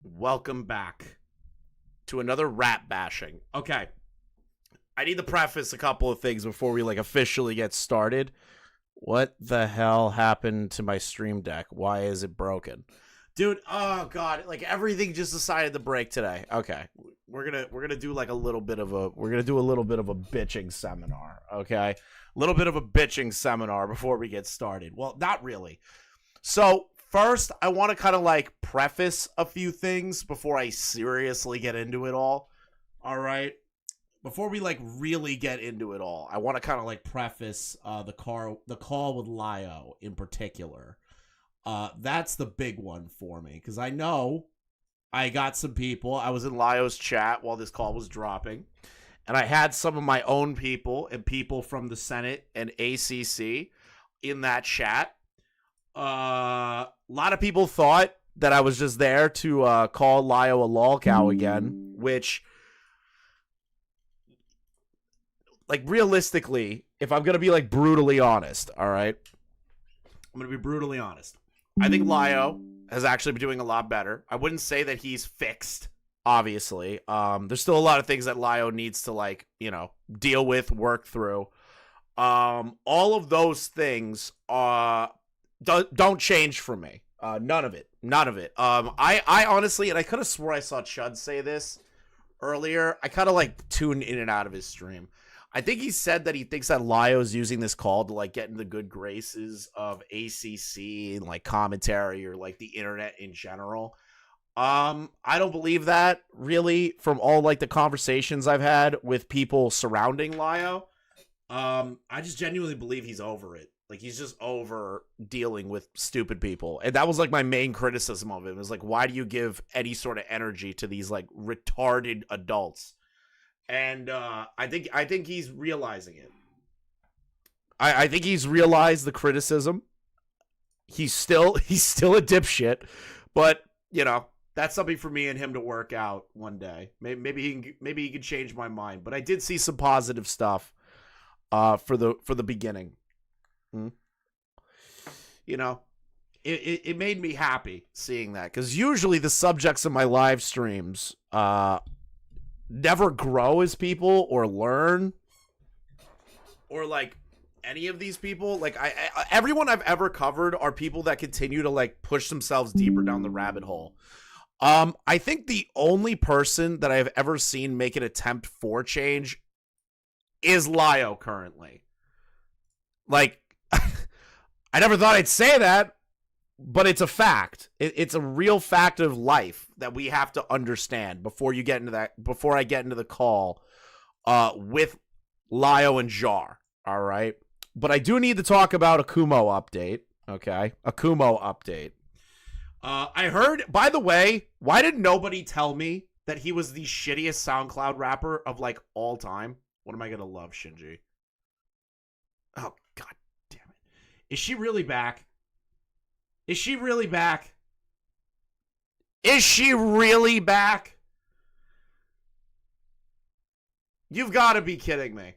Welcome back to another rap bashing. Okay, I need to preface a couple of things before we officially get started. What the hell happened to my stream deck? Why is it broken? Dude, oh god, everything just decided to break today. Okay. We're gonna do a little bit of a bitching seminar, okay? A little bit of a bitching seminar before we get started. Well, not really. So, first, I want to kind of preface a few things before I seriously get into it all. All right. Before we really get into it all, I want to kind of preface the call with Lio in particular. That's the big one for me because I know I got some people. I was in Lio's chat while this call was dropping, and I had some of my own people and people from the Senate and ACC in that chat. A lot of people thought that I was just there to call Lio a lolcow again, which, realistically, if I'm going to be brutally honest, all right, I'm going to be brutally honest. I think Lio has actually been doing a lot better. I wouldn't say that he's fixed, obviously. There's still a lot of things that Lio needs to deal with, work through. All of those things don't change for me. None of it. I honestly, and I could have swore I saw Chud say this earlier. I kind of tuned in and out of his stream. I think he said that he thinks that Lio's using this call to get in the good graces of ACC and commentary or the internet in general. I don't believe that really from all the conversations I've had with people surrounding Lio. I just genuinely believe he's over it. He's just over dealing with stupid people. And that was my main criticism of him. It was why do you give any sort of energy to these retarded adults? And I think he's realizing it. I think he's realized the criticism. He's still a dipshit, but that's something for me and him to work out one day. Maybe he can change my mind. But I did see some positive stuff for the beginning. It made me happy seeing that because usually the subjects of my live streams never grow as people or learn or any of these people. Everyone I've ever covered are people that continue to push themselves deeper down the rabbit hole. I think the only person that I've ever seen make an attempt for change is Lio currently. I never thought I'd say that, but it's a fact. It's a real fact of life that we have to understand before you get into that. Before I get into the call, with Lio and Jar. All right, but I do need to talk about a Kumo update. Okay, a Kumo update. I heard. By the way, why did nobody tell me that he was the shittiest SoundCloud rapper of all time? What am I gonna love, Shinji? Oh god damn it! Is she really back? Is she really back? Is she really back? You've got to be kidding me.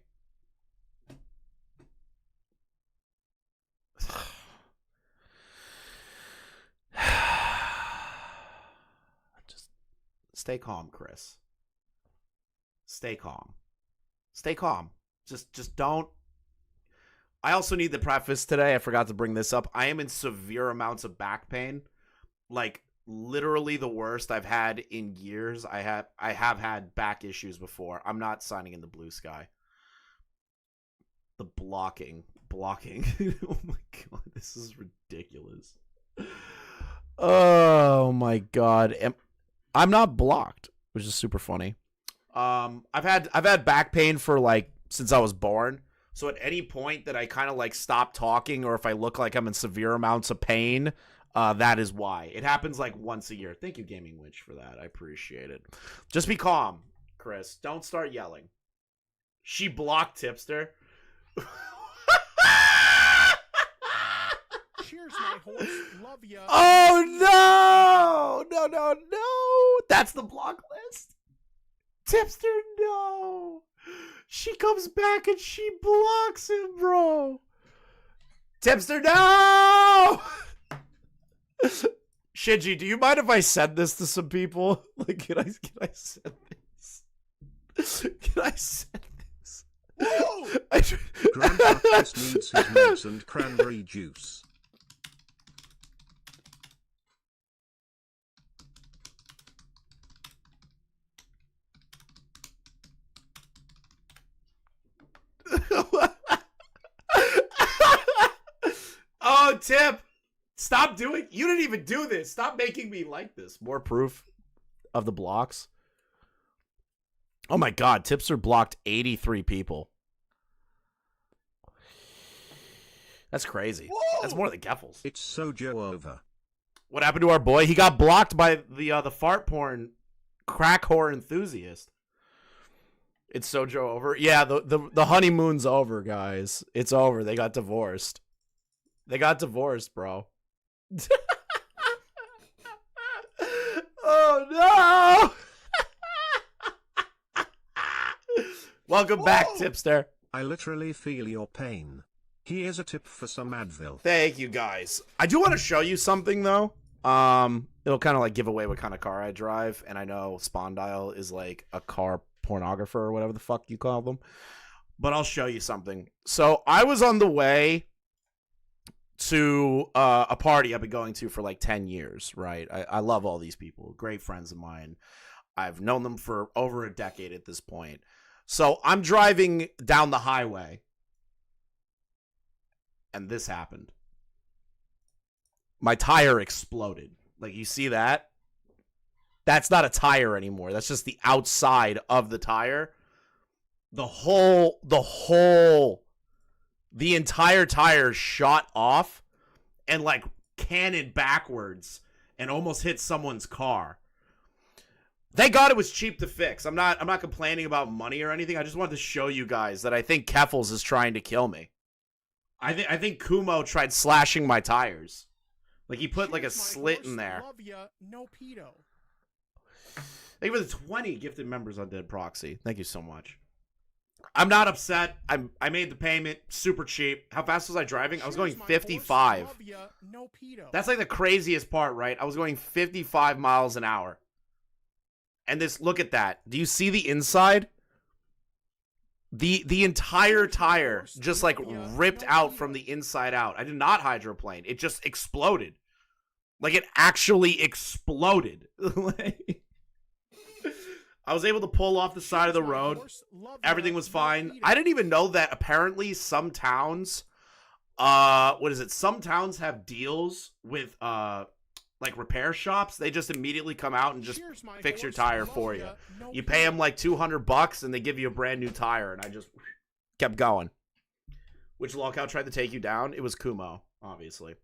Just stay calm, Chris. Stay calm. Stay calm. Just don't. I also need to preface today, I forgot to bring this up. I am in severe amounts of back pain. Literally the worst I've had in years. I have had back issues before. I'm not signing in the blue sky. The blocking. Oh my god, this is ridiculous. Oh my god. I'm not blocked, which is super funny. I've had back pain for since I was born. So at any point that I kind of stop talking or if I look like I'm in severe amounts of pain, that is why. It happens once a year. Thank you, Gaming Witch, for that. I appreciate it. Just be calm, Chris. Don't start yelling. She blocked Tipster. Cheers, my horse. Love ya. Oh, no. That's the block list. Tipster, no. She comes back and she blocks him, bro. Tipster, no! Shinji, do you mind if I send this to some people? Like, can I send this? Can I send this? Whoa! Grandpa Chris needs his meds and cranberry juice. Oh, Tip! Stop doing. You didn't even do this. Stop making me like this. More proof of the blocks. Oh my God, Tipster blocked 83 people. That's crazy. Whoa! That's more than Geffels. It's Sojo over. What happened to our boy? He got blocked by the fart porn crack whore enthusiast. It's Sojo over. Yeah, the honeymoon's over, guys. It's over. They got divorced. They got divorced, bro. Oh no! Welcome back, Tipster. I literally feel your pain. Here's a tip for some Advil. Thank you, guys. I do want to show you something though. It'll kind of like give away what kind of car I drive, and I know Spondyle is like a car pornographer or whatever the fuck you call them. But I'll show you something. So I was on the way to a party I've been going to for like 10 years, right? I love all these people, great friends of mine. I've known them for over a decade at this point. So I'm driving down the highway, and this happened. My tire exploded. Like, you see that? That's not a tire anymore. That's just the outside of the tire. The entire tire shot off and like cannoned backwards and almost hit someone's car. Thank God it was cheap to fix. I'm not complaining about money or anything. I just wanted to show you guys that I think Keffels is trying to kill me. I think Kumo tried slashing my tires. Like, he put like a slit in there. Love ya, no pedo. Thank you for the 20 gifted members on Dead Proxy. Thank you so much. I'm not upset. I made the payment. Super cheap. How fast was I driving? I was going 55. Love ya, no pedo. That's like the craziest part, right? I was going 55 miles an hour. And this, look at that. Do you see the inside? The entire tire just like ripped out from the inside out. I did not hydroplane. It just exploded. Like, it actually exploded. I was able to pull off the side of the road. Everything was fine. I didn't even know that apparently some towns, some towns have deals with, like, repair shops. They just immediately come out and just fix your tire for you. You pay them like $200 and they give you a brand new tire. And I just kept going. Which lockout tried to take you down? It was Kumo, obviously.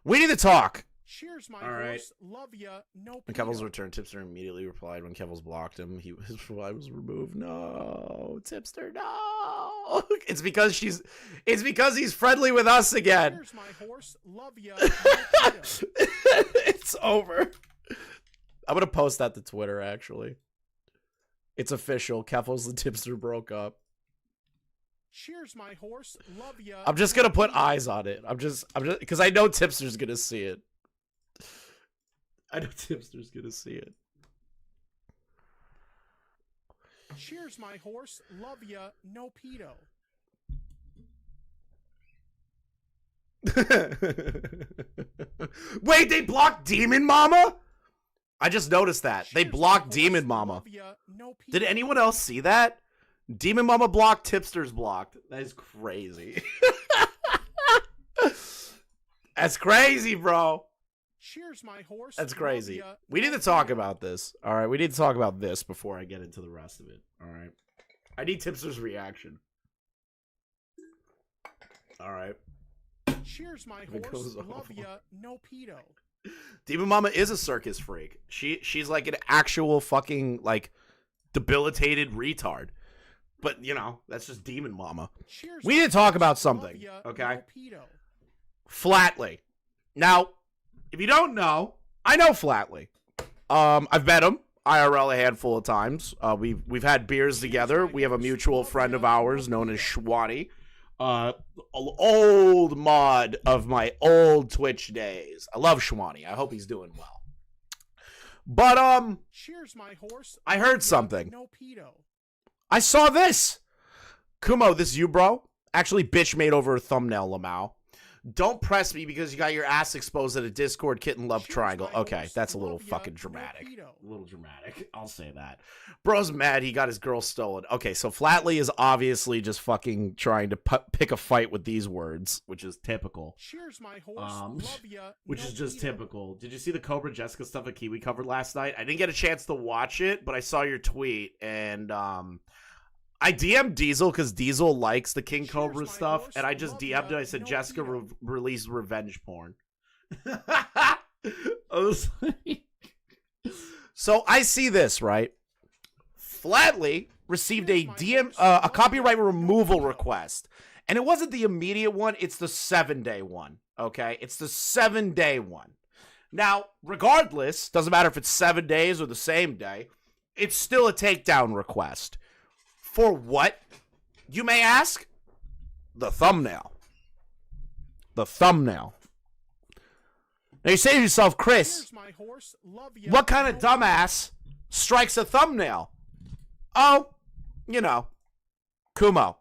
We need to talk. Cheers, my all right. horse. Love ya, no When Kevels returned, Tipster immediately replied when Kevels blocked him. His reply was removed. No, Tipster, no. It's because he's friendly with us again. Cheers, my horse. Love ya, no pedo. It's over. I'm gonna post that to Twitter. Actually, it's official. Keffels and Tipster broke up. Cheers, my horse. Love ya. I'm just gonna put eyes on it. I'm just because I know Tipster's gonna see it. I know Tipster's gonna see it. Cheers, my horse. Love ya, no pedo. Wait, they blocked Demon Mama? I just noticed that. They Cheers, blocked my Demon horse. Mama. Love ya, no pedo. Did anyone else see that? Demon Mama blocked, Tipster's blocked. That is crazy. That's crazy, bro. Cheers, my horse. That's Love crazy. ya, We need no to talk pedo. about this. All right, we need to talk about this before I get into the rest of it. All right. I need Tipster's reaction. All right. Cheers, my It horse. goes Love off. ya, no pedo. Demon Mama is a circus freak. She's like an actual fucking like debilitated retard. But you know, that's just Demon Mama. Cheers, We my need to talk horse. about Love something, ya, okay? no pedo. Flatley. Now, if you don't know, I know Flatley. I've met him IRL a handful of times. We've had beers together. We have a mutual friend of ours known as Schwani. Old mod of my old Twitch days. I love Shwani. I hope he's doing well. But Cheers, my horse. I heard something. No pedo. I saw this. Kumo, this is you, bro. Actually, bitch made over a thumbnail, Lamau. Don't press me because you got your ass exposed at a Discord kitten love triangle. Okay, that's a little fucking dramatic. A little dramatic. I'll say that. Bro's mad he got his girl stolen. Okay, so Flatley is obviously just fucking trying to pick a fight with these words, which is typical. Cheers, my horse. Love ya. Which No is just pedo. typical. Did you see the Cobra Jessica stuff that Kiwi covered last night? I didn't get a chance to watch it, but I saw your tweet, and I DM'd Diesel because Diesel likes the King Cobra my stuff, horse, and I just love DM'd ya, it. I said no Jessica pedo. released revenge porn. I was like... So I see this, right? Flatley received a a copyright removal request, and it wasn't the immediate one; it's the 7-day one. Okay, it's the 7-day one. Now, regardless, doesn't matter if it's 7 days or the same day, it's still a takedown request. For what, you may ask? The thumbnail. The thumbnail. Now you say to yourself, Chris, Cheers, my horse. Love ya. what kind of No pedo. dumbass strikes a thumbnail? Oh, you know, Kumo.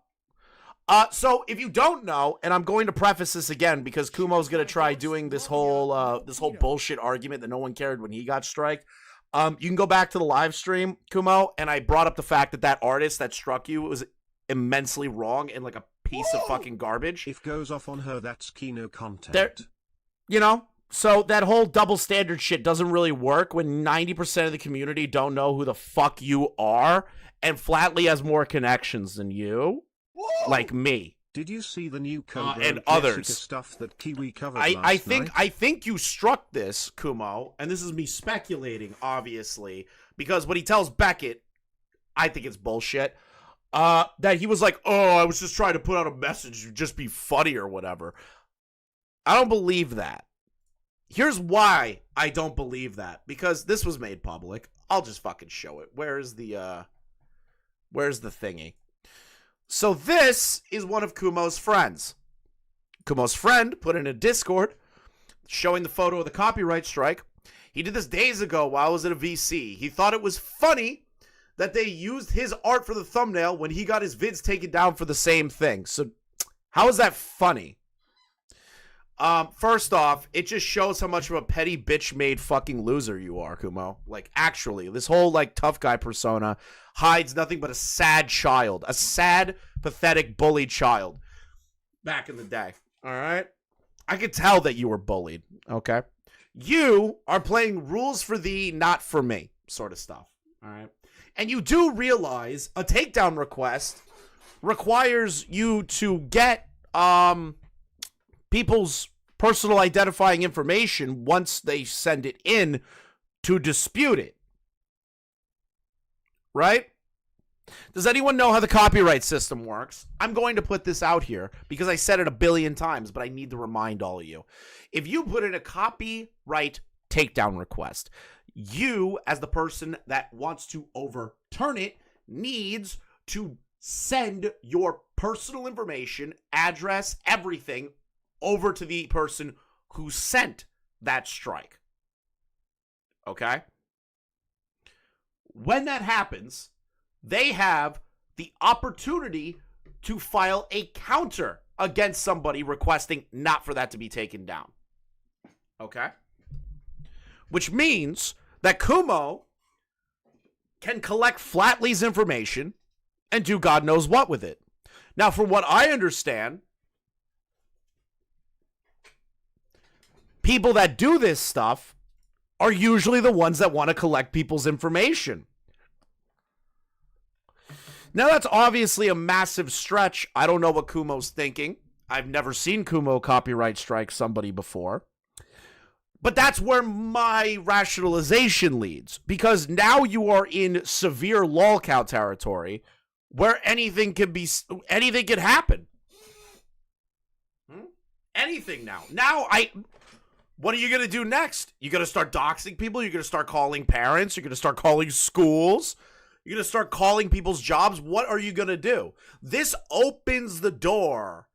So if you don't know, and I'm going to preface this again because Kumo's going to try doing this whole bullshit argument that no one cared when he got striked. You can go back to the live stream, Kumo, and I brought up the fact that that artist that struck you was immensely wrong and like a piece of fucking garbage. If goes off on her, that's Kino content. There, you know, so that whole double standard shit doesn't really work when 90% of the community don't know who the fuck you are, and Flatley has more connections than you, like me. Did you see the new Cobra and Jessica others. stuff that Kiwi covered I last think night? I think you struck this, Kumo, and this is me speculating, obviously, because what he tells Beckett, I think it's bullshit. That he was like, oh, I was just trying to put out a message, just be funny or whatever. I don't believe that. Here's why I don't believe that. Because this was made public. I'll just fucking show it. Where's the thingy? So this is one of Kumo's friends. Kumo's friend put in a Discord showing the photo of the copyright strike. He did this days ago while I was at a VC. He thought it was funny that they used his art for the thumbnail when he got his vids taken down for the same thing. So how is that funny? First off, it just shows how much of a petty bitch-made fucking loser you are, Kumo. Like, actually, this whole, like, tough guy persona hides nothing but a sad child. A sad, pathetic, bullied child. Back in the day, all right? I could tell that you were bullied, okay? You are playing rules for thee, not for me, sort of stuff, all right? And you do realize a takedown request requires you to get, people's personal identifying information once they send it in to dispute it. Right? Does anyone know how the copyright system works? I'm going to put this out here because I said it a billion times, but I need to remind all of you. If you put in a copyright takedown request, you, as the person that wants to overturn it, needs to send your personal information, address, everything over to the person who sent that strike. Okay? When that happens, they have the opportunity to file a counter against somebody requesting not for that to be taken down. Okay? Which means that Kumo can collect Flatley's information and do God knows what with it. Now, from what I understand, people that do this stuff are usually the ones that want to collect people's information. Now, that's obviously a massive stretch. I don't know what Kumo's thinking. I've never seen Kumo copyright strike somebody before. But that's where my rationalization leads. Because now you are in severe lolcow territory where anything can happen. Anything now. What are you going to do next? You're going to start doxing people? You're going to start calling parents? You're going to start calling schools? You're going to start calling people's jobs? What are you going to do? This opens the door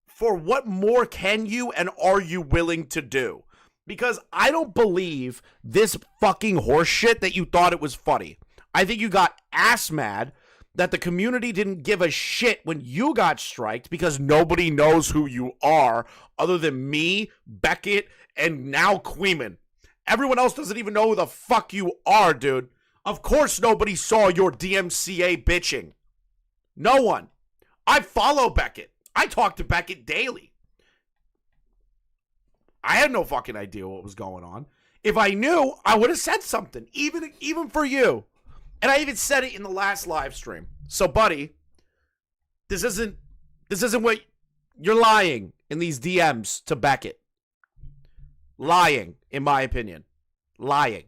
for what more can you and are you willing to do? Because I don't believe this fucking horse shit that you thought it was funny. I think you got ass mad that the community didn't give a shit when you got striked because nobody knows who you are other than me, Beckett, and now Queeman. Everyone else doesn't even know who the fuck you are, dude. Of course nobody saw your DMCA bitching. No one. I follow Beckett. I talk to Beckett daily. I had no fucking idea what was going on. If I knew, I would have said something, even for you. And I even said it in the last live stream. So, buddy, this isn't what you're lying in these DMs to Beckett. Lying, in my opinion. Lying.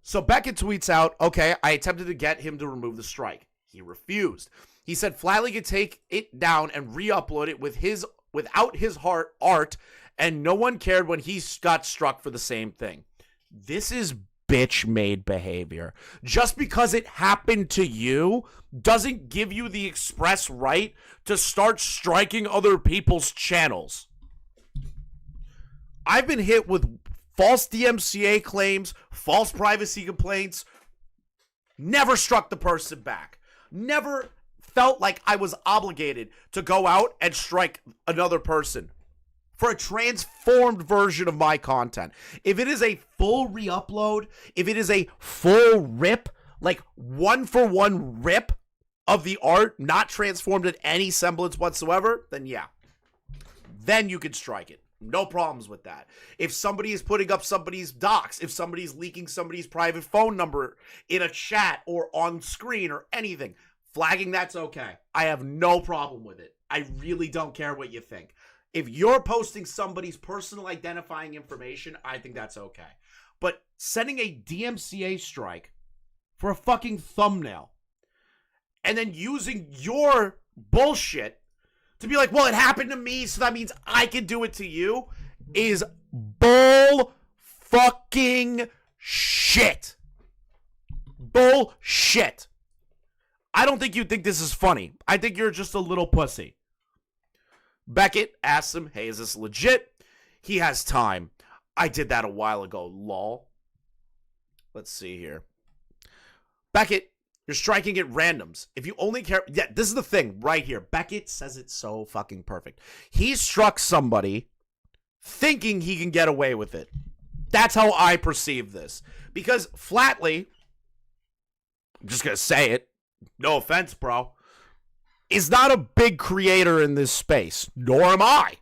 So Beckett tweets out, okay, I attempted to get him to remove the strike. He refused. He said Flatley could take it down and re-upload it without his art, and no one cared when he got struck for the same thing. This is bitch-made behavior. Just because it happened to you doesn't give you the express right to start striking other people's channels. I've been hit with false DMCA claims, false privacy complaints, never struck the person back. Never felt like I was obligated to go out and strike another person for a transformed version of my content. If it is a full re-upload, if it is a full rip, like one-for-one rip of the art, not transformed in any semblance whatsoever, then yeah. Then you can strike it. No problems with that. If somebody is putting up somebody's docs, if somebody's leaking somebody's private phone number in a chat or on screen or anything, flagging that's okay. I have no problem with it. I really don't care what you think. If you're posting somebody's personal identifying information, I think that's okay. But sending a DMCA strike for a fucking thumbnail and then using your bullshit to be like, well, it happened to me, so that means I can do it to you, is bull fucking shit. Bullshit. I don't think you think this is funny. I think you're just a little pussy. Beckett asks him, hey, is this legit? He has time. I did that a while ago, lol. Let's see here. Beckett, you're striking at randoms. If you only care... Yeah, this is the thing right here. Beckett says it so fucking perfect. He struck somebody thinking he can get away with it. That's how I perceive this. Because Flatley, I'm just going to say it, no offense, bro, is not a big creator in this space. Nor am I.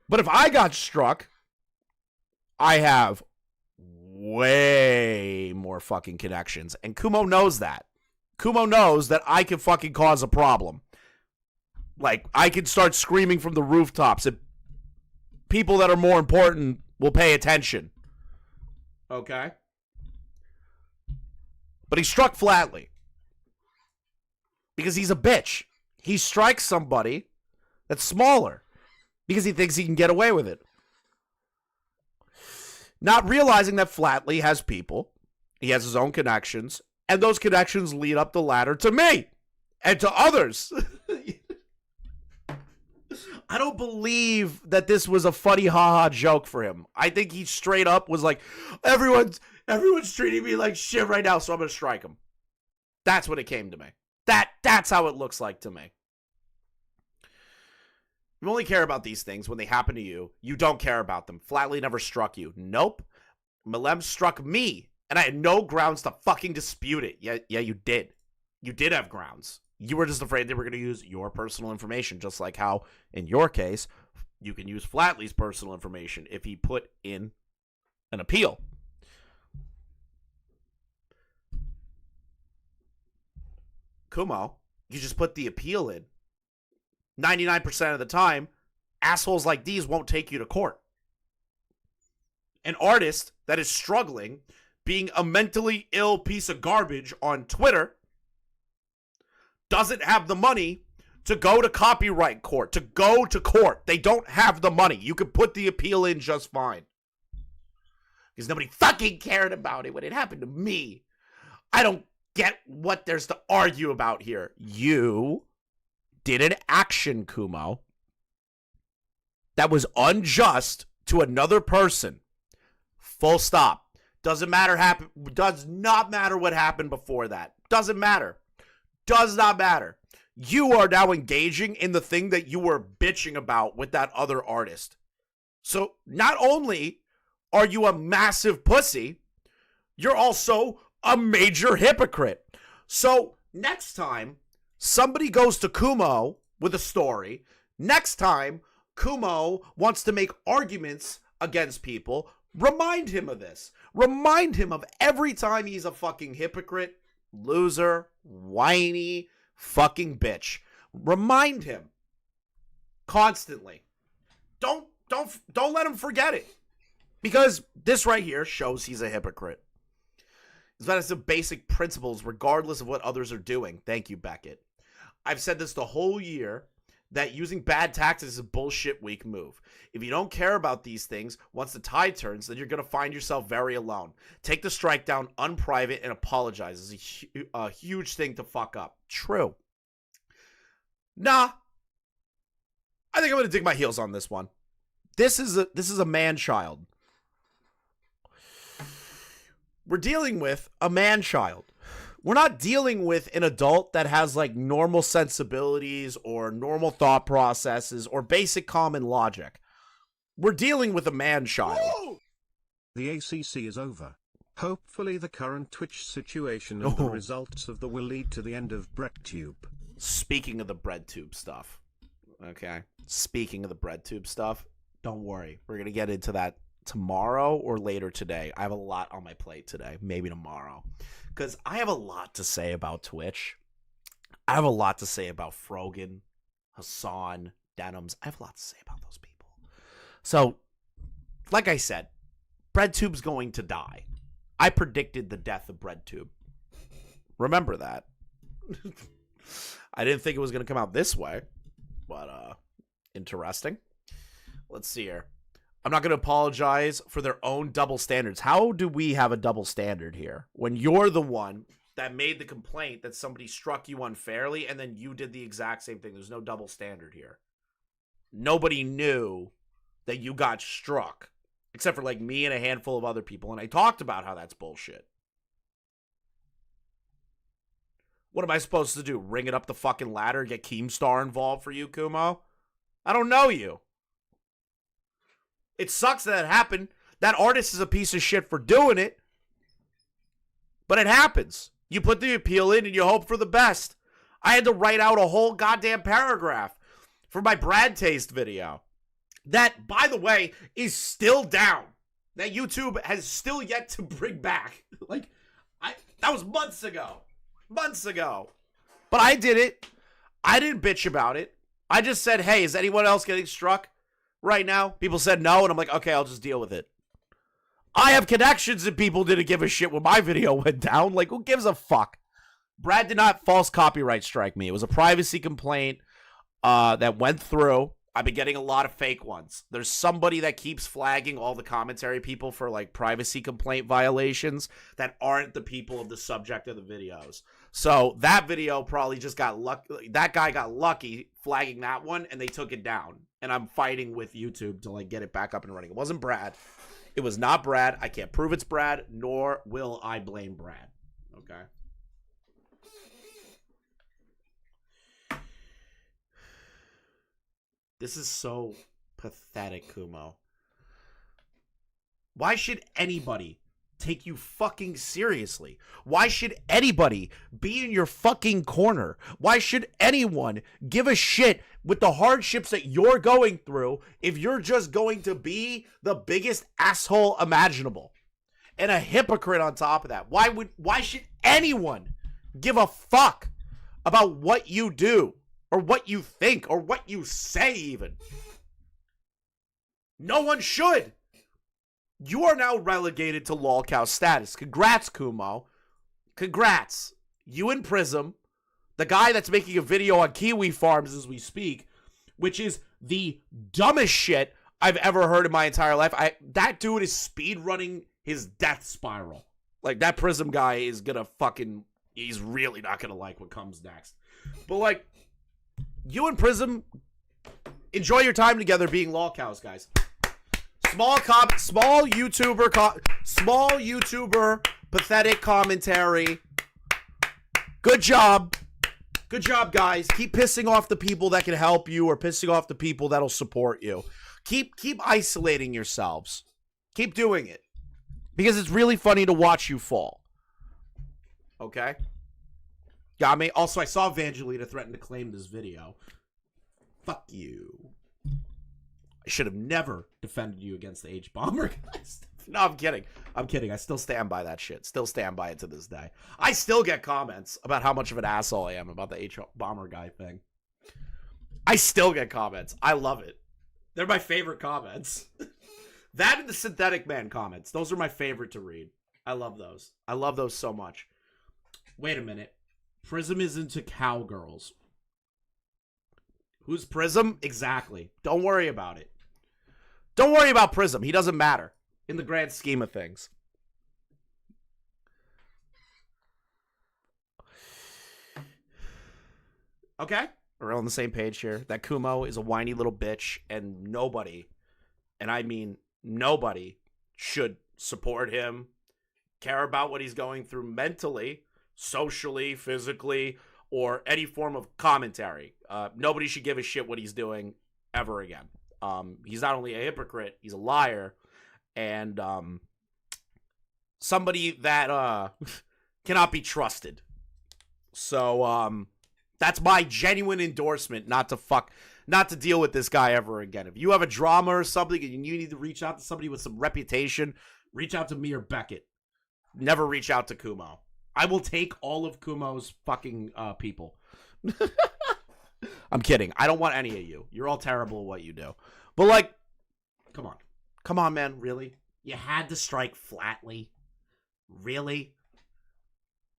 But if I got struck, I have way more fucking connections. And Kumo knows that. Kumo knows that I can fucking cause a problem. Like, I can start screaming from the rooftops and people that are more important will pay attention. Okay? But he struck Flatley. Because he's a bitch. He strikes somebody that's smaller. Because he thinks he can get away with it. Not realizing that Flatley has people. He has his own connections. And those connections lead up the ladder to me. And to others. I don't believe that this was a funny haha joke for him. I think he straight up was like, everyone's treating me like shit right now, so I'm going to strike him. That's what it came to me. That's how it looks like to me. You only care about these things when they happen to you. You don't care about them. Flatley never struck you. Nope. Malem struck me, and I had no grounds to fucking dispute it. Yeah, you did. You did have grounds. You were just afraid they were going to use your personal information, just like how, in your case, you can use Flatley's personal information if he put in an appeal. Kumo, you just put the appeal in. 99% of the time, assholes like these won't take you to court. An artist that is struggling, being a mentally ill piece of garbage on Twitter, doesn't have the money to go to copyright court, to go to court. They don't have the money. You could put the appeal in just fine. Because nobody fucking cared about it when it happened to me. I don't get what there's to argue about here. You did an action, Kumo, that was unjust to another person. Full stop. Does not matter what happened before that. Doesn't matter. Does not matter. You are now engaging in the thing that you were bitching about with that other artist. So not only are you a massive pussy, you're also a major hypocrite. So next time somebody goes to Kumo with a story, next time Kumo wants to make arguments against people, remind him of this. Remind him of every time he's a fucking hypocrite, loser, whiny, fucking bitch. Remind him constantly. Don't let him forget it. Because this right here shows he's a hypocrite. That is the basic principles regardless of what others are doing. Thank you, Beckett. I've said this the whole year, that using bad tactics is a bullshit weak move. If you don't care about these things, once the tide turns, then you're going to find yourself very alone. Take the strike down, unprivate, and apologize. It's a huge thing to fuck up. True. Nah. I think I'm going to dig my heels on this one. This is a man-child. We're dealing with a man-child. We're not dealing with an adult that has like normal sensibilities or normal thought processes or basic common logic. We're dealing with a man-child. The ACC is over. Hopefully the current Twitch situation and the results of the will lead to the end of BreadTube. Speaking of the BreadTube stuff, okay? Speaking of the BreadTube stuff, don't worry. We're going to get into that tomorrow or later today. I have a lot on my plate today, maybe tomorrow, because I have a lot to say about Twitch. I have a lot to say about Frogan, Hassan, Denims. I have a lot to say about those people. So, like I said, BreadTube's going to die. I predicted the death of BreadTube. Remember that. I didn't think it was going to come out this way, but interesting. Let's see here. I'm not going to apologize for their own double standards. How do we have a double standard here when you're the one that made the complaint that somebody struck you unfairly and then you did the exact same thing? There's no double standard here. Nobody knew that you got struck except for like me and a handful of other people, and I talked about how that's bullshit. What am I supposed to do? Ring it up the fucking ladder, get Keemstar involved for you, Kumo? I don't know you. It sucks that it happened. That artist is a piece of shit for doing it. But it happens. You put the appeal in and you hope for the best. I had to write out a whole goddamn paragraph for my Brad Taste video. That, by the way, is still down. That YouTube has still yet to bring back. That was months ago. Months ago. But I did it. I didn't bitch about it. I just said, hey, is anyone else getting struck right now? People said no, and I'm like, okay, I'll just deal with it. I have connections and people didn't give a shit when my video went down. Like, who gives a fuck? Brad did not false copyright strike me. It was a privacy complaint that went through. I've been getting a lot of fake ones. There's somebody that keeps flagging all the commentary people for like privacy complaint violations that aren't the people of the subject of the videos. So that video probably just got lucky. That guy got lucky flagging that one and they took it down. And I'm fighting with YouTube to like get it back up and running. It wasn't Brad. It was not Brad. I can't prove it's Brad, nor will I blame Brad. Okay. This is so pathetic, Kumo. Why should anybody take you fucking seriously? Why should anybody be in your fucking corner? Why should anyone give a shit with the hardships that you're going through if you're just going to be the biggest asshole imaginable? And a hypocrite on top of that. Why should anyone give a fuck about what you do? Or what you think, or what you say even. No one should. You are now relegated to lolcow status. Congrats, Kumo. Congrats. You and Prism, the guy that's making a video on Kiwi Farms as we speak, which is the dumbest shit I've ever heard in my entire life. That dude is speedrunning his death spiral. Like, that Prism guy is gonna fucking... He's really not gonna like what comes next. But, like, you and Prism, enjoy your time together being lolcows, guys. Small YouTuber, pathetic commentary. Good job. Good job, guys. Keep pissing off the people that can help you or pissing off the people that'll support you. Keep isolating yourselves. Keep doing it. Because it's really funny to watch you fall. Okay? Got me? Also, I saw Evangelina threaten to claim this video. Fuck you. I should have never defended you against the H-Bomber, guys. No, I'm kidding. I'm kidding. I still stand by that shit. Still stand by it to this day. I still get comments about how much of an asshole I am about the H-Bomber guy thing. I still get comments. I love it. They're my favorite comments. That and the Synthetic Man comments. Those are my favorite to read. I love those. I love those so much. Wait a minute. Prism is into cowgirls. Who's Prism? Exactly. Don't worry about it. Don't worry about Prism. He doesn't matter in the grand scheme of things. Okay? We're all on the same page here. That Kumo is a whiny little bitch, and nobody, and I mean nobody, should support him, care about what he's going through mentally, socially, physically, or any form of commentary. Nobody should give a shit what he's doing ever again. He's not only a hypocrite, he's a liar, and somebody that cannot be trusted. So that's my genuine endorsement not to deal with this guy ever again. If you have a drama or something and you need to reach out to somebody with some reputation, reach out to me or Beckett. Never reach out to Kumo. I will take all of Kumo's fucking people. I'm kidding. I don't want any of you. You're all terrible at what you do. But, like, come on. Come on, man. Really? You had to strike flatly? Really?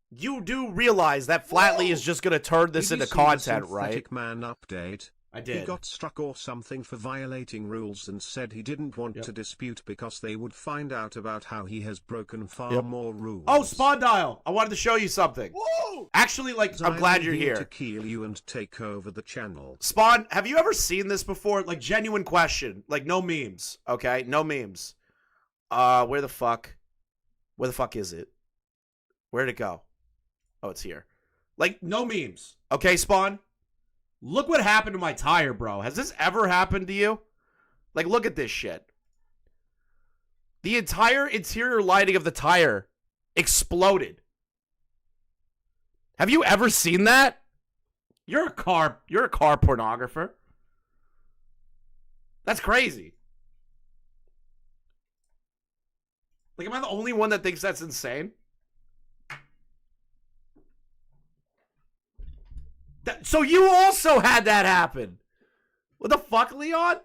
You do realize that Flatly is just going to turn this into content, right? Man update. I did. He got struck or something for violating rules and said he didn't want to dispute because they would find out about how he has broken far more rules. Oh, Spawn Dial! I wanted to show you something. Whoa! Actually, like, I'm glad you're here. To kill you and take over the channel. Spawn, have you ever seen this before? Like, genuine question. Like, no memes, okay? No memes. Where the fuck is it? Where'd it go? Oh, it's here. Like, no memes. Okay, Spawn? Look what happened to my tire, bro. Has this ever happened to you? Like, look at this shit. The entire interior lighting of the tire exploded. Have you ever seen that? You're a car pornographer. That's crazy. Like, am I the only one that thinks that's insane? So you also had that happen. What the fuck, Leon?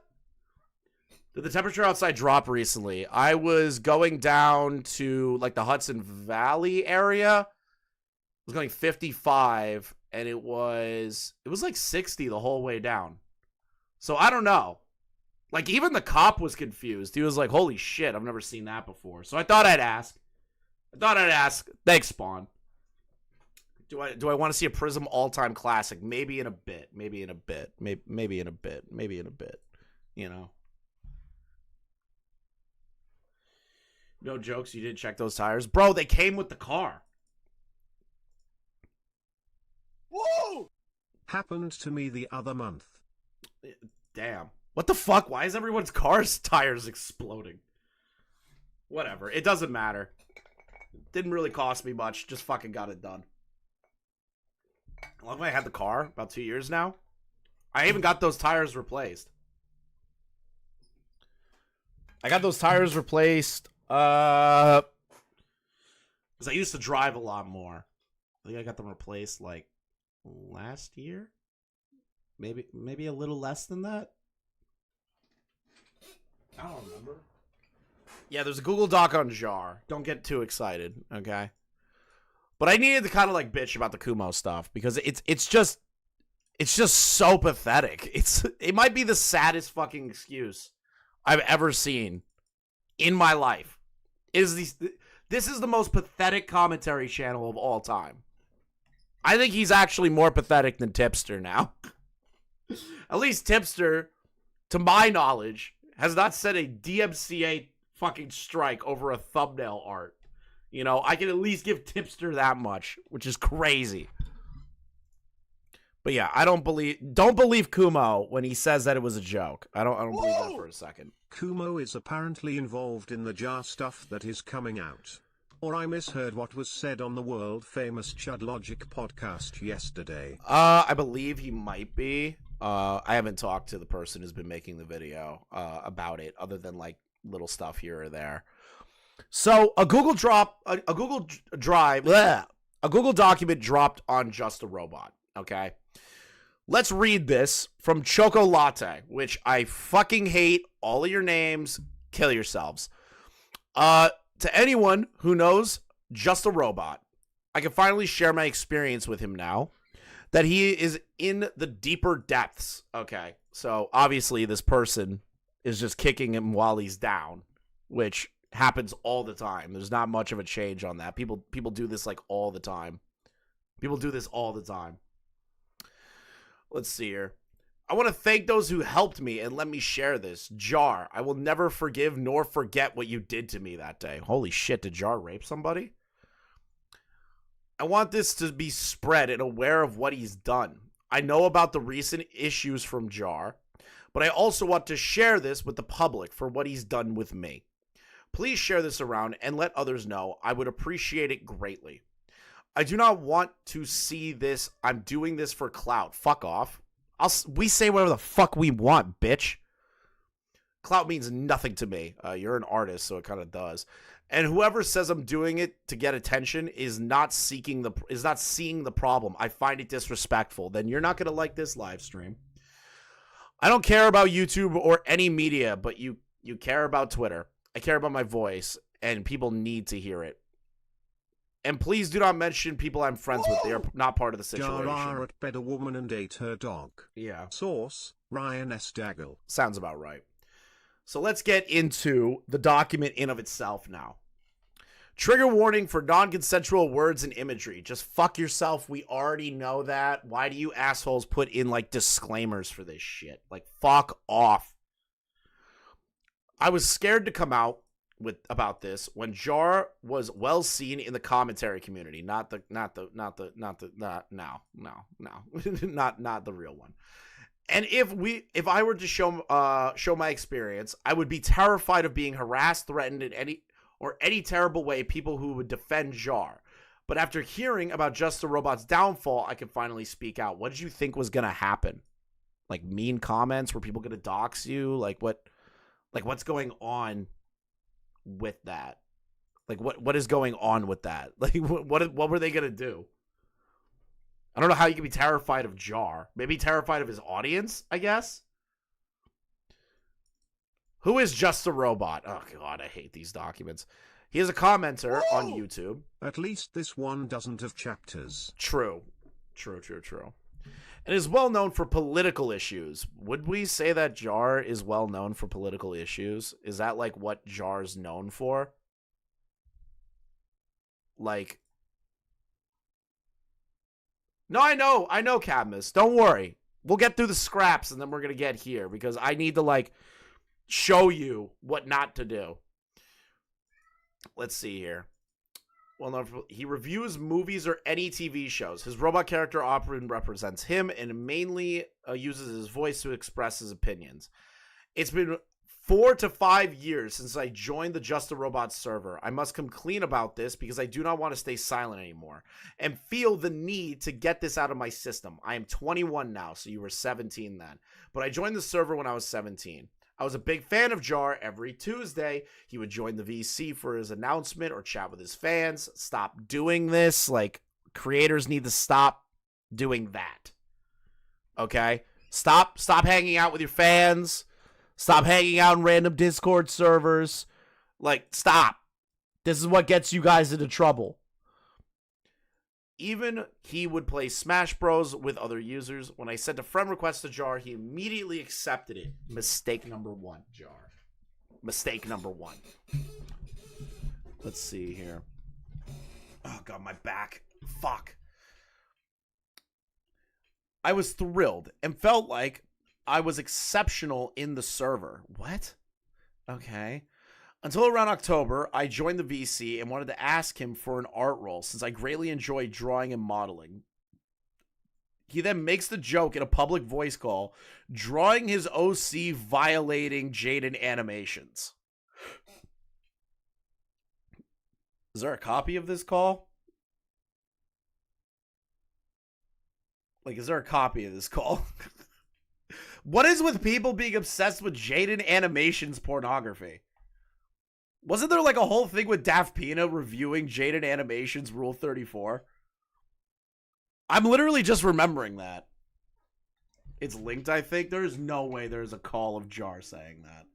Did the temperature outside drop recently? I was going down to, like, the Hudson Valley area. I was going 55, and it was like 60 the whole way down. So I don't know. Like, even the cop was confused. He was like, holy shit, I've never seen that before. So I thought I'd ask. Thanks, Spawn. Do I want to see a Prism all-time classic? Maybe in a bit. Maybe in a bit. You know? No jokes, you didn't check those tires? Bro, they came with the car. Whoa! Happened to me the other month. Damn. What the fuck? Why is everyone's car's tires exploding? Whatever. It doesn't matter. Didn't really cost me much. Just fucking got it done. How long have I had the car? About 2 years now? I even got those tires replaced. Because I used to drive a lot more. I think I got them replaced, like, last year? Maybe a little less than that? I don't remember. Yeah, there's a Google Doc on Jar. Don't get too excited, okay? But I needed to kind of, like, bitch about the Kumo stuff because it's just so pathetic. It might be the saddest fucking excuse I've ever seen in my life. Is This is the most pathetic commentary channel of all time. I think he's actually more pathetic than Tipster now. At least Tipster, to my knowledge, has not set a DMCA fucking strike over a thumbnail art. You know, I can at least give Tipster that much, which is crazy. But yeah, don't believe Kumo when he says that it was a joke. I don't believe that for a second. Kumo is apparently involved in the jar stuff that is coming out. Or I misheard what was said on the world-famous Chud Logic podcast yesterday. I believe he might be. I haven't talked to the person who's been making the video about it, other than like little stuff here or there. So a Google document dropped on Just a Robot. Okay, let's read this from Choco Latte, which I fucking hate. All of your names, kill yourselves. To anyone who knows Just a Robot, I can finally share my experience with him now that he is in the deeper depths. Okay, so obviously this person is just kicking him while he's down, which happens all the time. There's not much of a change on that. People do this like all the time. People do this all the time. Let's see here. I want to thank those who helped me and let me share this. Jar, I will never forgive nor forget what you did to me that day. Holy shit, did Jar rape somebody? I want this to be spread and aware of what he's done. I know about the recent issues from Jar, but I also want to share this with the public for what he's done with me. Please share this around and let others know. I would appreciate it greatly. I do not want to see this. I'm doing this for clout. Fuck off. We say whatever the fuck we want, bitch. Clout means nothing to me. You're an artist, so it kind of does. And whoever says I'm doing it to get attention is not seeing the problem. I find it disrespectful. Then you're not gonna like this live stream. I don't care about YouTube or any media, but you care about Twitter. I care about my voice, and people need to hear it. And please do not mention people I'm friends with. They are not part of the situation. Jar at a woman and ate her dog. Yeah. Source, Ryan S. Daggle. Sounds about right. So let's get into the document in of itself now. Trigger warning for non-consensual words and imagery. Just fuck yourself. We already know that. Why do you assholes put in, like, disclaimers for this shit? Like, fuck off. I was scared to come out about this when Jar was well seen in the commentary community, not the real one. And if I were to show my experience, I would be terrified of being harassed, threatened in any terrible way, people who would defend Jar. But after hearing about Just a Robot's downfall, I can finally speak out. What did you think was gonna happen? Like mean comments? Were people gonna dox you? What's going on with that? Like what is going on with that? Like what were they gonna do? I don't know how you can be terrified of Jar. Maybe terrified of his audience, I guess. Who is Just a Robot? Oh god, I hate these documents. He is a commenter on YouTube. At least this one doesn't have chapters. True. And is well known for political issues. Would we say that Jar is well known for political issues? Is that like what Jar's known for? Like, no, I know, Cadmus. Don't worry. We'll get through the scraps and then we're gonna get here because I need to like show you what not to do. Let's see here. Well, he reviews movies or any TV shows. His robot character often represents him and mainly uses his voice to express his opinions. It's been 4 to 5 years since I joined the Just a Robot server. I must come clean about this because I do not want to stay silent anymore and feel the need to get this out of my system. I am 21 now, so you were 17 then. But I joined the server when I was 17. I was a big fan of Jar. Every Tuesday, he would join the VC for his announcement or chat with his fans. Stop doing this. Like, creators need to stop doing that. Okay? Stop hanging out with your fans. Stop hanging out in random Discord servers. Like, stop. This is what gets you guys into trouble. Even he would play Smash Bros with other users. When I sent a friend request to Jar, he immediately accepted it. Mistake number 1, Jar. Mistake number 1. Let's see here. Oh, God, my back. Fuck. I was thrilled and felt like I was exceptional in the server. What? Okay. Until around October, I joined the VC and wanted to ask him for an art role since I greatly enjoy drawing and modeling. He then makes the joke in a public voice call, drawing his OC violating Jaden animations. Is there a copy of this call? Like, is there a copy of this call? What is with people being obsessed with Jaden animations pornography? Wasn't there like a whole thing with Daft Pina reviewing Jaden Animations Rule 34? I'm literally just remembering that. It's linked, I think. There's no way there's a call of Jar saying that.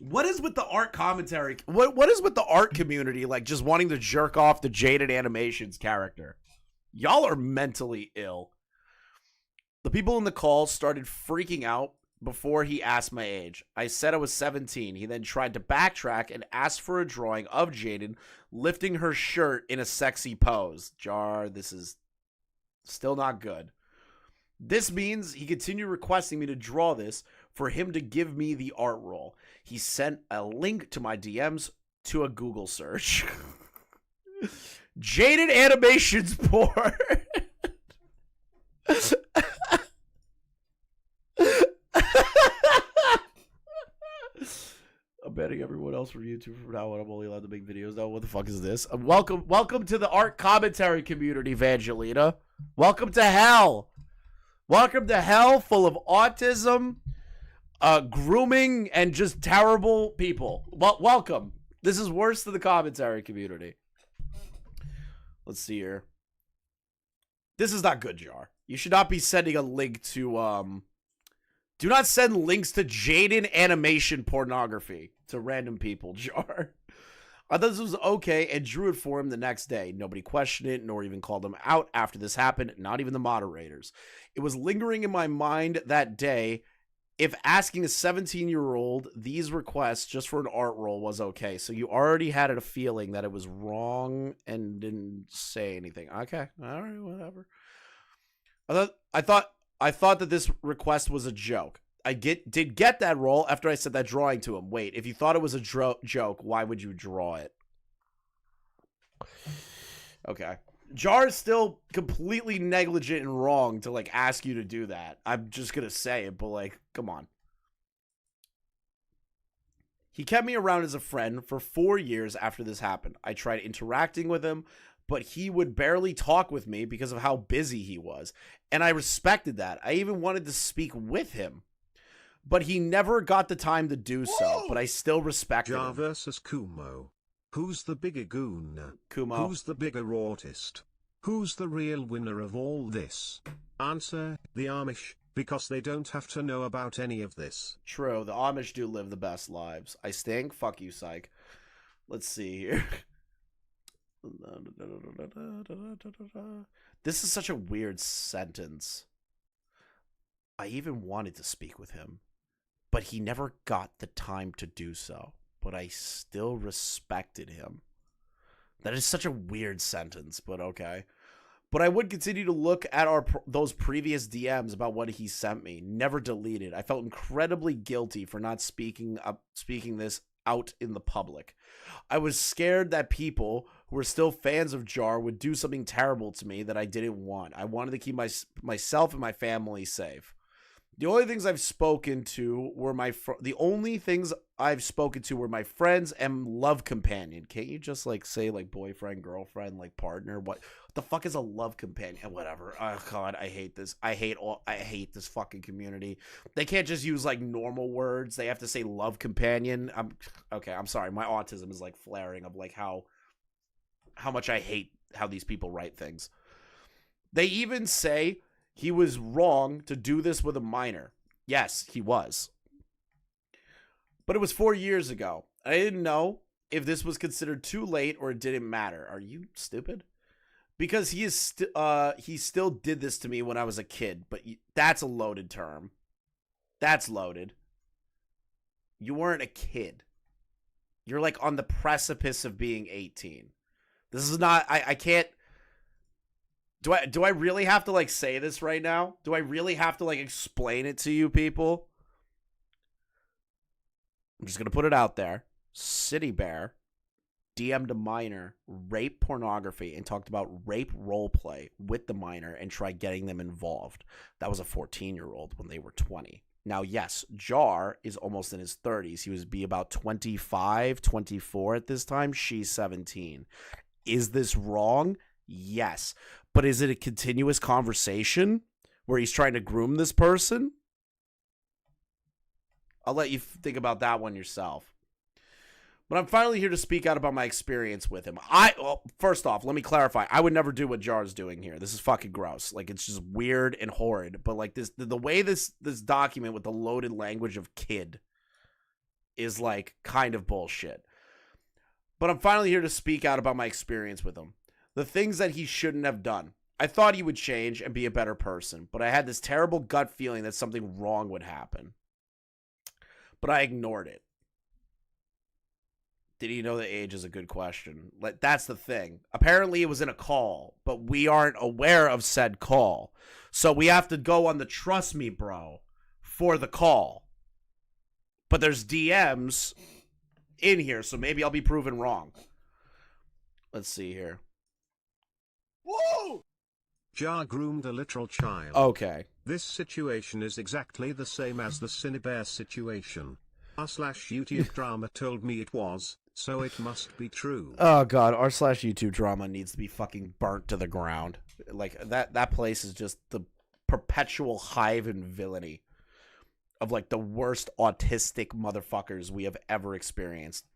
What is with the art commentary? What is with the art community like just wanting to jerk off the Jaden Animations character? Y'all are mentally ill. The people in the call started freaking out before he asked my age. I said I was 17. He then tried to backtrack and asked for a drawing of Jaden lifting her shirt in a sexy pose. Jar, this is still not good. This means he continued requesting me to draw this for him to give me the art role. He sent a link to my DMs to a Google search. Jaden Animations porn. I'm betting everyone else from YouTube from now on I'm only allowed to make videos now. What the fuck is this? Welcome to the art commentary community, Evangelina. Welcome to hell. Welcome to hell full of autism, grooming, and just terrible people. Welcome. This is worse than the commentary community. Let's see here. This is not good, Jar. You should not be sending a link to, do not send links to Jaden animation pornography to random people, Jar. I thought this was okay and drew it for him the next day. Nobody questioned it nor even called him out after this happened, not even the moderators. It was lingering in my mind that day if asking a 17-year-old these requests just for an art role was okay. So you already had a feeling that it was wrong and didn't say anything. Okay, all right, whatever. I thought that this request was a joke. I did get that role after I said that drawing to him. Wait, if you thought it was a joke, why would you draw it? Okay. Jar is still completely negligent and wrong to, like, ask you to do that. I'm just gonna say it, but, like, come on. He kept me around as a friend for 4 years after this happened. I tried interacting with him, but he would barely talk with me because of how busy he was. And I respected that. I even wanted to speak with him. But he never got the time to do so, but I still respected Jar him. versus Kumo. Who's the bigger goon? Kumo. Who's the bigger autist? Who's the real winner of all this? Answer, the Amish, because they don't have to know about any of this. True, the Amish do live the best lives. I stink? Fuck you, psych. Let's see here. This is such a weird sentence. I even wanted to speak with him, but he never got the time to do so. But I still respected him. That is such a weird sentence, but okay. But I would continue to look at those previous DMs about what he sent me. Never deleted. I felt incredibly guilty for not speaking this out in the public. I was scared that people who were still fans of Jar would do something terrible to me that I didn't want. I wanted to keep myself and my family safe. The only things I've spoken to were my friends and love companion. Can't you just like say like boyfriend, girlfriend, like partner? What the fuck is a love companion? Whatever. Oh God, I hate this. I hate this fucking community. They can't just use like normal words. They have to say love companion. I'm sorry. My autism is like flaring of like how much I hate how these people write things. They even say he was wrong to do this with a minor. Yes, he was. But it was 4 years ago. I didn't know if this was considered too late or it didn't matter. Are you stupid? Because he still did this to me when I was a kid. But that's a loaded term. That's loaded. You weren't a kid. You're like on the precipice of being 18. This is not, I can't, do I really have to like say this right now? Do I really have to like explain it to you people? I'm just going to put it out there. City Bear DM'd a minor rape pornography and talked about rape role play with the minor and tried getting them involved. That was a 14-year-old when they were 20. Now, yes, Jar is almost in his 30s. He would be about 25, 24 at this time. She's 17. Is this wrong? Yes. But is it a continuous conversation where he's trying to groom this person? I'll let you think about that one yourself. But I'm finally here to speak out about my experience with him. Well, first off, let me clarify. I would never do what Jar's doing here. This is fucking gross. Like, it's just weird and horrid. But like this, the way this document with the loaded language of kid is like kind of bullshit. But I'm finally here to speak out about my experience with him. The things that he shouldn't have done. I thought he would change and be a better person, but I had this terrible gut feeling that something wrong would happen. But I ignored it. Did he know the age is a good question. Like, that's the thing. Apparently it was in a call, but we aren't aware of said call. So we have to go on the trust me, bro, for the call. But there's DMs in here, so maybe I'll be proven wrong. Let's see here. Whoa! Jar groomed a literal child. Okay. This situation is exactly the same as the Cinebear situation. r/YouTube drama told me it was, so it must be true. Oh god, r/YouTube drama needs to be fucking burnt to the ground. Like that place is just the perpetual hive and villainy of like the worst autistic motherfuckers we have ever experienced.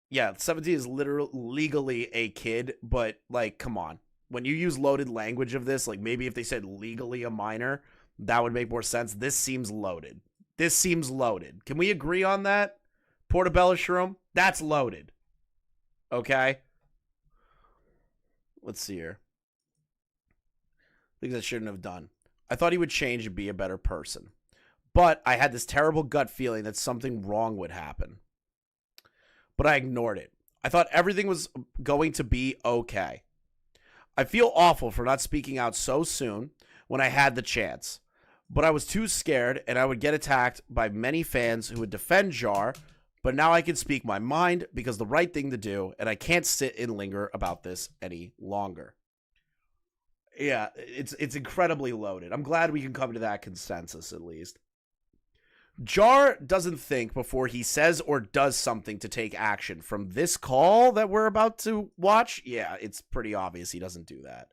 Yeah, 17 is literally legally a kid, but like, come on. When you use loaded language of this, like maybe if they said legally a minor, that would make more sense. This seems loaded. This seems loaded. Can we agree on that? Portobello Shroom? That's loaded. Okay? Let's see here. Things I shouldn't have done. I thought he would change and be a better person. But I had this terrible gut feeling that something wrong would happen. But I ignored it. I thought everything was going to be okay. I feel awful for not speaking out so soon when I had the chance. But I was too scared, and I would get attacked by many fans who would defend Jar. But now I can speak my mind because the right thing to do, and I can't sit and linger about this any longer. Yeah, it's incredibly loaded. I'm glad we can come to that consensus at least. Jar doesn't think before he says or does something to take action. From this call that we're about to watch, yeah, it's pretty obvious he doesn't do that.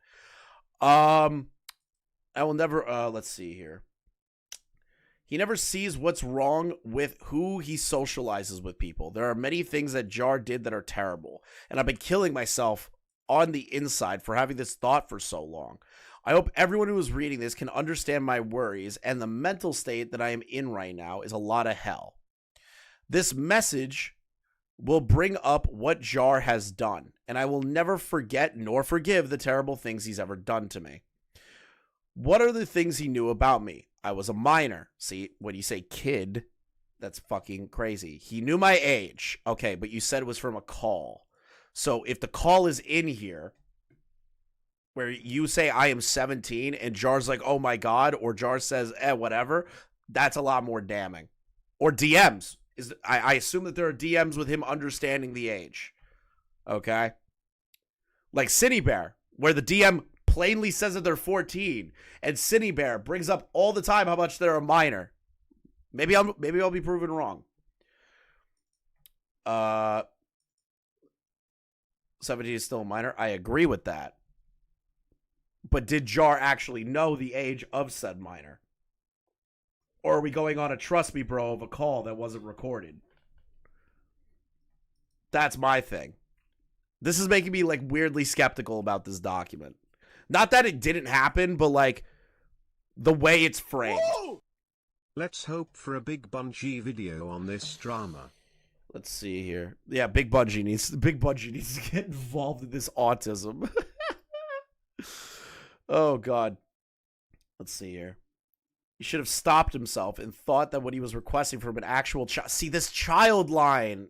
I will never, let's see here. He never sees what's wrong with who he socializes with people. There are many things that Jar did that are terrible, and I've been killing myself on the inside for having this thought for so long. I hope everyone who is reading this can understand my worries, and the mental state that I am in right now is a lot of hell. This message will bring up what Jar has done, and I will never forget nor forgive the terrible things he's ever done to me. What are the things he knew about me? I was a minor. See, when you say kid, that's fucking crazy. He knew my age. Okay, but you said it was from a call. So if the call is in here, where you say I am 17 and Jar's like, oh my god, or Jar says, whatever, that's a lot more damning. Or DMs. I assume that there are DMs with him understanding the age. Okay? Like Cinebear, where the DM plainly says that they're 14, and Cinebear brings up all the time how much they're a minor. Maybe I'll be proven wrong. 17 is still a minor. I agree with that. But did Jar actually know the age of said minor? Or are we going on a trust me bro of a call that wasn't recorded? That's my thing. This is making me like weirdly skeptical about this document. Not that it didn't happen, but like the way it's framed. Whoa! Let's hope for a Big Bungie video on this drama. Let's see here. Yeah, Big Bungie needs to get involved in this autism. Oh god. Let's see here. He should have stopped himself and thought that what he was requesting from an actual child. See, this child line.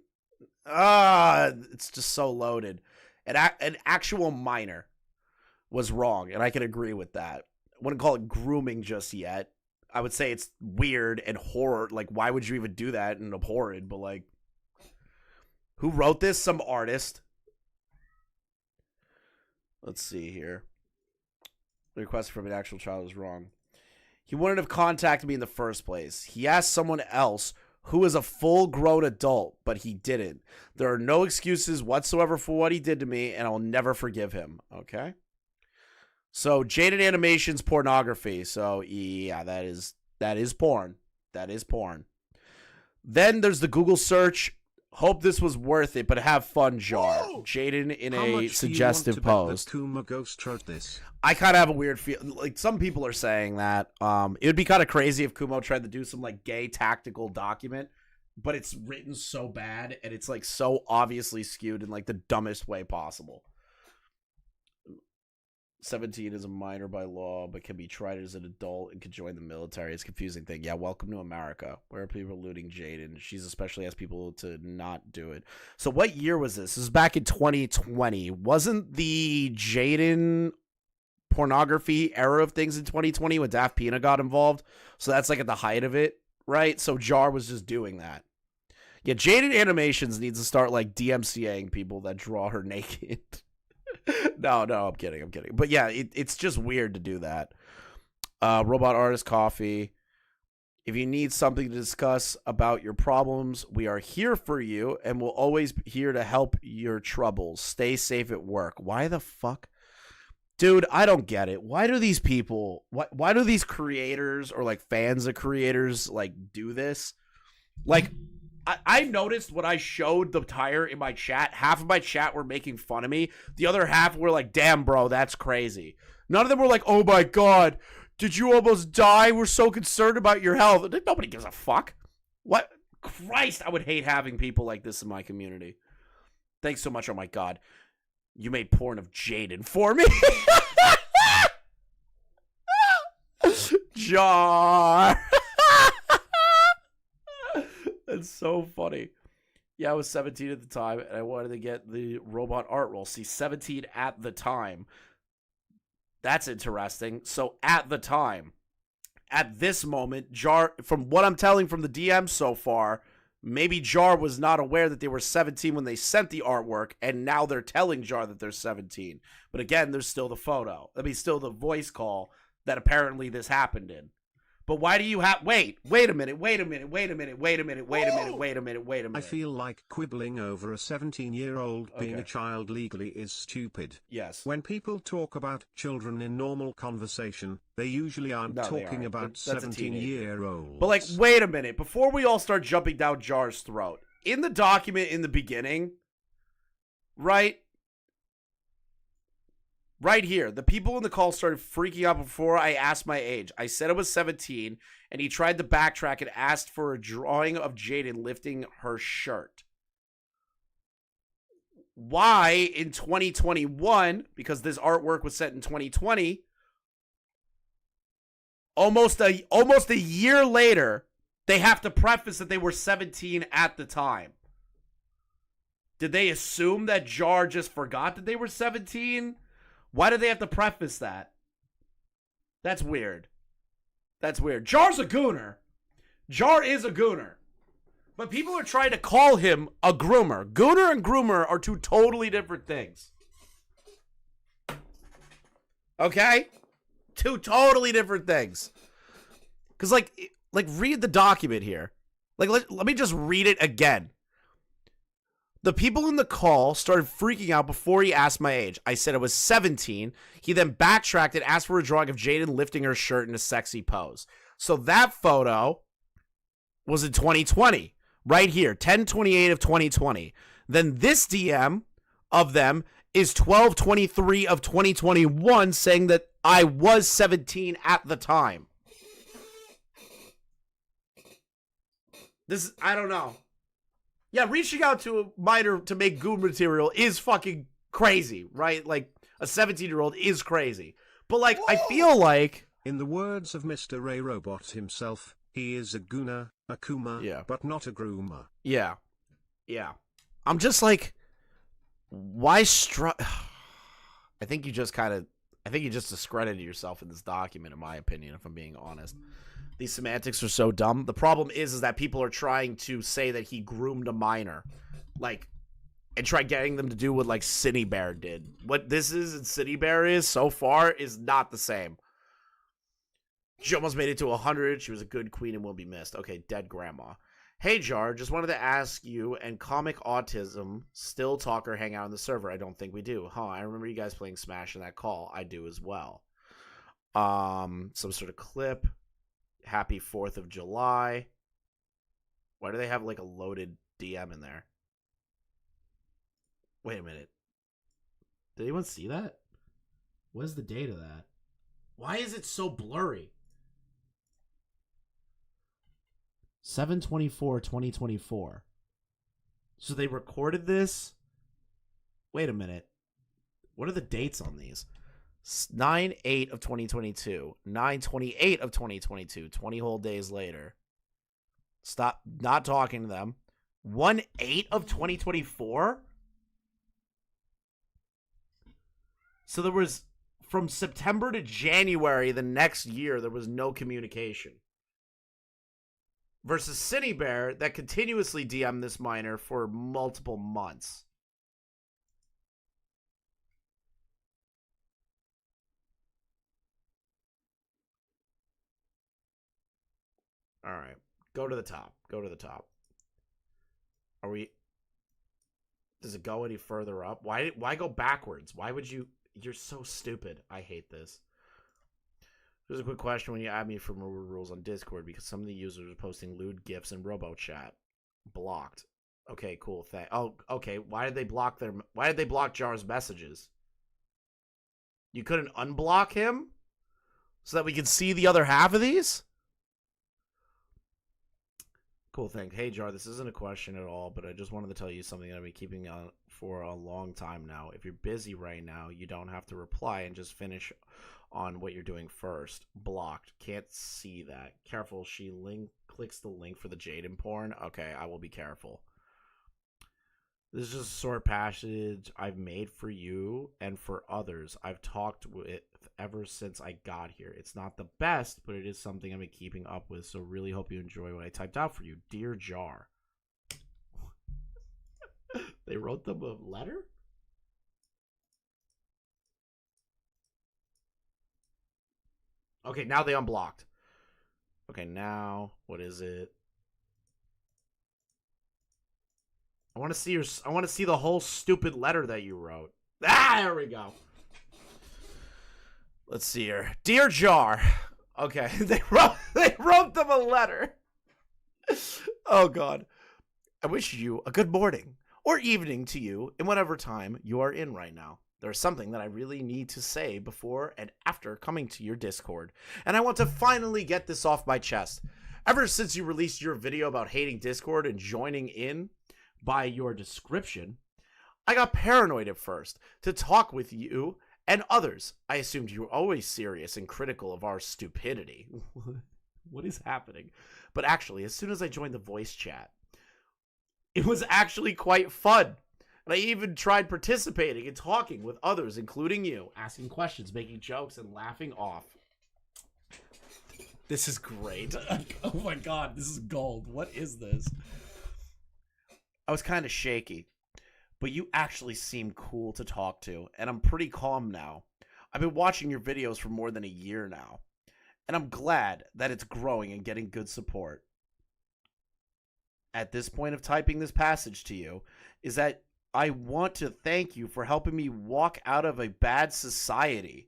It's just so loaded. An actual minor was wrong, and I can agree with that. I wouldn't call it grooming just yet. I would say it's weird and horror. Like, why would you even do that and abhorrent? But, like, who wrote this? Some artist. Let's see here. The request from an actual child was wrong. He wouldn't have contacted me in the first place. He asked someone else who is a full-grown adult, but he didn't. There are no excuses whatsoever for what he did to me, and I'll never forgive him. Okay? So, Jaden Animation's pornography. So, yeah, that is porn. That is porn. Then there's the Google search. Hope this was worth it, but have fun, Jar. Jaden in a suggestive post. Kuma Ghost wrote this? I kind of have a weird feel. Like, some people are saying that it would be kind of crazy if Kumo tried to do some like gay tactical document, but it's written so bad and it's like so obviously skewed in like the dumbest way possible. 17 is a minor by law, but can be tried as an adult and can join the military. It's a confusing thing. Yeah, welcome to America, where people are looting Jaden. She's especially asked people to not do it. So what year was this? This is back in 2020. Wasn't the Jaden pornography era of things in 2020 when Daft Pina got involved? So that's like at the height of it, right? So Jar was just doing that. Yeah, Jaden Animations needs to start like DMCAing people that draw her naked. No, I'm kidding. But yeah, it's just weird to do that. Robot Artist Coffee. If you need something to discuss about your problems, we are here for you, and we'll always be here to help your troubles. Stay safe at work. Why the fuck? Dude, I don't get it. Why do these people, why do these creators or like fans of creators like do this? Like, I noticed when I showed the tire in my chat, half of my chat were making fun of me. The other half were like, damn, bro, that's crazy. None of them were like, oh my God, did you almost die? We're so concerned about your health. Nobody gives a fuck. What? Christ, I would hate having people like this in my community. Thanks so much. Oh my God. You made porn of Jaden for me. Jar. That's so funny. Yeah, I was 17 at the time, and I wanted to get the robot art roll. See, 17 at the time. That's interesting. So, at the time, at this moment, Jar, from what I'm telling from the DM so far, maybe Jar was not aware that they were 17 when they sent the artwork, and now they're telling Jar that they're 17. But again, there's still the photo. I mean, still the voice call that apparently this happened in. But why do you have... Wait a minute. I feel like quibbling over a 17-year-old being a child legally is stupid. Yes. When people talk about children in normal conversation, they usually aren't talking about 17-year-olds. But like, wait a minute. Before we all start jumping down Jar's throat, in the document in the beginning, right here, the people in the call started freaking out before I asked my age. I said I was 17, and he tried to backtrack and asked for a drawing of Jaden lifting her shirt. Why in 2021, because this artwork was sent in 2020, almost a year later, they have to preface that they were 17 at the time? Did they assume that Jar just forgot that they were 17? Why do they have to preface that? That's weird. That's weird. Jar's a gooner. Jar is a gooner. But people are trying to call him a groomer. Gooner and groomer are two totally different things. Okay? Two totally different things. Because, like read the document here. Like, let me just read it again. The people in the call started freaking out before he asked my age. I said I was 17. He then backtracked and asked for a drawing of Jaden lifting her shirt in a sexy pose. So that photo was in 2020. Right here, 10/28 of 2020. Then this DM of them is 12/23 of 2021 saying that I was 17 at the time. This, I don't know. Yeah, reaching out to a minor to make goo material is fucking crazy, right? Like, a 17-year-old is crazy. But, like, I feel like In the words of Mr. Ray Robot himself, he is a gooner, a kuma, Yeah. but not a groomer. Yeah. Yeah. I'm just like, why I think you just discredited yourself in this document, in my opinion, if I'm being honest. These semantics are so dumb. The problem is that people are trying to say that he groomed a minor. Like, and try getting them to do what, like, Cine Bear did. What this is and Cine Bear is, so far, is not the same. She almost made it to 100. She was a good queen and will be missed. Okay, dead grandma. Hey, Jar, just wanted to ask you and Comic Autism still talk or hang out on the server? I don't think we do. Huh, I remember you guys playing Smash in that call. I do as well. Some sort of clip. Happy 4th of July. Why do they have, like, a loaded DM in there? Wait a minute. Did anyone see that? What is the date of that? Why is it so blurry? 7/24/2024. So they recorded this? Wait a minute. What are the dates on these? 9/8 of 2022. 9/28 of 2022. 20 whole days later. Stop not talking to them. 1/8 of 2024? So there was, from September to January the next year, there was no communication. Versus Cine Bear that continuously DM'd this minor for multiple months. All right. Go to the top. Go to the top. Are we... Does it go any further up? Why go backwards? Why would you... You're so stupid. I hate this. There's a quick question when you add me for more rules on Discord because some of the users are posting lewd gifs in RoboChat. Blocked. Okay, cool. Oh, okay. Why did they block Jar's messages? You couldn't unblock him so that we could see the other half of these? Cool thing. Hey, Jar, this isn't a question at all, but I just wanted to tell you something that I've been keeping on for a long time now. If you're busy right now, you don't have to reply and just finish on what you're doing first. Blocked. Can't see that. Careful, she clicks the link for the Jaden porn. Okay, I will be careful. This is just a short passage I've made for you and for others I've talked with ever since I got here. It's not the best, but it is something I've been keeping up with, so really hope you enjoy what I typed out for you. Dear Jar. They wrote them a letter? Okay, now they unblocked. Okay, now, what is it? I want to see the whole stupid letter that you wrote. Ah, there we go. Let's see here. Dear Jar. Okay, they wrote them a letter. Oh God. I wish you a good morning or evening to you in whatever time you are in right now. There's something that I really need to say before and after coming to your Discord, and I want to finally get this off my chest. Ever since you released your video about hating Discord and joining in by your description, I got paranoid at first to talk with you and others. I assumed you were always serious and critical of our stupidity. What is happening? But actually, as soon as I joined the voice chat, it was actually quite fun. And I even tried participating and talking with others, including you, asking questions, making jokes, and laughing off. This is great. Oh my God, this is gold. What is this? I was kind of shaky, but you actually seemed cool to talk to, and I'm pretty calm now. I've been watching your videos for more than a year now, and I'm glad that it's growing and getting good support. At this point of typing this passage to you is that I want to thank you for helping me walk out of a bad society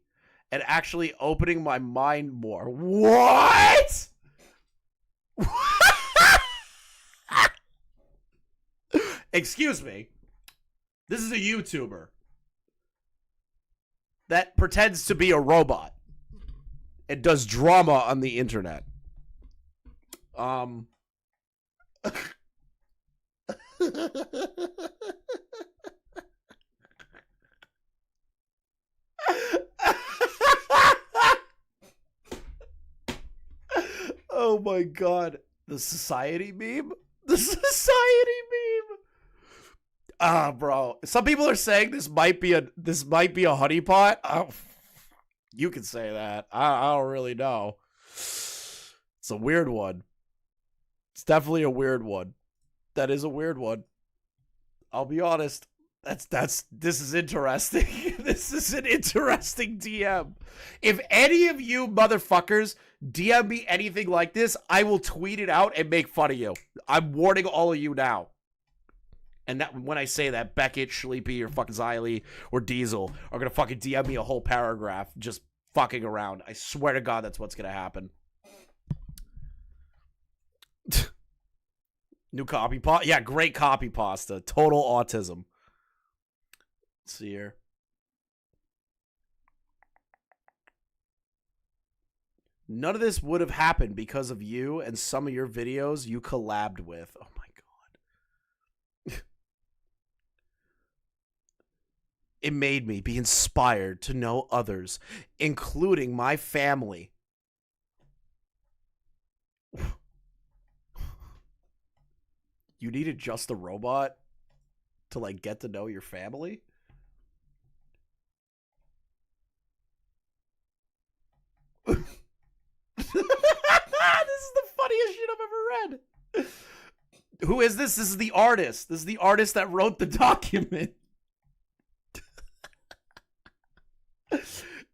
and actually opening my mind more. What? Excuse me. This is a YouTuber that pretends to be a robot and does drama on the internet. Oh my god. The society meme? The society meme. Ah, bro. Some people are saying this might be a honeypot. Oh, you can say that. I don't really know. It's a weird one. It's definitely a weird one. That is a weird one. I'll be honest. This is interesting. This is an interesting DM. If any of you motherfuckers DM me anything like this, I will tweet it out and make fun of you. I'm warning all of you now. And that when I say that, Beckett, Schleepy, or fucking Xylee, or Diesel are gonna fucking DM me a whole paragraph just fucking around. I swear to God that's what's gonna happen. New copy pasta? Yeah, great copy pasta. Total autism. Let's see here. None of this would have happened because of you and some of your videos you collabed with. Oh my god. It made me be inspired to know others, including my family. You needed just a robot to like get to know your family? This is the funniest shit I've ever read. Who is this? This is the artist. This is the artist that wrote the document.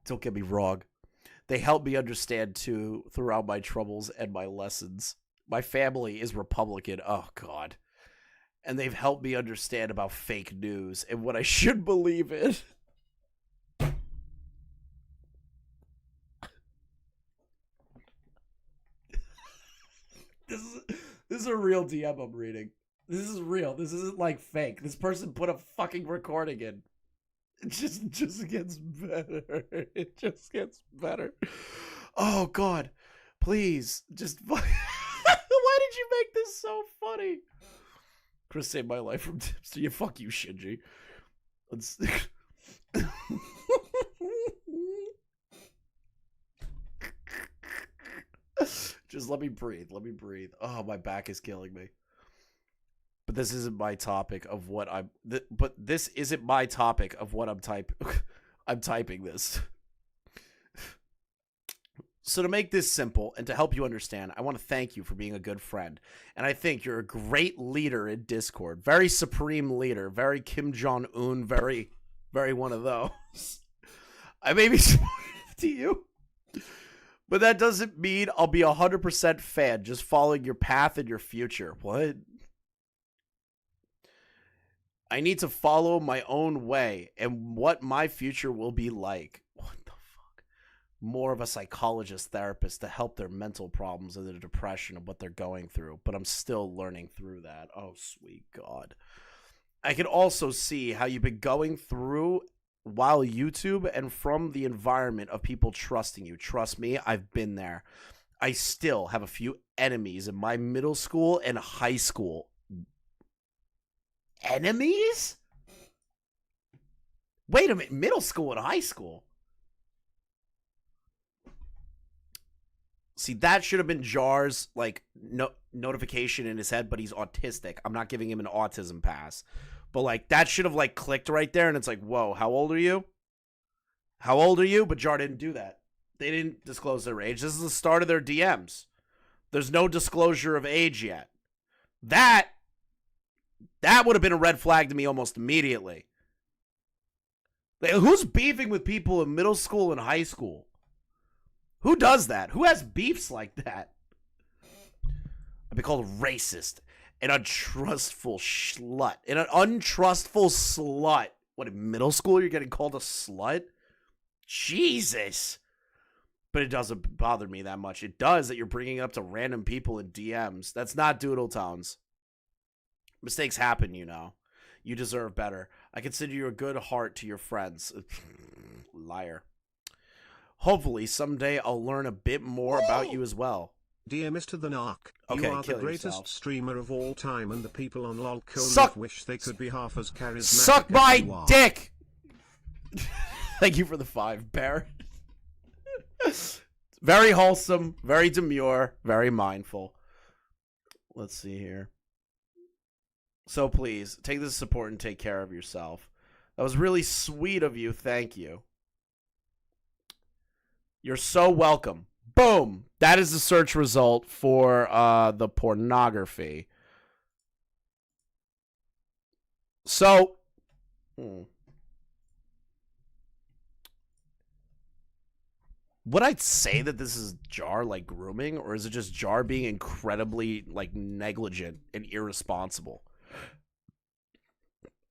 Don't get me wrong. They helped me understand too throughout my troubles and my lessons. My family is Republican. Oh God. And they've helped me understand about fake news and what I should believe in. This is a real DM I'm reading. This is real. This isn't like fake. This person put a fucking recording in. It just gets better. It just gets better. Oh God, please, just. Why did you make this so funny? Chris saved my life from tips. You fuck you, Shinji. Let's. Just let me breathe. Let me breathe. Oh, my back is killing me. But this isn't my topic of what I'm. But this isn't my topic of what I'm typing. I'm typing this. So to make this simple and to help you understand, I want to thank you for being a good friend. And I think you're a great leader in Discord. Very supreme leader. Very Kim Jong-un. Very, very one of those. I may be supportive to you. But that doesn't mean I'll be 100% fan, just following your path and your future. What? I need to follow my own way and what my future will be like. What the fuck? More of a psychologist, therapist to help their mental problems and their depression of what they're going through. But I'm still learning through that. Oh, sweet God. I can also see how you've been going through while YouTube and from the environment of people trusting you. Trust me, I've been there. I still have a few enemies in my middle school and high school. Enemies? Wait a minute, middle school and high school? See, that should have been Jar's like notification in his head, but he's autistic. I'm not giving him an autism pass. But, like, that should have, like, clicked right there, and it's like, whoa, how old are you? How old are you? But Jar didn't do that. They didn't disclose their age. This is the start of their DMs. There's no disclosure of age yet. That would have been a red flag to me almost immediately. Like, who's beefing with people in middle school and high school? Who does that? Who has beefs like that? I'd be called racist. An untrustful slut. An untrustful slut. What, in middle school you're getting called a slut? Jesus. But it doesn't bother me that much. It does that you're bringing it up to random people in DMs. That's not Doodle Towns. Mistakes happen, you know. You deserve better. I consider you a good heart to your friends. Liar. Hopefully, someday I'll learn a bit more about you as well. Dear Mr. The Narc, Okay, you are the kill greatest yourself. streamer of all time, and the people on Suck- LOL wish they could be half as charismatic Suck as my you are. dick! Thank you for the 5, Bear. Very wholesome, very demure, very mindful. Let's see here. So please, take this support and take care of yourself. That was really sweet of you. Thank you. You're so welcome. Boom. That is the search result for the pornography. So, would I say that this is Jar like grooming, or is it just Jar being incredibly like negligent and irresponsible?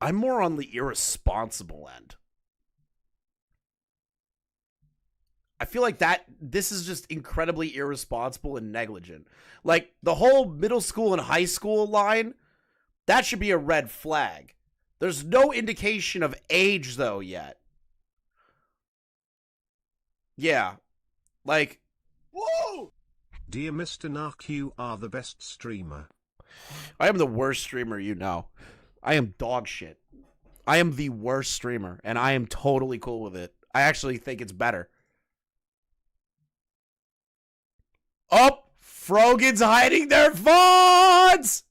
I'm more on the irresponsible end. I feel like this is just incredibly irresponsible and negligent. Like the whole middle school and high school line, that should be a red flag. There's no indication of age though yet. Yeah. Like, whoa! Dear Mr. Narc, you are the best streamer. I am the worst streamer you know. I am dog shit. I am the worst streamer, and I am totally cool with it. I actually think it's better. Oh, Frogan's hiding their VODs!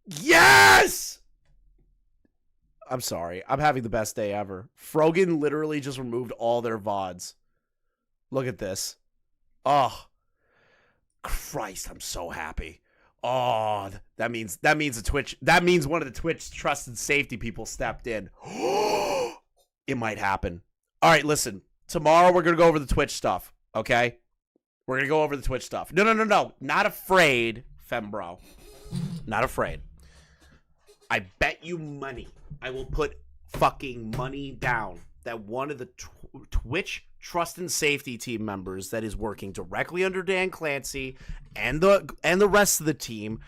Yes! I'm sorry. I'm having the best day ever. Frogan literally just removed all their VODs. Look at this. Oh, Christ, I'm so happy. Oh, that means the Twitch. That means one of the Twitch trusted safety people stepped in. It might happen. All right, listen. Tomorrow we're gonna go over the Twitch stuff. Okay, we're gonna go over the Twitch stuff. No. Not afraid, Fembro. Not afraid. I bet you money. I will put fucking money down that one of the Twitch trust and safety team members that is working directly under Dan Clancy and the rest of the team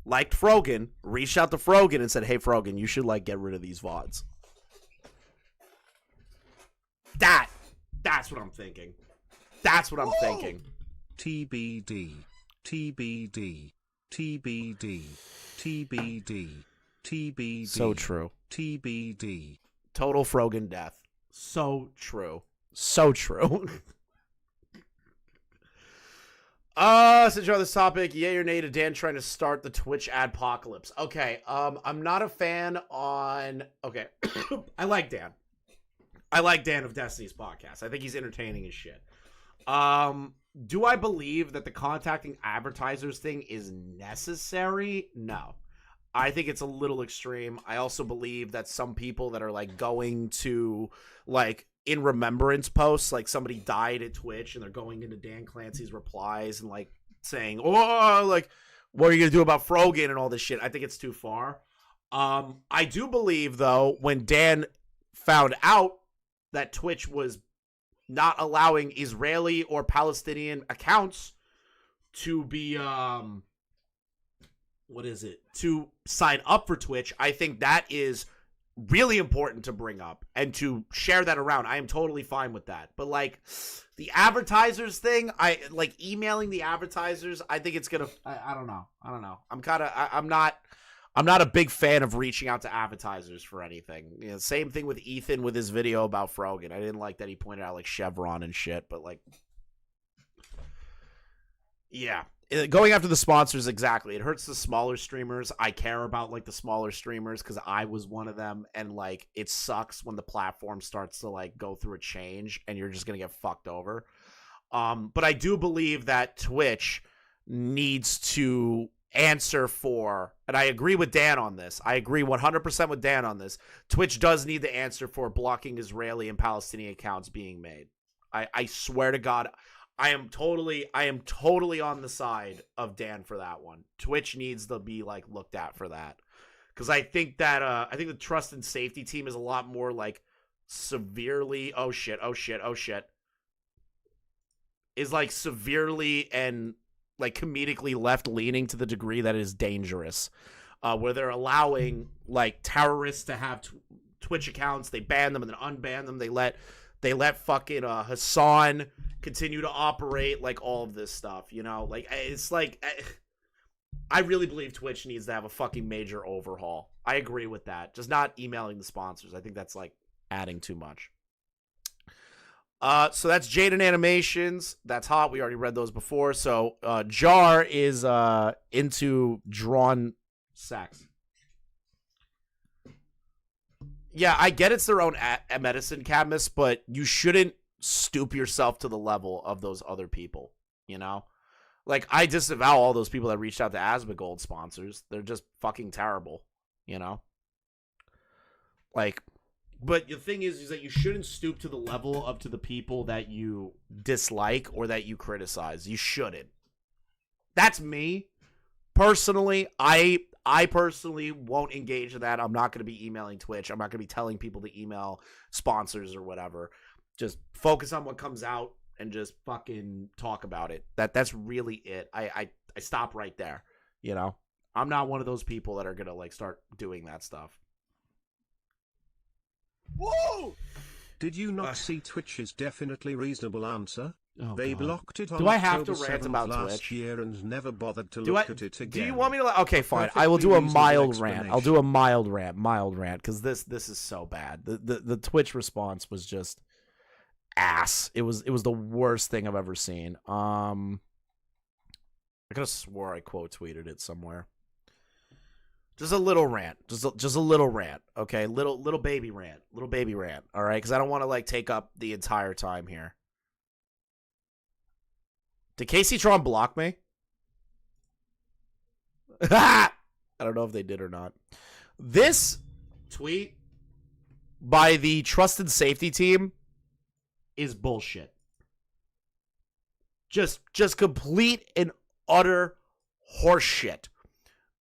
liked Frogan, reached out to Frogan and said, "Hey Frogan, you should like get rid of these VODs." That's what I'm thinking. That's what I'm thinking. TBD. TBD. TBD. TBD. TBD. So true. TBD. Total Frogan death. So true. So true. Since you're on this topic, yay or nay to Dan trying to start the Twitch adpocalypse. Okay, I'm not a fan on... Okay, I like Dan. I like Dan of Destiny's podcast. I think he's entertaining as shit. Do I believe that the contacting advertisers thing is necessary? No. I think it's a little extreme. I also believe that some people that are like going to like in remembrance posts, like somebody died at Twitch and they're going into Dan Clancy's replies and like saying, "Oh, like what are you gonna do about Frogan and all this shit?" I think it's too far. I do believe though, when Dan found out that Twitch was not allowing Israeli or Palestinian accounts to be to sign up for Twitch, I think that is really important to bring up and to share that around. I am totally fine with that. But like the advertisers thing, I like emailing the advertisers. I think it's gonna. I don't know. I'm not a big fan of reaching out to advertisers for anything. You know, same thing with Ethan with his video about Frogan. I didn't like that he pointed out like Chevron and shit. But like, yeah. Going after the sponsors, exactly. It hurts the smaller streamers. I care about like the smaller streamers because I was one of them, and like it sucks when the platform starts to like go through a change and you're just gonna get fucked over. But I do believe that Twitch needs to answer for, and I agree with Dan on this. I agree 100% with Dan on this. Twitch does need to answer for blocking Israeli and Palestinian accounts being made. I swear to God. I am totally on the side of Dan for that one. Twitch needs to be like looked at for that. Cause I think that, I think the trust and safety team is a lot more like severely, is like severely and like comedically left leaning to the degree that it is dangerous. Where they're allowing like terrorists to have Twitch accounts. They ban them and then unban them. They let fucking Hassan continue to operate, like all of this stuff, you know? Like, it's like, I really believe Twitch needs to have a fucking major overhaul. I agree with that. Just not emailing the sponsors. I think that's like adding too much. So that's Jaden Animations. That's hot. We already read those before. So Jar is into drawn sex. Yeah, I get it's their own medicine, Cadmus, but you shouldn't stoop yourself to the level of those other people, you know? Like, I disavow all those people that reached out to Asmongold sponsors. They're just fucking terrible, you know? Like, but the thing is that you shouldn't stoop to the level up to the people that you dislike or that you criticize. You shouldn't. That's me. Personally, I personally won't engage in that. I'm not going to be emailing Twitch. I'm not going to be telling people to email sponsors or whatever. Just focus on what comes out and just fucking talk about it. That's really it. I stop right there, you know? I'm not one of those people that are going to like start doing that stuff. Whoa! Did you not see Twitch's definitely reasonable answer? Oh, They God. blocked it on Do I have to October rant 7th about last Twitch? year and never bothered to Do look I- at it again. Do you want me to? Okay, fine. Perfectly I will do a reasonable mild rant. I'll do a explanation. mild rant, because this is so bad. The Twitch response was just ass. It was the worst thing I've ever seen. I could have swore I quote tweeted it somewhere. Just a little rant. Just a little rant. Okay, little baby rant. Little baby rant. All right, because I don't want to like take up the entire time here. Did Casey Tron block me? I don't know if they did or not. This tweet by the Trusted Safety Team is bullshit. Just complete and utter horseshit.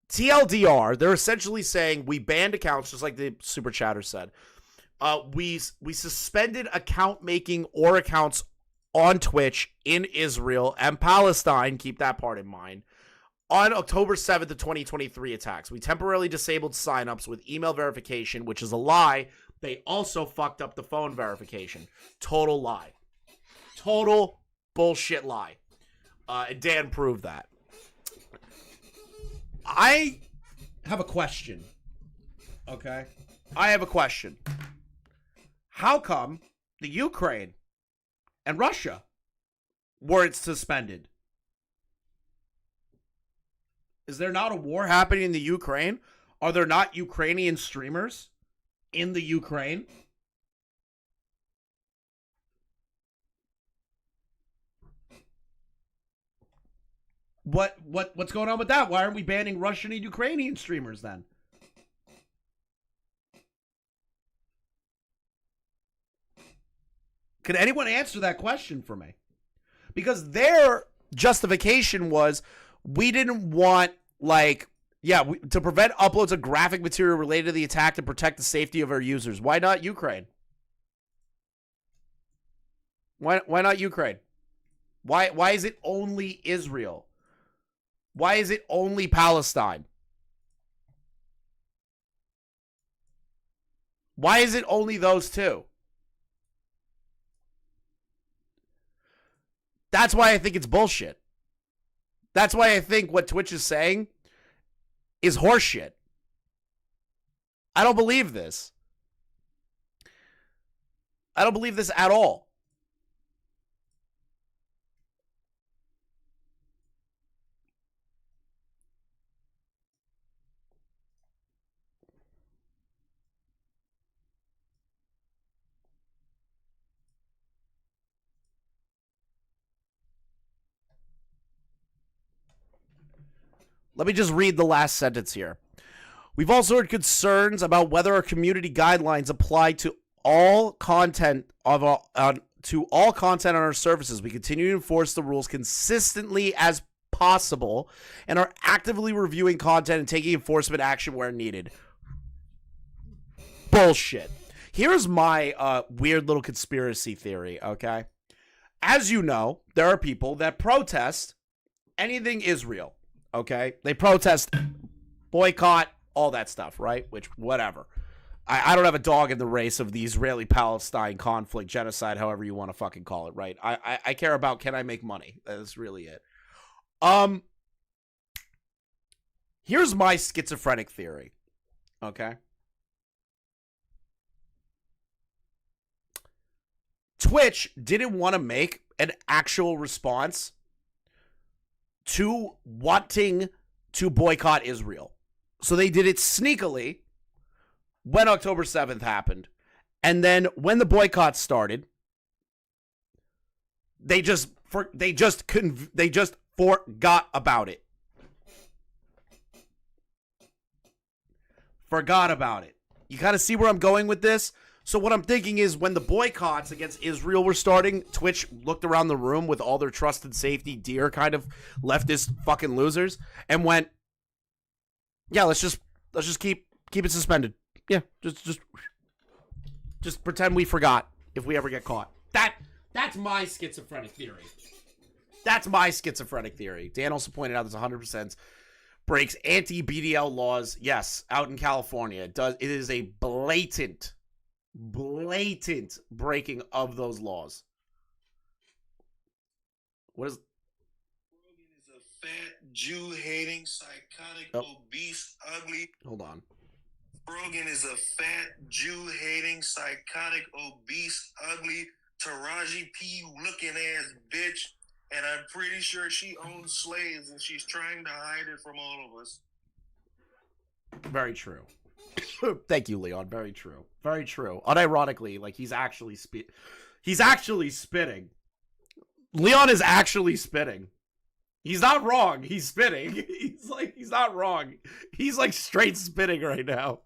TLDR, they're essentially saying we banned accounts, just like the super chatter said. We suspended account making or accounts on Twitch in Israel and Palestine, keep that part in mind, on October 7th of 2023 attacks. We temporarily disabled signups with email verification, which is a lie. They also fucked up the phone verification. Total lie. Total bullshit lie. And Dan proved that. I have a question. Okay? I have a question. How come the Ukraine and Russia weren't suspended? Is there not a war happening in the Ukraine? Are there not Ukrainian streamers in the Ukraine? What's going on with that? Why aren't we banning Russian and Ukrainian streamers then? Could anyone answer that question for me? Because their justification was we didn't want, like, to prevent uploads of graphic material related to the attack to protect the safety of our users. Why not Ukraine? Why not Ukraine? Why is it only Israel? Why is it only Palestine? Why is it only those two? That's why I think it's bullshit. That's why I think what Twitch is saying is horseshit. I don't believe this. I don't believe this at all. Let me just read the last sentence here. We've also heard concerns about whether our community guidelines apply to all content on our services. We continue to enforce the rules consistently as possible and are actively reviewing content and taking enforcement action where needed. Bullshit. Here's my weird little conspiracy theory, okay? As you know, there are people that protest anything Israel. Okay, they protest, boycott, all that stuff, right? Which, whatever. I don't have a dog in the race of the Israeli-Palestine conflict, genocide, however you want to fucking call it, right? I care about, can I make money? That's really it. Here's my schizophrenic theory, okay? Twitch didn't want to make an actual response to wanting to boycott Israel. So they did it sneakily when October 7th happened. And then when the boycott started, they just forgot about it. Forgot about it. You kind of see where I'm going with this? So what I'm thinking is when the boycotts against Israel were starting, Twitch looked around the room with all their trusted safety dear kind of leftist fucking losers and went, yeah, let's just keep it suspended. Yeah, just pretend we forgot if we ever get caught. That's my schizophrenic theory. That's my schizophrenic theory. Dan also pointed out there's 100% breaks anti-BDL laws. Yes, out in California. It is a blatant breaking of those laws. What is... Rogan is a fat, Jew-hating, psychotic, obese, ugly... Hold on. Rogan is a fat, Jew-hating, psychotic, obese, ugly, Taraji P. looking ass bitch, and I'm pretty sure she owns slaves and she's trying to hide it from all of us. Very true. Thank you, Leon. Very true. Very true. Unironically, like he's actually spitting. Leon is actually spitting. He's not wrong. He's spitting. He's not wrong. He's like straight spitting right now.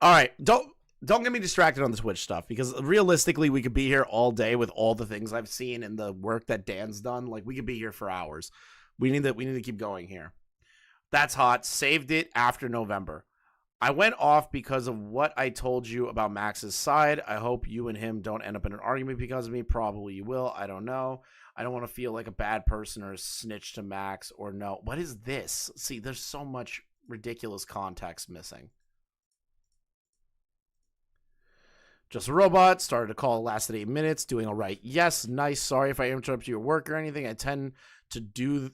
All right. Don't get me distracted on the Twitch stuff because realistically we could be here all day with all the things I've seen and the work that Dan's done. Like we could be here for hours. We need to keep going here. That's hot. Saved it after November. I went off because of what I told you about Max's side. I hope you and him don't end up in an argument because of me. Probably you will. I don't know. I don't want to feel like a bad person or a snitch to Max or no. What is this? See, there's so much ridiculous context missing. Just a robot. Started a call, lasted 8 minutes. Doing all right. Yes, nice. Sorry if I interrupted your work or anything. I tend to do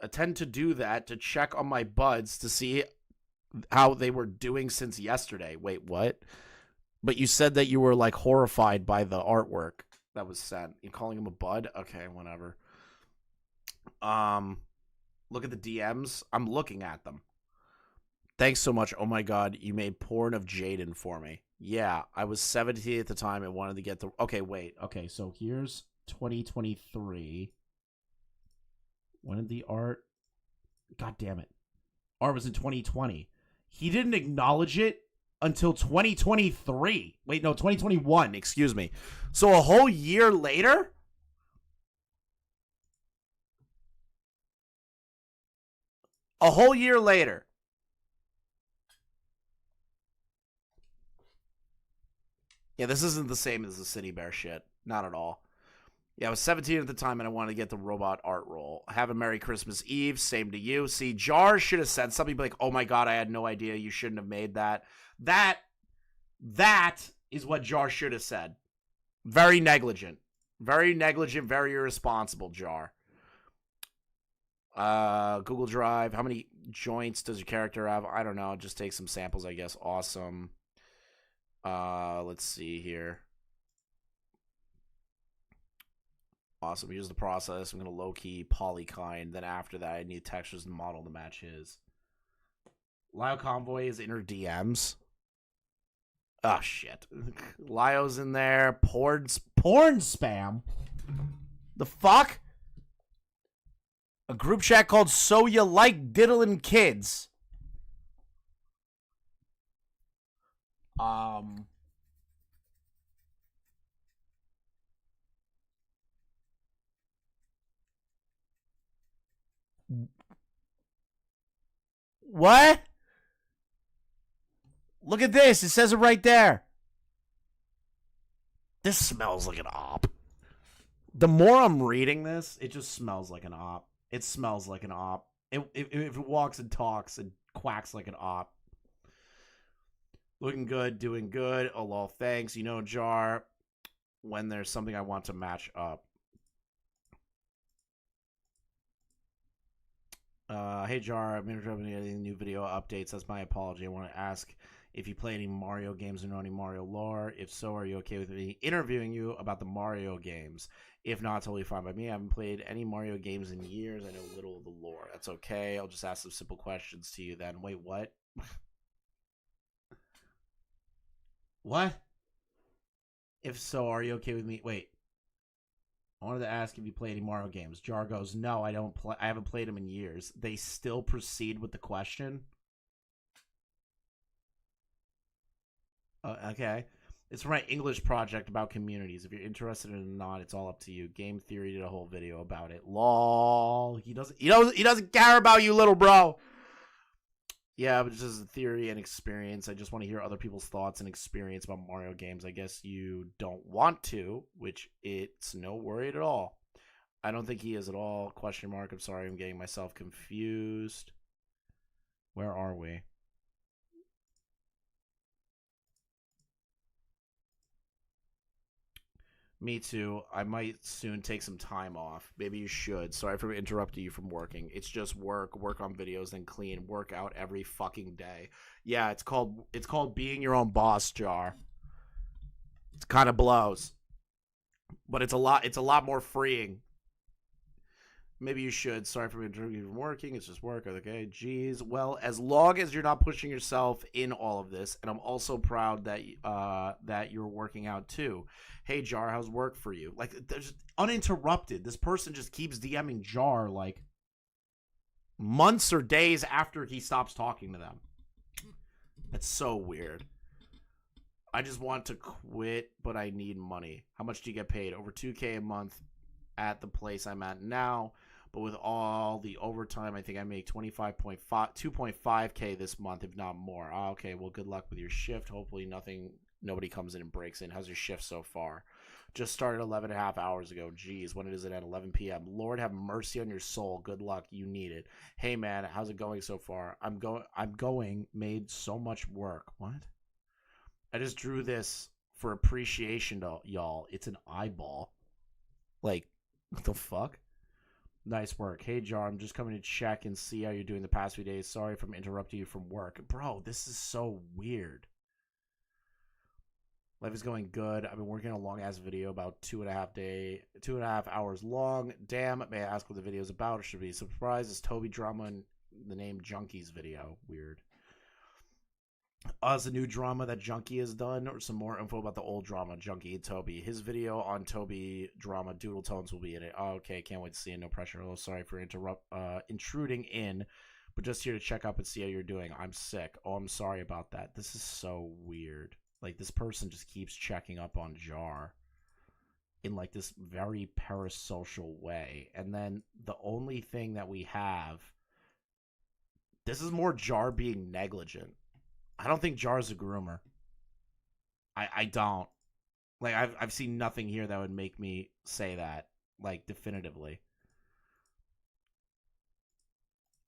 that to check on my buds to see how they were doing since yesterday. Wait, what? But you said that you were like horrified by the artwork that was sent. You're calling him a bud? Okay, whatever. Look at the DMs. I'm looking at them. Thanks so much. Oh my god, you made porn of Jaden for me. Yeah, I was 17 at the time and wanted to get the... Okay, wait. Okay, so here's 2023. When did the art... God damn it. Art was in 2020. He didn't acknowledge it until 2023. Wait, no, 2021, excuse me. So a whole year later? A whole year later. Yeah, this isn't the same as the City Bear shit. Not at all. Yeah, I was 17 at the time and I wanted to get the robot art roll. Have a Merry Christmas Eve. Same to you. See, Jar should have said something like, oh my god, I had no idea. You shouldn't have made that. That is what Jar should have said. Very negligent. Very negligent, very irresponsible, Jar. Google Drive. How many joints does your character have? I don't know. Just take some samples, I guess. Awesome. Let's see here. Awesome. Here's the process. I'm going to low-key polykind. Then after that, I need textures and model to match his. Lio Convoy is in her DMs. Oh, shit. Lio's in there. Porn spam? The fuck? A group chat called So You Like Diddlin' Kids. What? Look at this. It says it right there. This smells like an op. The more I'm reading this, it just smells like an op. It smells like an op. If it walks and talks and quacks like an op. Looking good, doing good. Oh, well, thanks. You know, Jar, when there's something I want to match up. Hey, Jar, I'm interrupting any new video updates. That's my apology. I want to ask if you play any Mario games or know any Mario lore. If so, are you okay with me interviewing you about the Mario games? If not, totally fine by me. I haven't played any Mario games in years. I know little of the lore. That's okay. I'll just ask some simple questions to you then. Wait, what? What? If so, are you okay with me? Wait. I wanted to ask if you play any Mario games. Jar goes, no, I don't play. I haven't played them in years. They still proceed with the question. Okay. It's from my English project about communities. If you're interested in it or not, it's all up to you. Game Theory did a whole video about it. Lol. He doesn't care about you, little bro. Yeah, but it's just a theory and experience. I just want to hear other people's thoughts and experience about Mario games. I guess you don't want to, which it's no worry at all. I don't think he is at all. Question mark. I'm sorry, I'm getting myself confused. Where are we? Me too. I might soon take some time off. Maybe you should. Sorry for interrupting you from working. It's just work on videos, then clean, work out every fucking day. Yeah, it's called being your own boss, Jar. It kind of blows. But it's a lot more freeing. Maybe you should. Sorry for interrupting you from working. It's just work. Okay, geez. Well, as long as you're not pushing yourself in all of this, and I'm also proud that that you're working out too. Hey, Jar, how's work for you? Like, there's uninterrupted. This person just keeps DMing Jar like months or days after he stops talking to them. That's so weird. I just want to quit, but I need money. How much do you get paid? Over $2K a month at the place I'm at now. But with all the overtime, I think I make 2.5K this month, if not more. Oh, okay, well, good luck with your shift. Hopefully nobody comes in and breaks in. How's your shift so far? Just started 11 and a half hours ago. Jeez, when is it at 11 p.m.? Lord have mercy on your soul. Good luck. You need it. Hey, man, how's it going so far? I'm made so much work. What? I just drew this for appreciation to y'all. It's an eyeball. Like, what the fuck? Nice work. Hey, Jar, I'm just coming to check and see how you're doing the past few days. Sorry if I'm interrupting you from work. Bro, this is so weird. Life is going good. I've been working on a long-ass video about 2.5 hours long. Damn, may I ask what the video is about? Or should be surprised? Is Toby drama in the name Junkies video? Weird. It's a new drama that Junkie has done, or some more info about the old drama, Junkie and Toby. His video on Toby drama, Doodle Tones, will be in it. Oh, okay, can't wait to see it. No pressure. Oh, sorry for intruding in, but just here to check up and see how you're doing. I'm sick. Oh, I'm sorry about that. This is so weird. Like, this person just keeps checking up on Jar in, like, this very parasocial way. And then the only thing that we have, this is more Jar being negligent. I don't think Jar's a groomer. I don't. Like, I've seen nothing here that would make me say that, like, definitively.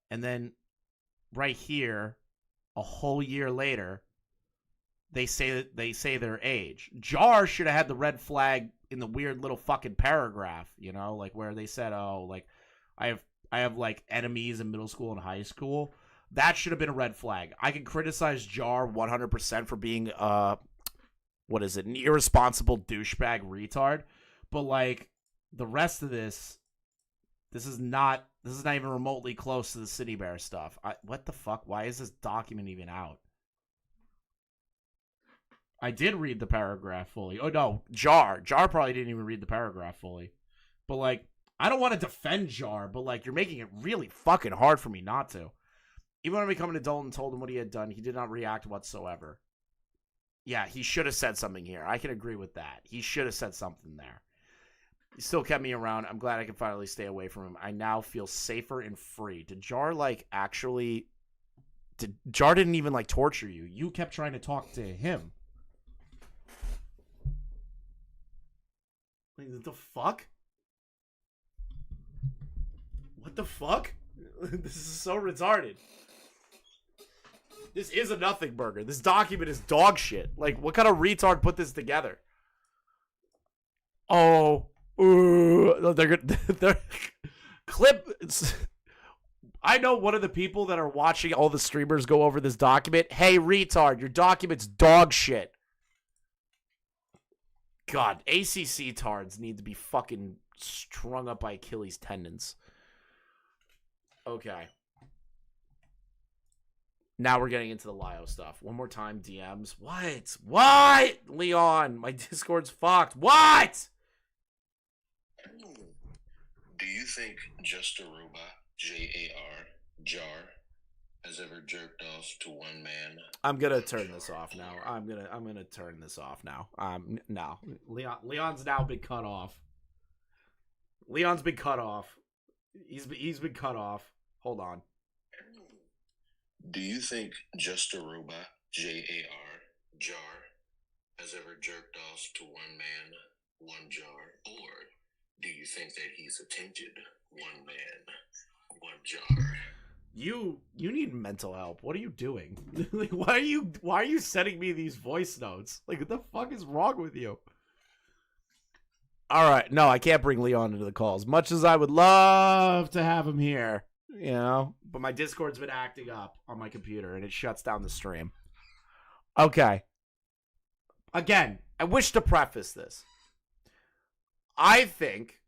And then right here, a whole year later, they say their age. Jar should have had the red flag in the weird little fucking paragraph, you know, like where they said, "Oh, like I have like enemies in middle school and high school." That should have been a red flag. I can criticize Jar 100% for being an irresponsible douchebag retard, but like the rest of this is not even remotely close to the City Bear stuff. What the fuck? Why is this document even out? I did read the paragraph fully. Oh no, Jar probably didn't even read the paragraph fully. But like, I don't want to defend Jar, but like, you're making it really fucking hard for me not to. Even when I became an adult and told him what he had done, he did not react whatsoever. Yeah, he should have said something here. I can agree with that. He should have said something there. He still kept me around. I'm glad I can finally stay away from him. I now feel safer and free. Did Jar, like, actually... Jar didn't even, like, torture you. You kept trying to talk to him. Like, what the fuck? What the fuck? This is so retarded. This is a nothing burger. This document is dog shit. Like, what kind of retard put this together? Oh, they're clip. I know one of the people that are watching all the streamers go over this document. Hey, retard, your document's dog shit. God, ACC tards need to be fucking strung up by Achilles tendons. Okay. Now we're getting into the Lio stuff. One more time, DMs. What? What? Leon, my Discord's fucked. What? Do you think Justaruba, Jar, Jar, has ever jerked off to one man? I'm gonna turn this off now. I'm gonna turn this off now. No. Leon's now been cut off. Leon's been cut off. He's been cut off. Hold on. Do you think Justaruba, Jar, Jar, has ever jerked off to one man, one jar? Or do you think that he's attempted one man, one jar? You need mental help. What are you doing? Like, why are you sending me these voice notes? Like, what the fuck is wrong with you? All right, no, I can't bring Leon into the call. As much as I would love to have him here, you know, but my Discord's been acting up on my computer and it shuts down the stream. Okay. Again, I wish to preface this. I think,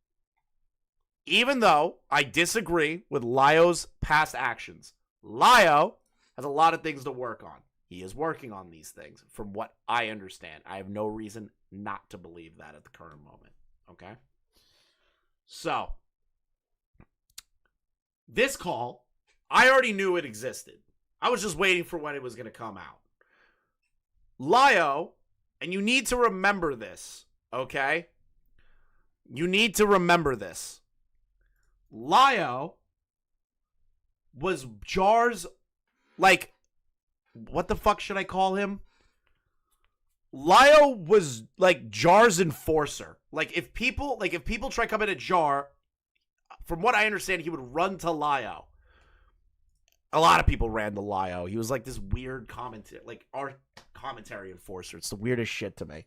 even though I disagree with Lio's past actions, Lio has a lot of things to work on. He is working on these things, from what I understand. I have no reason not to believe that at the current moment. Okay? So, this call, I already knew it existed. I was just waiting for when it was going to come out. Lio, and you need to remember this, okay? You need to remember this. Lio was Jar's, like, what the fuck should I call him? Lio was like Jar's enforcer. Like if people try coming at Jar, from what I understand, he would run to Lio. A lot of people ran to Lio. He was like this weird commentary, like our commentary enforcer. It's the weirdest shit to me.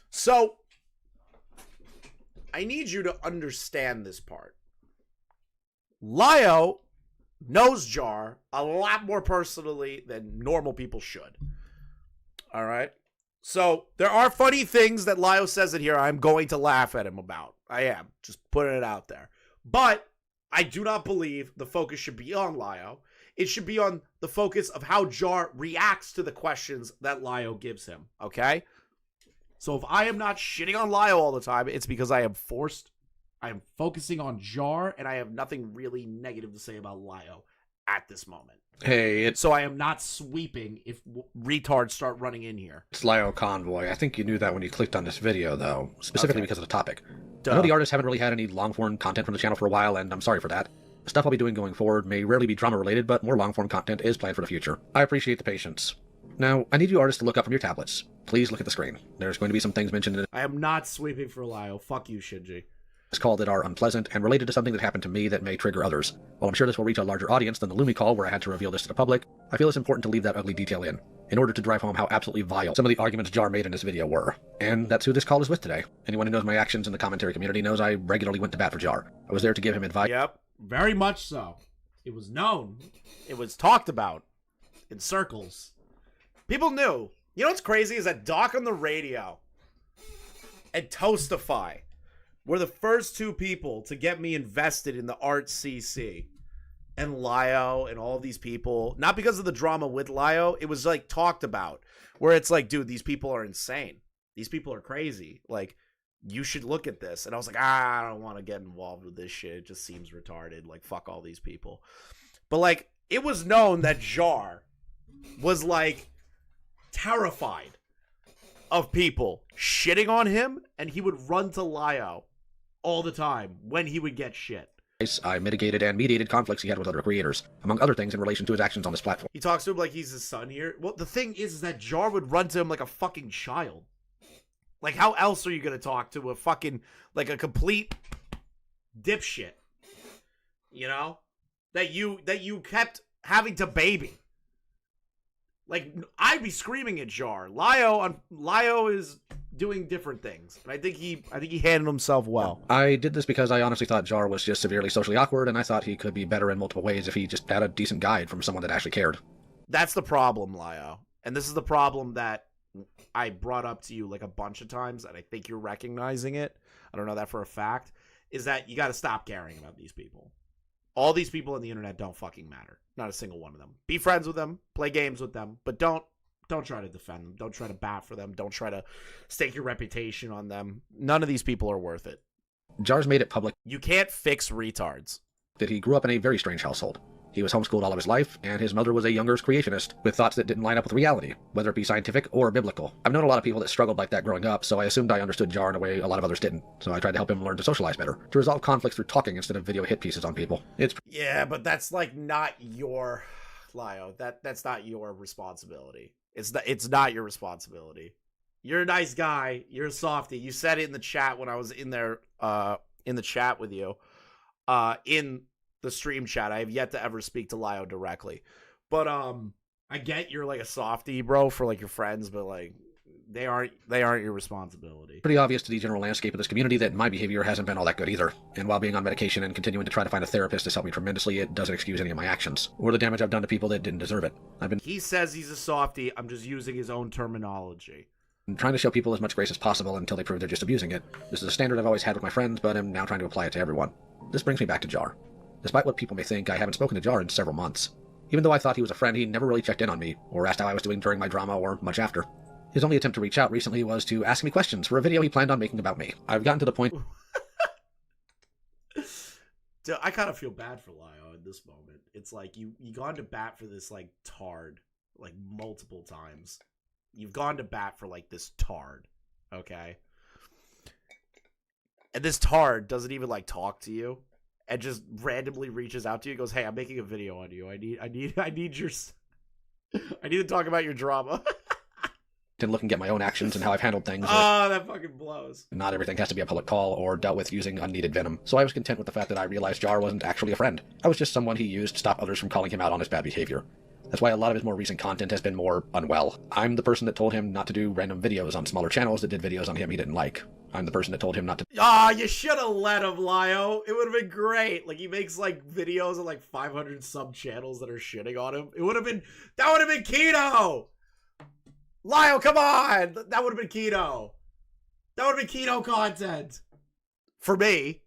So I need you to understand this part. Lio knows Jar a lot more personally than normal people should. All right? So there are funny things that Lio says in here I'm going to laugh at him about. I am. Just putting it out there. But I do not believe the focus should be on Lio. It should be on the focus of how Jar reacts to the questions that Lio gives him. Okay? So if I am not shitting on Lio all the time, it's because I am focusing on Jar, and I have nothing really negative to say about Lio at this moment. Hey, So I am not sweeping if retards start running in here. it's Lio Convoy. I think you knew that when you clicked on this video, though, specifically Okay. because of the topic. Duh. I know the artists haven't really had any long-form content from the channel for a while, and I'm sorry for that. The stuff I'll be doing going forward may rarely be drama-related, but more long-form content is planned for the future. I appreciate the patience. Now, I need you artists to look up from your tablets. Please look at the screen. There's going to be some things mentioned in I am not sweeping for Lio. Fuck you, Shinji. this call that are unpleasant and related to something that happened to me that may trigger others. While I'm sure this will reach a larger audience than the Lumi call where I had to reveal this to the public, I feel it's important to leave that ugly detail in order to drive home how absolutely vile some of the arguments Jar made in this video were. And that's who this call is with today. Anyone who knows my actions in the commentary community knows I regularly went to bat for Jar. I was there to give him advice. Yep. Very much so. It was known. It was talked about in circles. People knew. You know what's crazy is that Doc on the radio and Toastify were the first two people to get me invested in the Art CC. And Lio and all these people, not because of the drama with Lio, it was like talked about, where it's like, dude, these people are insane. These people are crazy. Like, you should look at this. And I was like, I don't want to get involved with this shit. It just seems retarded. Like, fuck all these people. But like, it was known that Jar was like terrified of people shitting on him, and he would run to Lio all the time when he would get shit. I mitigated and mediated conflicts he had with other creators, among other things in relation to his actions on this platform. He talks to him like he's his son here. Well, the thing is that Jar would run to him like a fucking child. Like, how else are you going to talk to a fucking, like, a complete dipshit? You know? That you kept having to baby. Like, I'd be screaming at Jar. Lio is doing different things, and I think he handled himself well. I did this because I honestly thought Jar was just severely socially awkward, and I thought he could be better in multiple ways if he just had a decent guide from someone that actually cared. That's the problem, Lio. And this is the problem that I brought up to you like a bunch of times, and I think you're recognizing it. I don't know that for a fact, is that you got to stop caring about these people. All these people on the internet don't fucking matter. Not a single one of them. Be friends with them, play games with them, but don't try to defend them. Don't try to bat for them. Don't try to stake your reputation on them. None of these people are worth it. Jar's made it public You can't fix retards. that he grew up in a very strange household. He was homeschooled all of his life, and his mother was a young Earth creationist with thoughts that didn't line up with reality, whether it be scientific or biblical. I've known a lot of people that struggled like that growing up, so I assumed I understood Jar in a way a lot of others didn't. So I tried to help him learn to socialize better, to resolve conflicts through talking instead of video hit pieces on people. Yeah, but that's like not your Lio. That's not your responsibility. It's not your responsibility. You're a nice guy. You're a softie. You said it in the chat when I was in there in the chat with you. In the stream chat. I have yet to ever speak to Lio directly. But I get you're like a softie, bro, for like your friends, but like they aren't your responsibility. Pretty obvious to the general landscape of this community that my behavior hasn't been all that good either. And while being on medication and continuing to try to find a therapist has helped me tremendously, it doesn't excuse any of my actions or the damage I've done to people that didn't deserve it. He says he's a softie. I'm just using his own terminology. I'm trying to show people as much grace as possible until they prove they're just abusing it. This is a standard I've always had with my friends, but I'm now trying to apply it to everyone. This brings me back to Jar. Despite what people may think, I haven't spoken to Jar in several months. Even though I thought he was a friend, he never really checked in on me, or asked how I was doing during my drama, or much after. His only attempt to reach out recently was to ask me questions for a video he planned on making about me. I've gotten to the point... Dude, I kind of feel bad for Lio in this moment. It's like, you gone to bat for this, like, tard, like, multiple times. You've gone to bat for, like, this tard, okay? And this tard doesn't even, like, talk to you. And just randomly reaches out to you and goes, hey, I'm making a video on you. I need your... I need to talk about your drama. And looking at my own actions and how I've handled things. Oh, that fucking blows. Not everything has to be a public call or dealt with using unneeded venom. So I was content with the fact that I realized Jar wasn't actually a friend. I was just someone he used to stop others from calling him out on his bad behavior. That's why a lot of his more recent content has been more unwell. I'm the person that told him not to do random videos on smaller channels that did videos on him he didn't like. I'm the person that told him not to... You should have let him, Lio. It would have been great. Like, he makes, like, videos on, like, 500 sub-channels that are shitting on him. That would have been keto! Lio, come on! That would have been keto. That would have been keto content. For me.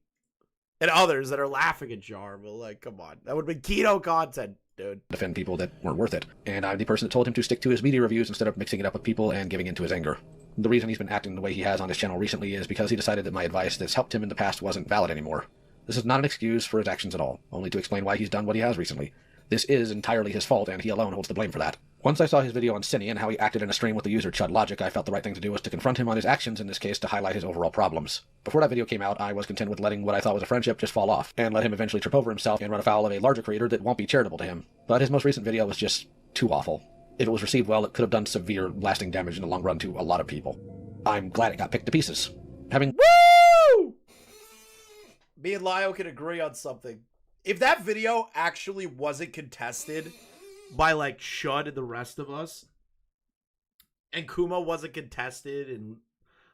And others that are laughing at Jar, but, like, come on. That would have been keto content, dude. Defend people that weren't worth it. And I'm the person that told him to stick to his media reviews instead of mixing it up with people and giving into his anger. The reason he's been acting the way he has on his channel recently is because he decided that my advice that's helped him in the past wasn't valid anymore. This is not an excuse for his actions at all, only to explain why he's done what he has recently. This is entirely his fault, and he alone holds the blame for that. Once I saw his video on Cine and how he acted in a stream with the user ChudLogic, I felt the right thing to do was to confront him on his actions in this case to highlight his overall problems. Before that video came out, I was content with letting what I thought was a friendship just fall off, and let him eventually trip over himself and run afoul of a larger creator that won't be charitable to him. But his most recent video was just too awful. If it was received well, it could have done severe, lasting damage in the long run to a lot of people. I'm glad it got picked to pieces. Woo! Me and Lio can agree on something. If that video actually wasn't contested by, like, Shud and the rest of us, and Kuma wasn't contested, and,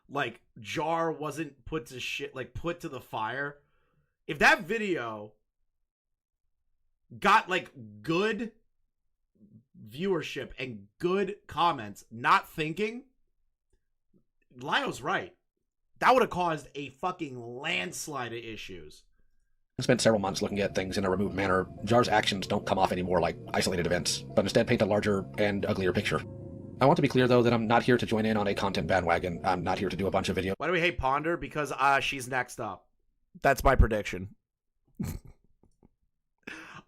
like, Jar wasn't put to the fire, if that video got, like, good viewership and good comments, not thinking, Lio's right. That would have caused a fucking landslide of issues. I spent several months looking at things in a removed manner. Jar's actions don't come off anymore like isolated events, but instead paint a larger and uglier picture. I want to be clear, though, that I'm not here to join in on a content bandwagon. I'm not here to do a bunch of videos. Why do we hate Ponder? Because she's next up. That's my prediction.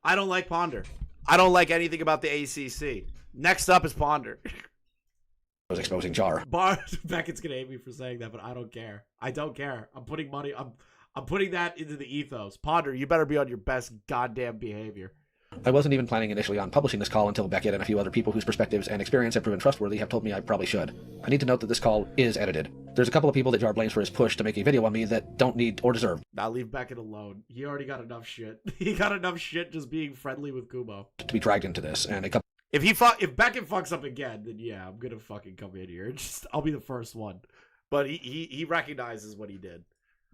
I don't like Ponder. I don't like anything about the ACC. Next up is Ponder. I was exposing Jar. Beckett's gonna hate me for saying that, but I don't care. I don't care. I'm putting money. I'm putting that into the ethos. Ponder, you better be on your best goddamn behavior. I wasn't even planning initially on publishing this call until Beckett and a few other people whose perspectives and experience have proven trustworthy have told me I probably should. I need to note that this call is edited. There's a couple of people that Jar blames for his push to make a video on me that don't need or deserve. Now leave Beckett alone. He already got enough shit. He got enough shit just being friendly with Kumo. To be dragged into this, and a couple... If Beckett fucks up again, then yeah, I'm gonna fucking come in here. I'll be the first one. but he recognizes what he did.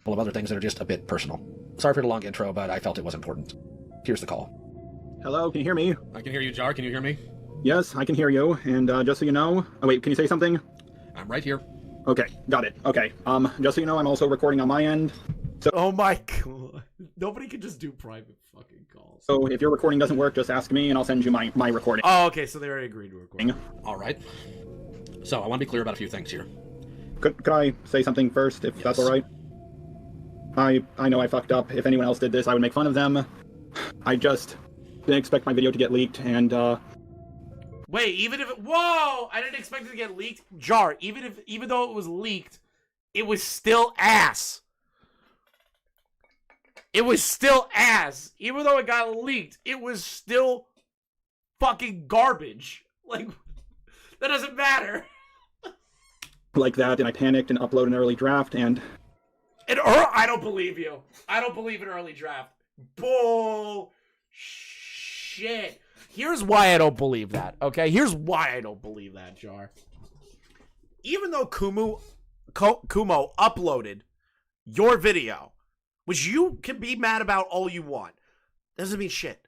Full of other things that are just a bit personal. Sorry for the long intro, but I felt it was important. Here's the call. Hello, can you hear me? I can hear you, Jar. Can you hear me? Yes, I can hear you. And just so you know, oh wait, can you say something? I'm right here. Okay, got it. Okay. Just so you know, I'm also recording on my end. Oh my god. Nobody can just do private fucking calls. So if your recording doesn't work, just ask me and I'll send you my recording. Oh, okay, so they already agreed to record. All right. So I want to be clear about a few things here. Could I say something first, if that's all right? I know I fucked up. If anyone else did this, I would make fun of them. I just didn't expect my video to get leaked, and Wait, even if whoa! I didn't expect it to get leaked. Jar, even though it was leaked, it was still ass. It was still ass. Even though it got leaked, it was still fucking garbage. Like, that doesn't matter. like that, and I panicked and uploaded an early draft, and I don't believe you. I don't believe an early draft. Bull shit. Here's why I don't believe that, okay? Here's why I don't believe that, Jar. Even though Kumo uploaded your video, which you can be mad about all you want, doesn't mean shit.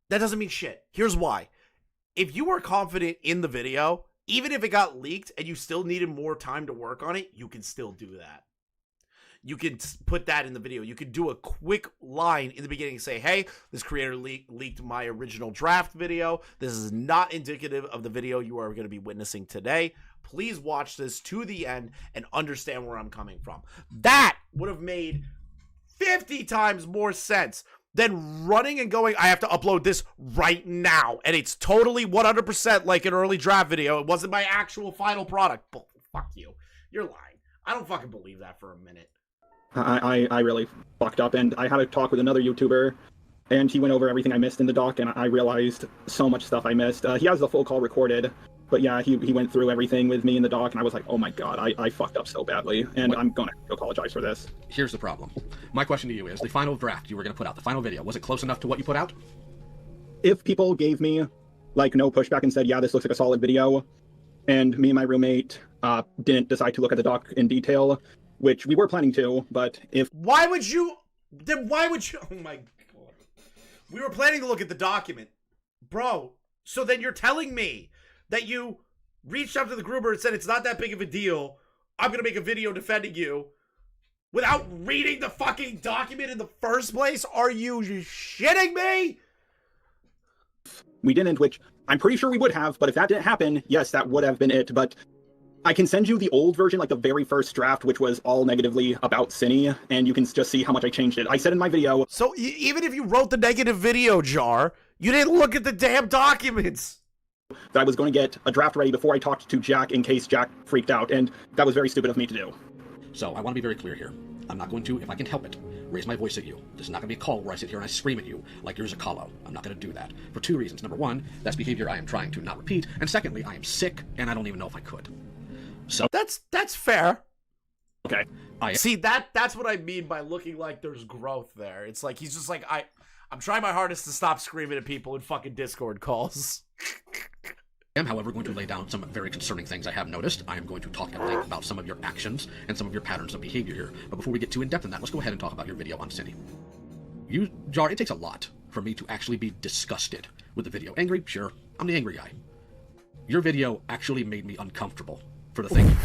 That doesn't mean shit. Here's why. If you were confident in the video, even if it got leaked and you still needed more time to work on it, you can still do that. You can put that in the video. You could do a quick line in the beginning and say, hey, this creator leaked my original draft video. This is not indicative of the video you are going to be witnessing today. Please watch this to the end and understand where I'm coming from. That would have made 50 times more sense than running and going, I have to upload this right now. And it's totally 100% like an early draft video. It wasn't my actual final product. But fuck you. You're lying. I don't fucking believe that for a minute. I really fucked up, and I had a talk with another YouTuber, and he went over everything I missed in the doc, and I realized so much stuff I missed. He has the full call recorded, but yeah, he went through everything with me in the doc, and I was like, oh my god, I fucked up so badly, and I'm gonna apologize for this. Here's the problem. My question to you is, the final draft you were going to put out, the final video, was it close enough to what you put out? If people gave me, like, no pushback and said, yeah, this looks like a solid video, and me and my roommate didn't decide to look at the doc in detail, which we were planning to, but if... Why would you... Oh my god. We were planning to look at the document. Bro, so then you're telling me that you reached out to the groomer and said it's not that big of a deal, I'm gonna make a video defending you, without reading the fucking document in the first place? Are you shitting me? We didn't, which I'm pretty sure we would have, but if that didn't happen, yes, that would have been it, but... I can send you the old version, like the very first draft, which was all negatively about Cine, and you can just see how much I changed it. I said in my video... So even if you wrote the negative video, Jar, you didn't look at the damn documents! That I was going to get a draft ready before I talked to Jack in case Jack freaked out, and that was very stupid of me to do. So I want to be very clear here. I'm not going to, if I can help it, raise my voice at you. This is not going to be a call where I sit here and I scream at you like you're Zakalo. I'm not going to do that. For two reasons. Number one, that's behavior I am trying to not repeat, and secondly, I am sick, and I don't even know if I could. So that's fair. Okay. See, that's what I mean by looking like there's growth there. It's like he's just like I'm trying my hardest to stop screaming at people in fucking Discord calls. I am, however, going to lay down some very concerning things I have noticed. I am going to talk at length about some of your actions and some of your patterns of behavior here. But before we get too in-depth in that, let's go ahead and talk about your video on Cine. Jar, it takes a lot for me to actually be disgusted with the video. Angry? Sure. I'm the angry guy. Your video actually made me uncomfortable for the thing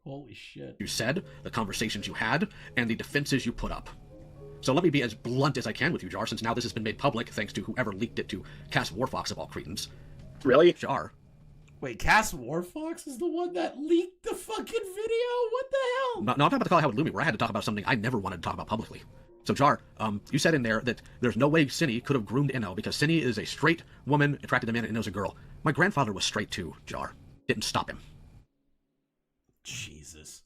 Holy shit. you said, the conversations you had, and the defenses you put up. So let me be as blunt as I can with you, Jar, since now this has been made public thanks to whoever leaked it to Cass Warfox of all cretins. Really? Jar. Wait, Cass Warfox is the one that leaked the fucking video? What the hell? No, I'm talking about the Call Howard Lumi, where I had to talk about something I never wanted to talk about publicly. So, Jar, you said in there that there's no way Cine could have groomed Inno because Cine is a straight woman attracted to men and Inno's a girl. My grandfather was straight too, Jar. Didn't stop him. Jesus.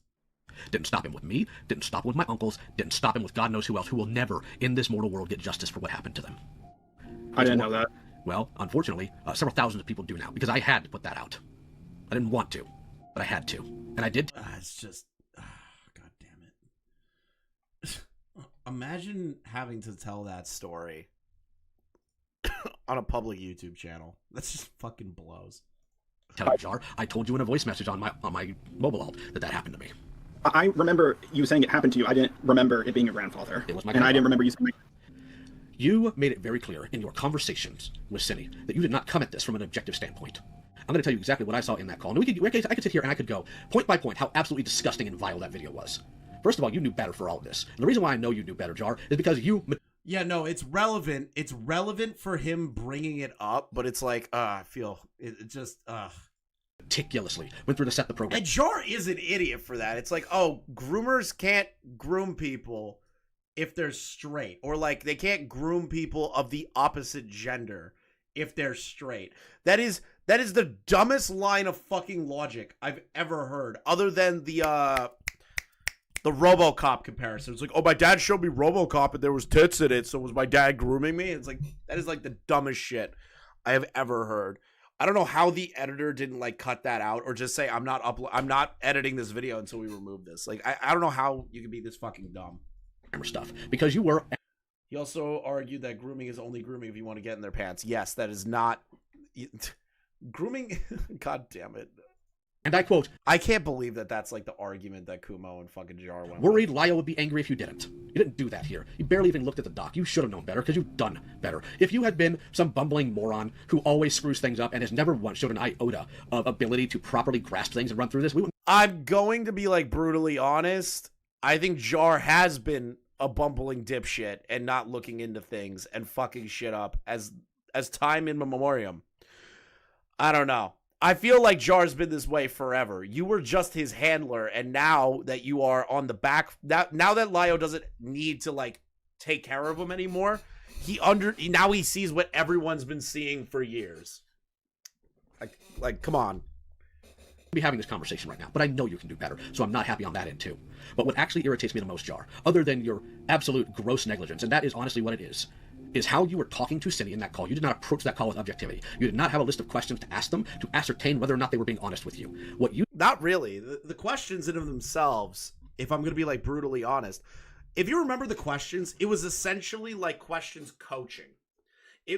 Didn't stop him with me, didn't stop him with my uncles, didn't stop him with God knows who else, who will never, in this mortal world, get justice for what happened to them. I didn't know that. Well, unfortunately, several thousands of people do now, because I had to put that out. I didn't want to, but I had to. And I did. It's just... God damn it. Imagine having to tell that story on a public YouTube channel. That just fucking blows. tell you, Jar, I told you in a voice message on my mobile alt that happened to me. I remember you saying it happened to you. I didn't remember it being your grandfather. It was my And I didn't grandfather. remember you saying You made it very clear in your conversations with Cindy that you did not come at this from an objective standpoint. I'm going to tell you exactly what I saw in that call. And I could sit here and I could go point by point how absolutely disgusting and vile that video was. First of all, you knew better for all of this. And the reason why I know you knew better, Jar, is because you... Yeah, no, it's relevant. It's relevant for him bringing it up, but it's like, I feel it just, meticulously went through to set the program. And Jar is an idiot for that. It's like, oh, groomers can't groom people if they're straight, or like they can't groom people of the opposite gender if they're straight. That is the dumbest line of fucking logic I've ever heard, other than the RoboCop comparison. It's like, oh, my dad showed me RoboCop and there was tits in it, so was my dad grooming me? It's like, that is like the dumbest shit I have ever heard. I don't know how the editor didn't like cut that out or just say, I'm not editing this video until we remove this. Like, I don't know how you can be this fucking dumb. Stuff, because you were... He also argued that grooming is only grooming if you want to get in their pants. Yes, that is not... Grooming... God damn it. And I quote, I can't believe that that's like the argument that Kumo and fucking Jar went worried with. Lio would be angry if you didn't. You didn't do that here. You barely even looked at the doc. You should have known better, because you've done better. If you had been some bumbling moron who always screws things up and has never once showed an iota of ability to properly grasp things and run through this, we wouldn't... I'm going to be like brutally honest. I think Jar has been a bumbling dipshit and not looking into things and fucking shit up as time in memoriam. I don't know. I feel like Jar's been this way forever. You were just his handler, and now that you are on the back, now that Lio doesn't need to like take care of him anymore, now he sees what everyone's been seeing for years. Like, come on. Be having this conversation right now, but I know you can do better, so I'm not happy on that end too. But what actually irritates me the most, Jar, other than your absolute gross negligence, and that is honestly what it is how you were talking to Cindy in that call. You did not approach that call with objectivity. You did not have a list of questions to ask them to ascertain whether or not they were being honest with you. Not really. The questions in of themselves, if I'm going to be like brutally honest, if you remember the questions, it was essentially like questions coaching.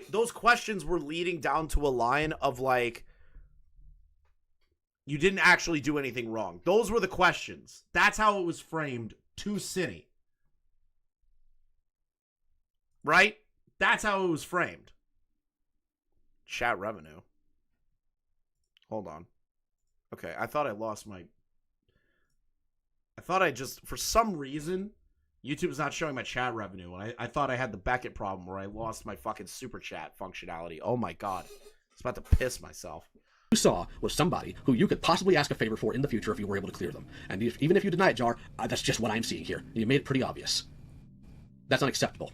Those questions were leading down to a line of like, you didn't actually do anything wrong. Those were the questions. That's how it was framed to Cindy. Right? That's how it was framed. Chat revenue. Hold on. Okay, I thought I lost my... for some reason, YouTube's not showing my chat revenue. And I thought I had the Beckett problem where I lost my fucking super chat functionality. Oh my god. I was about to piss myself. You saw was somebody who you could possibly ask a favor for in the future if you were able to clear them. And even if you deny it, Jar, that's just what I'm seeing here. And you made it pretty obvious. That's unacceptable.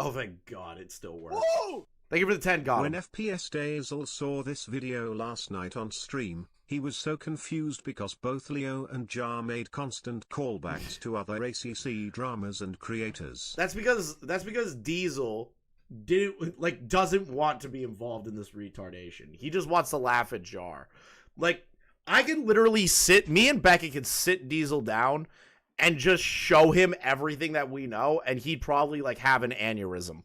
Oh, thank God, it still works. Whoa! Thank you for the 10, God. When FPS Dazel saw this video last night on stream, he was so confused because both Lio and Jar made constant callbacks to other ACC dramas and creators. That's because Diesel doesn't want to be involved in this retardation. He just wants to laugh at Jar. Like, I can literally me and Becky can sit Diesel down and just show him everything that we know, and he'd probably like have an aneurysm.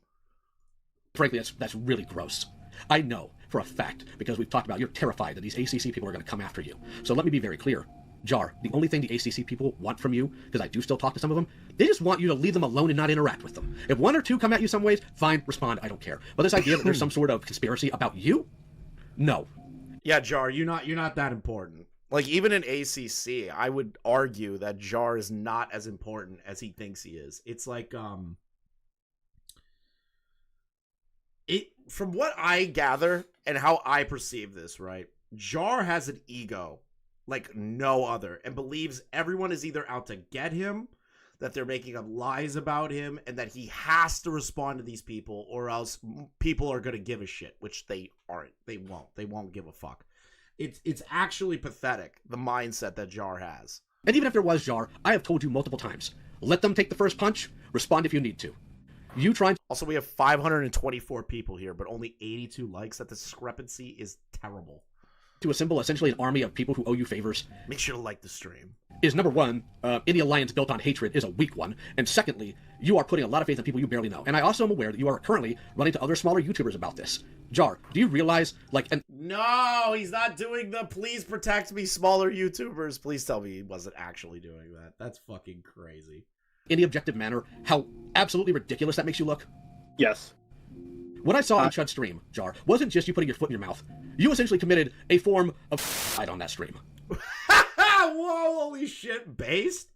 Frankly, that's really gross. I know for a fact, because we've talked about, you're terrified that these ACC people are going to come after you. So let me be very clear. Jar, the only thing the ACC people want from you, because I do still talk to some of them, they just want you to leave them alone and not interact with them. If one or two come at you some ways, fine, respond, I don't care. But this idea that there's some sort of conspiracy about you? No. Yeah, Jar, you're not that important. Like, even in ACC, I would argue that Jar is not as important as he thinks he is. It's like, from what I gather and how I perceive this, right? Jar has an ego like no other and believes everyone is either out to get him, that they're making up lies about him, and that he has to respond to these people or else people are going to give a shit, which they aren't. They won't give a fuck. It's actually pathetic, the mindset that Jar has. And even if there was Jar, I have told you multiple times, let them take the first punch, respond if you need to. You try. Also, we have 524 people here, but only 82 likes. That discrepancy is terrible. To assemble essentially an army of people who owe you favors. Make sure to like the stream. is number one, any alliance built on hatred is a weak one, and secondly, you are putting a lot of faith in people you barely know. And I also am aware that you are currently running to other smaller YouTubers about this. Jar, do you realize, like, and No, he's not doing the please protect me smaller YouTubers. Please tell me he wasn't actually doing that. That's fucking crazy. any objective manner, how absolutely ridiculous that makes you look? Yes. What I saw on Chud's stream, Jar, wasn't just you putting your foot in your mouth. You essentially committed a form of on that stream. Whoa, holy shit. Based?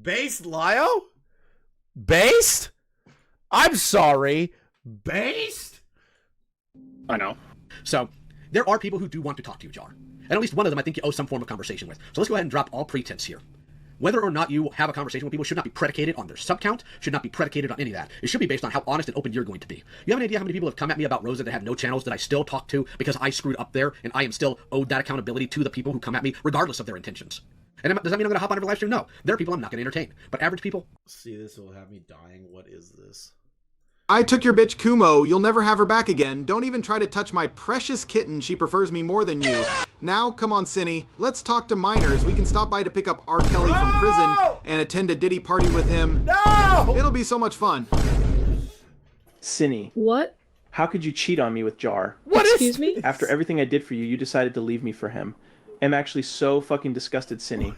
Based, Lio? Based? I'm sorry. Based? I know. So, there are people who do want to talk to you, Jar. And at least one of them I think you owe some form of conversation with. So let's go ahead and drop all pretense here. Whether or not you have a conversation with people should not be predicated on their sub count, should not be predicated on any of that. It should be based on how honest and open you're going to be. You have an idea how many people have come at me about Rosa that have no channels that I still talk to because I screwed up there and I am still owed that accountability to the people who come at me regardless of their intentions. And does that mean I'm going to hop on every live stream? No. There are people I'm not going to entertain. But average people... See, this will have me dying. What is this? I took your bitch Kumo. You'll never have her back again. Don't even try to touch my precious kitten. She prefers me more than you. Now, come on, Cinny. Let's talk to minors. We can stop by to pick up R. Kelly from prison and attend a Diddy party with him. No! It'll be so much fun. Cinny, What? how could you cheat on me with Jar? Excuse me? After everything I did for you, you decided to leave me for him. I'm actually so fucking disgusted, Cinny.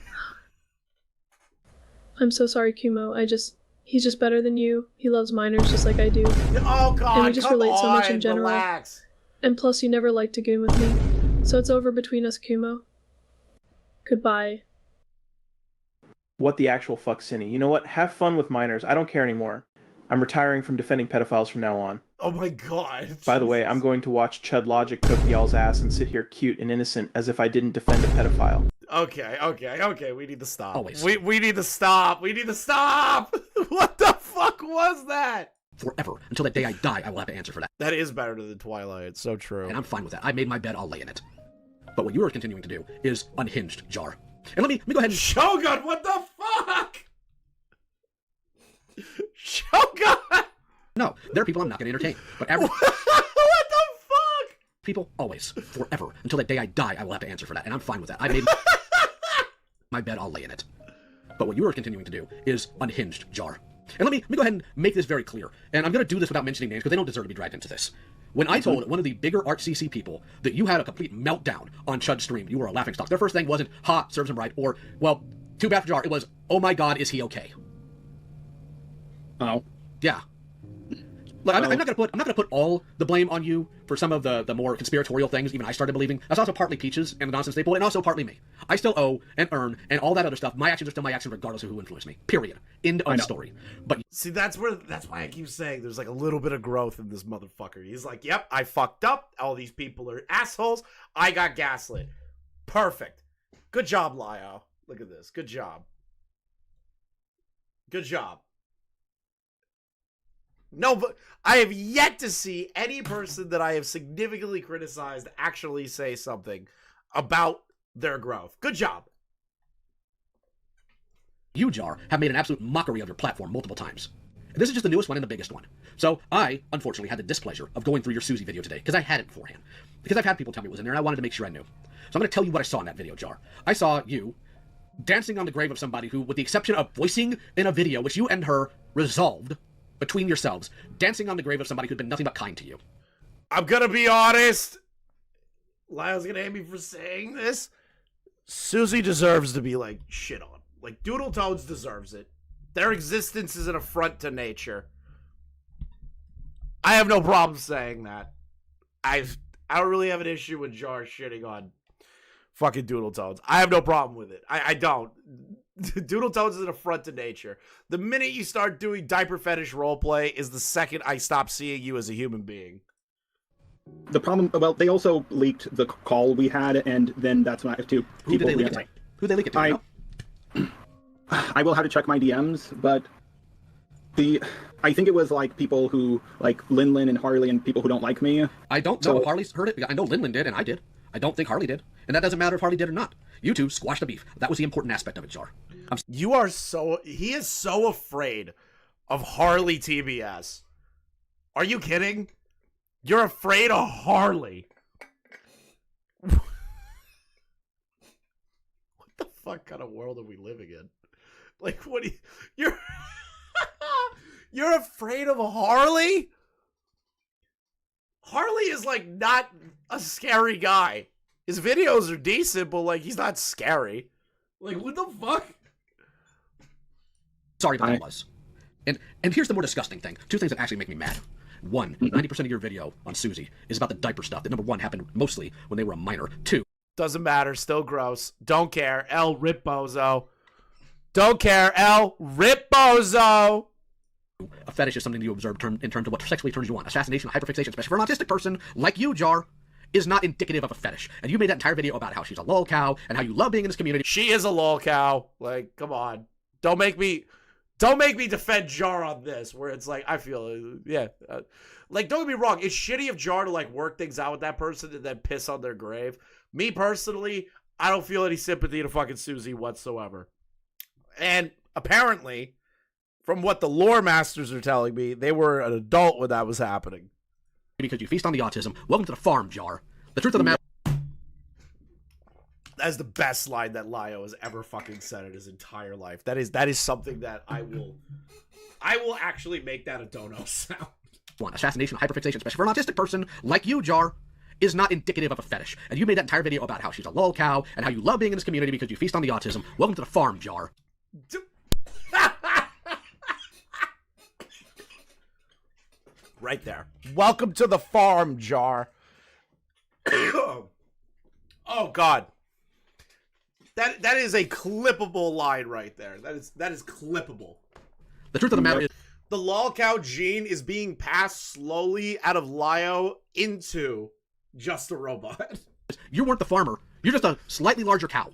I'm so sorry, Kumo. He's just better than you. He loves minors just like I do. Oh, God, And we just come relate so much in on, general. relax. And plus, you never liked to goon with me. So it's over between us, Kumo. Goodbye. What the actual fuck, Cinny? You know what? Have fun with minors. I don't care anymore. I'm retiring from defending pedophiles from now on. Oh, my God. By the way, I'm going to watch Chud Logic cook y'all's ass and sit here cute and innocent as if I didn't defend a pedophile. Okay. We need to stop. Always. We need to stop. We need to stop. What the fuck was that? Forever. Until the day I die, I will have to answer for that. That is better than Twilight. It's so true. And I'm fine with that. I made my bed, I'll lay in it. But what you are continuing to do is unhinged, Jar. And let me go ahead and... Shogun, what the fuck? Shogun! No, there are people I'm not going to entertain. But average What the fuck? people, always, forever. Until the day I die, I will have to answer for that. And I'm fine with that. I made my bed, I'll lay in it. But what you are continuing to do is unhinged, Jar. And let me go ahead and make this very clear. And I'm going to do this without mentioning names because they don't deserve to be dragged into this. When I told one of the bigger Art CC people that you had a complete meltdown on Chud's stream, you were a laughingstock. Their first thing wasn't, ha, serves him right, or, well, too bad for Jar. It was, oh my God, is he okay? Oh. Yeah. Like, I'm not gonna put all the blame on you for some of the more conspiratorial things even I started believing. That's also partly Peaches and the nonsense they pulled, and also partly me. I still owe and earn and all that other stuff. My actions are still my actions regardless of who influenced me. Period. End of story. But See, that's why I keep saying there's like a little bit of growth in this motherfucker. He's like, yep, I fucked up. All these people are assholes. I got gaslit. Perfect. Good job, Lio. Look at this. Good job. Good job. No, but I have yet to see any person that I have significantly criticized actually say something about their growth. Good job. you, Jar, have made an absolute mockery of your platform multiple times. And this is just the newest one and the biggest one. So I, unfortunately, had the displeasure of going through your Susie video today, because I had it beforehand. Because I've had people tell me it was in there, and I wanted to make sure I knew. So I'm going to tell you what I saw in that video, Jar. I saw you dancing on the grave of somebody who, with the exception of voicing in a video, which you and her resolved between yourselves, dancing on the grave of somebody who'd been nothing but kind to you. I'm gonna be honest. Lio's gonna hate me for saying this. Susie deserves to be, like, shit on. Like, Doodle Toads deserves it. Their existence is an affront to nature. I have no problem saying that. I don't really have an issue with Jar shitting on fucking Doodle Toads. I have no problem with it. I don't. Doodle Toads is an affront to nature. The minute you start doing diaper fetish roleplay is the second I stop seeing you as a human being. The problem, well, they also leaked the call we had, and then that's when I have two people. Who did they leak it to? Who did they leak it to? You know? I will have to check my DMs, but I think it was like people who, like Lin and Harley and people who don't like me. I don't know if Harley's heard it. I know Lin did, and I did. I don't think Harley did. And that doesn't matter if Harley did or not. You two squashed the beef. That was the important aspect of it, Jar. He is so afraid of Harley TBS. Are you kidding? You're afraid of Harley. What the fuck kind of world are we living in? Like, what do you're you're afraid of Harley? Harley is like not a scary guy. His videos are decent, but like he's not scary. Like, what the fuck? Sorry, but that was. And here's the more disgusting thing. Two things that actually make me mad. One, 90% of your video on Susie is about the diaper stuff that, number one, happened mostly when they were a minor. Two, doesn't matter, still gross. Don't care. L rip bozo. Don't care. L rip bozo. A fetish is something you observe in terms of what sexually turns you on. Assassination, hyperfixation, especially for an autistic person like you, Jar, is not indicative of a fetish. And you made that entire video about how she's a lol cow and how you love being in this community. She is a lol cow. Like, come on. Don't make me defend Jar on this, where it's like, I feel, yeah. Like, don't get me wrong. It's shitty of Jar to, like, work things out with that person and then piss on their grave. Me, personally, I don't feel any sympathy to fucking Susie whatsoever. And apparently, from what the lore masters are telling me, they were an adult when that was happening. Because you feast on the autism. Welcome to the farm, Jar. The truth of the matter... That's the best line that Lio has ever fucking said in his entire life. That is something that I will actually make that a dono sound. One, assassination, hyperfixation, especially for an autistic person like you, Jar, is not indicative of a fetish. And you made that entire video about how she's a lol cow and how you love being in this community because you feast on the autism. Welcome to the farm, Jar. Right there. Welcome to the farm, Jar. Oh God. That is a clippable line right there. That is clippable. The truth of the matter is, the lol cow gene is being passed slowly out of Lio into just a robot. You weren't the farmer. You're just a slightly larger cow.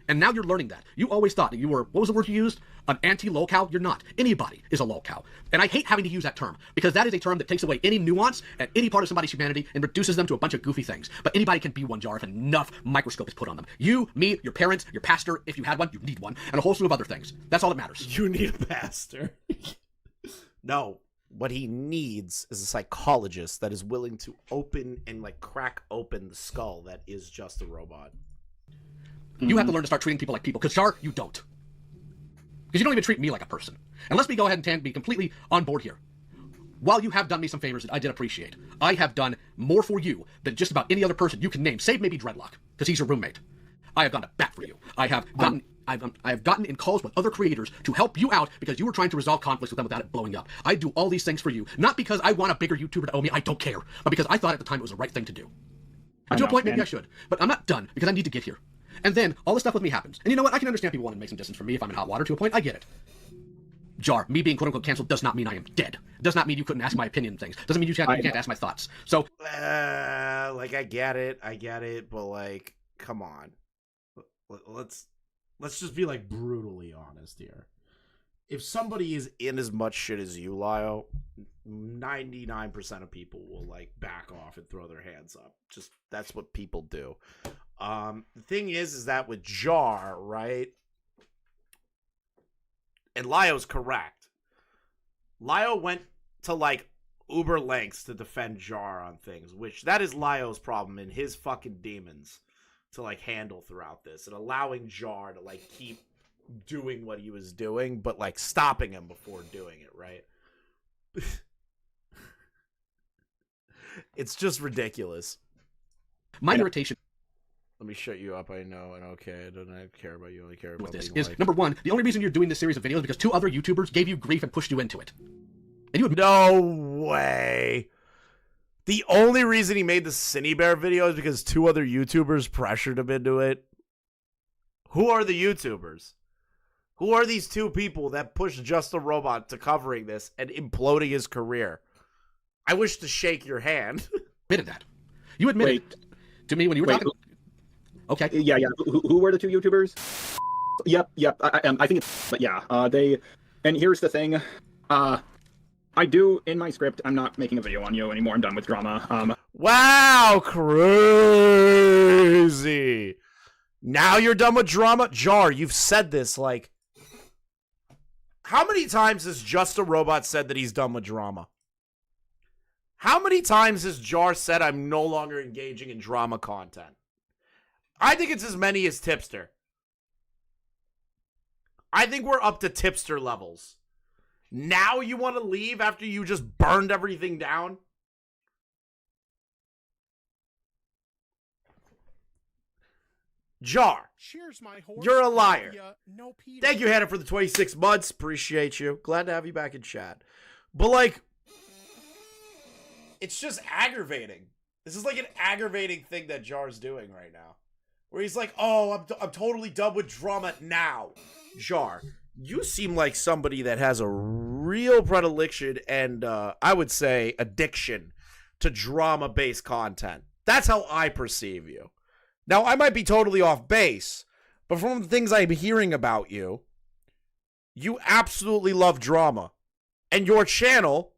And now you're learning that. You always thought that you were, what was the word you used? An anti-lol cow? You're not. Anybody is a lol cow. And I hate having to use that term, because that is a term that takes away any nuance at any part of somebody's humanity and reduces them to a bunch of goofy things. But anybody can be one, Jar, if enough microscope is put on them. You, me, your parents, your pastor, if you had one, you need one, and a whole slew of other things. That's all that matters. You need a pastor. No. What he needs is a psychologist that is willing to open and, like, crack open the skull that is just a robot. You have to learn to start treating people like people, because Jar, you don't. Because you don't even treat me like a person. And let's go ahead and be completely on board here. While you have done me some favors that I did appreciate, I have done more for you than just about any other person you can name, save maybe Dreadlock, because he's your roommate. I have gone to bat for you. I have gotten in calls with other creators to help you out because you were trying to resolve conflicts with them without it blowing up. I do all these things for you, not because I want a bigger YouTuber to owe me, I don't care, but because I thought at the time it was the right thing to do. And to a point, maybe I should, but I'm not done because I need to get here. And then all the stuff with me happens. And you know what? I can understand people wanting to make some distance from me if I'm in hot water to a point. I get it. Jar, me being quote-unquote canceled does not mean I am dead. It does not mean you couldn't ask my opinion things. Doesn't mean you can't ask my thoughts. So, like, I get it, but, like, come on. Let's just be, like, brutally honest here. If somebody is in as much shit as you, Lio, 99% of people will, like, back off and throw their hands up. Just, that's what people do. The thing is that with Jar, right? And Lio's correct. Lio went to, like, uber lengths to defend Jar on things, which that is Lio's problem and his fucking demons to, like, handle throughout this, and allowing Jar to, like, keep doing what he was doing, but, like, stopping him before doing it, right? It's just ridiculous. My irritation... Let me shut you up. I know. And okay, I don't care about you. I care about this being is, number one, the only reason you're doing this series of videos is because two other YouTubers gave you grief and pushed you into it. And you no way. The only reason he made the Cine Bear video is because two other YouTubers pressured him into it. Who are the YouTubers? Who are these two people that pushed Just a Robot to covering this and imploding his career? I wish to shake your hand. Admitted that. You admitted to me when you were talking... Okay. Yeah. Who were the two YouTubers? Yep. I think it's... But yeah, they... And here's the thing. I do, in my script, I'm not making a video on you anymore. I'm done with drama. Wow, crazy. Now you're done with drama? Jar, you've said this, like... How many times has Just a Robot said that he's done with drama? How many times has Jar said I'm no longer engaging in drama content? I think it's as many as Tipster. I think we're up to tipster levels. Now you want to leave after you just burned everything down? Jar, Cheers, my horse. you're a liar. Love ya, no Peter. Thank you, Hannah, for the 26 months. Appreciate you. Glad to have you back in chat. But, like, it's just aggravating. This is like an aggravating thing that Jar's doing right now. Where he's like, oh, I'm totally done with drama now. Jar, you seem like somebody that has a real predilection and, I would say, addiction to drama-based content. That's how I perceive you. Now, I might be totally off base, but from the things I'm hearing about you, you absolutely love drama. And your channel,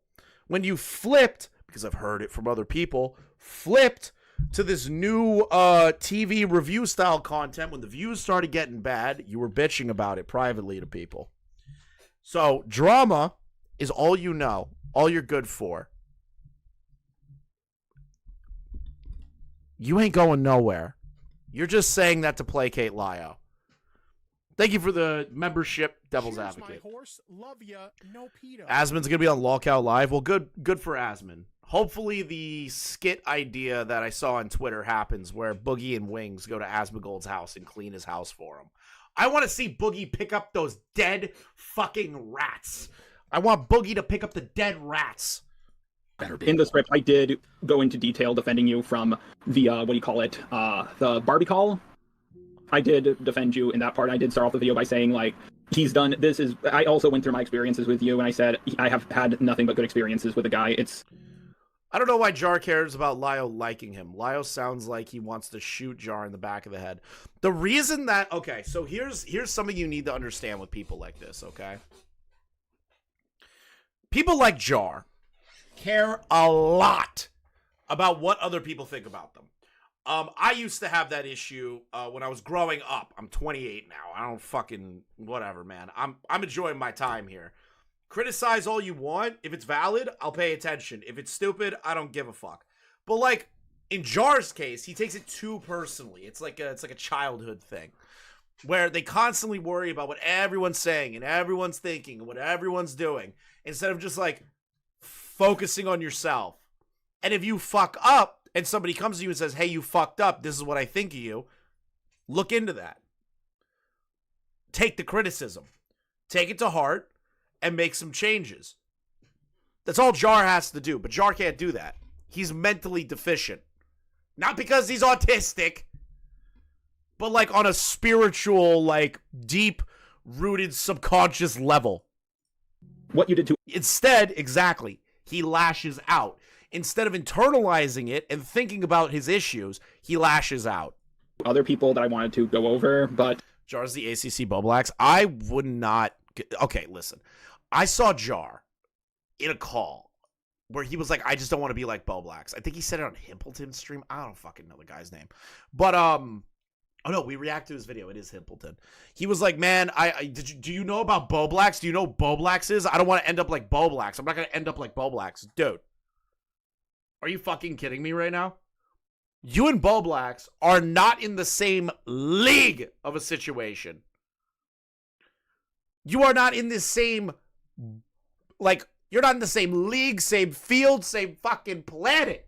when you flipped, because I've heard it from other people, flipped to this new TV review style content, when the views started getting bad, you were bitching about it privately to people. So, drama is all you know, all you're good for. You ain't going nowhere. You're just saying that to placate Lio. Thank you for the membership, Devil's Cheers, Advocate. my horse. Love ya, no Peter. Asmon's gonna be on Lolcow Live. Well, good for Asmon. Hopefully the skit idea that I saw on Twitter happens, where Boogie and Wings go to Asmongold's house and clean his house for him. I want to see Boogie pick up those dead fucking rats. I want Boogie to pick up the dead rats. In the script, I did go into detail defending you from the, the Barbie call. I did defend you in that part. I did start off the video by saying, like, I also went through my experiences with you, and I said, I have had nothing but good experiences with the guy. I don't know why Jar cares about Lio liking him. Lio sounds like he wants to shoot Jar in the back of the head. The reason that, okay, so here's something you need to understand with people like this, okay? People like Jar care a lot about what other people think about them. I used to have that issue when I was growing up. I'm 28 now. I don't fucking whatever, man. I'm enjoying my time here. Criticize all you want. If it's valid, I'll pay attention. If it's stupid, I don't give a fuck. But like in Jar's case, he takes it too personally. It's like a childhood thing where they constantly worry about what everyone's saying and everyone's thinking and what everyone's doing instead of just like focusing on yourself. And if you fuck up and somebody comes to you and says, hey, you fucked up, this is what I think of you, look into that. Take the criticism. Take it to heart and make some changes. That's all Jar has to do, but Jar can't do that. He's mentally deficient. Not because he's autistic, but like on a spiritual, like deep-rooted subconscious level. What you did to... Instead, exactly, he lashes out. Instead of internalizing it and thinking about his issues, he lashes out. Other people that I wanted to go over, but... Jar's the ACC Boblax. I would not... Okay, listen. I saw Jar in a call where he was like, I just don't want to be like Boblax. I think he said it on Himpleton's stream. I don't fucking know the guy's name. But, oh no, we react to his video. It is Himpleton. He was like, man, do you know about Boblax? Do you know what Boblax is? I don't want to end up like Boblax. I'm not going to end up like Boblax. Dude. Are you fucking kidding me right now? You and Boblax are not in the same league of a situation. You are not in the same, like, you're not in the same league, same field, same fucking planet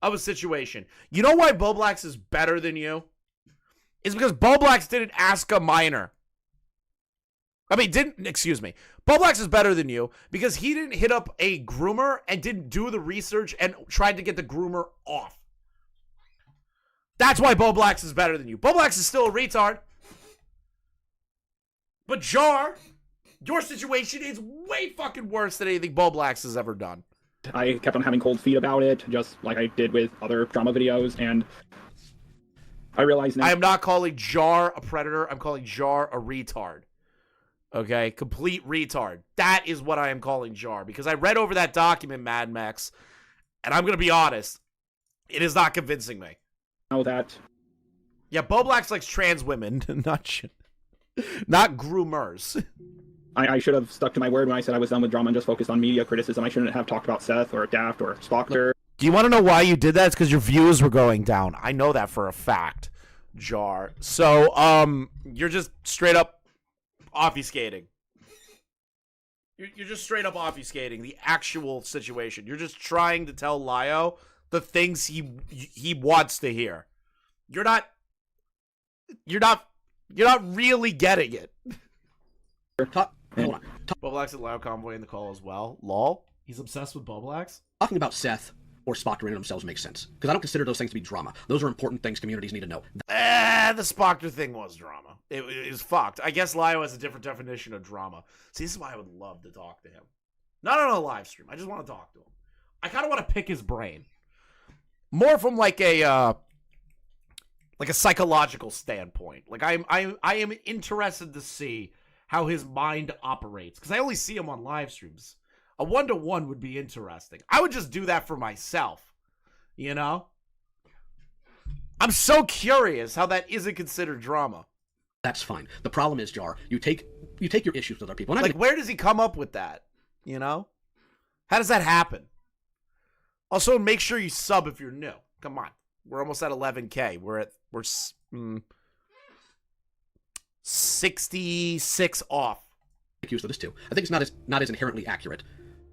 of a situation. You know why Boblax is better than you? It's because Boblax didn't ask a minor. Boblax is better than you because he didn't hit up a groomer and didn't do the research and tried to get the groomer off. That's why Boblax is better than you. Boblax is still a retard. But Jar, your situation is way fucking worse than anything Boblax has ever done. I kept on having cold feet about it, just like I did with other drama videos, and I realized now... I am not calling Jar a predator. I'm calling Jar a retard. Okay? Complete retard. That is what I am calling Jar. Because I read over that document, Mad Max, and I'm going to be honest, it is not convincing me. Know that. Yeah, Boblax likes trans women, not groomers. I should have stuck to my word when I said I was done with drama and just focused on media criticism. I shouldn't have talked about Seth or Daft or Spockter. Do you want to know why you did that? It's because your views were going down. I know that for a fact, Jar. So, you're just straight up obfuscating. You're just straight up obfuscating the actual situation. You're just trying to tell Lio the things he wants to hear. You're not really getting it. Hold on. Boblax and Lio Convoy in the call as well. Lol. He's obsessed with Boblax. Talking about Seth or Spock in themselves makes sense, because I don't consider those things to be drama. Those are important things communities need to know. The Spockter thing was drama. It was fucked. I guess Lio has a different definition of drama. See, this is why I would love to talk to him. Not on a live stream. I just want to talk to him. I kind of want to pick his brain. More from like a psychological standpoint. Like I am interested to see how his mind operates, because I only see him on live streams. A 1-to-1 would be interesting. I would just do that for myself, you know? I'm so curious how that isn't considered drama. That's fine. The problem is, Jar, you take your issues with other people. And like, where does he come up with that, you know? How does that happen? Also, make sure you sub if you're new. Come on. We're almost at 11K. We're 66 off. Accused of this too. I think it's not as inherently accurate.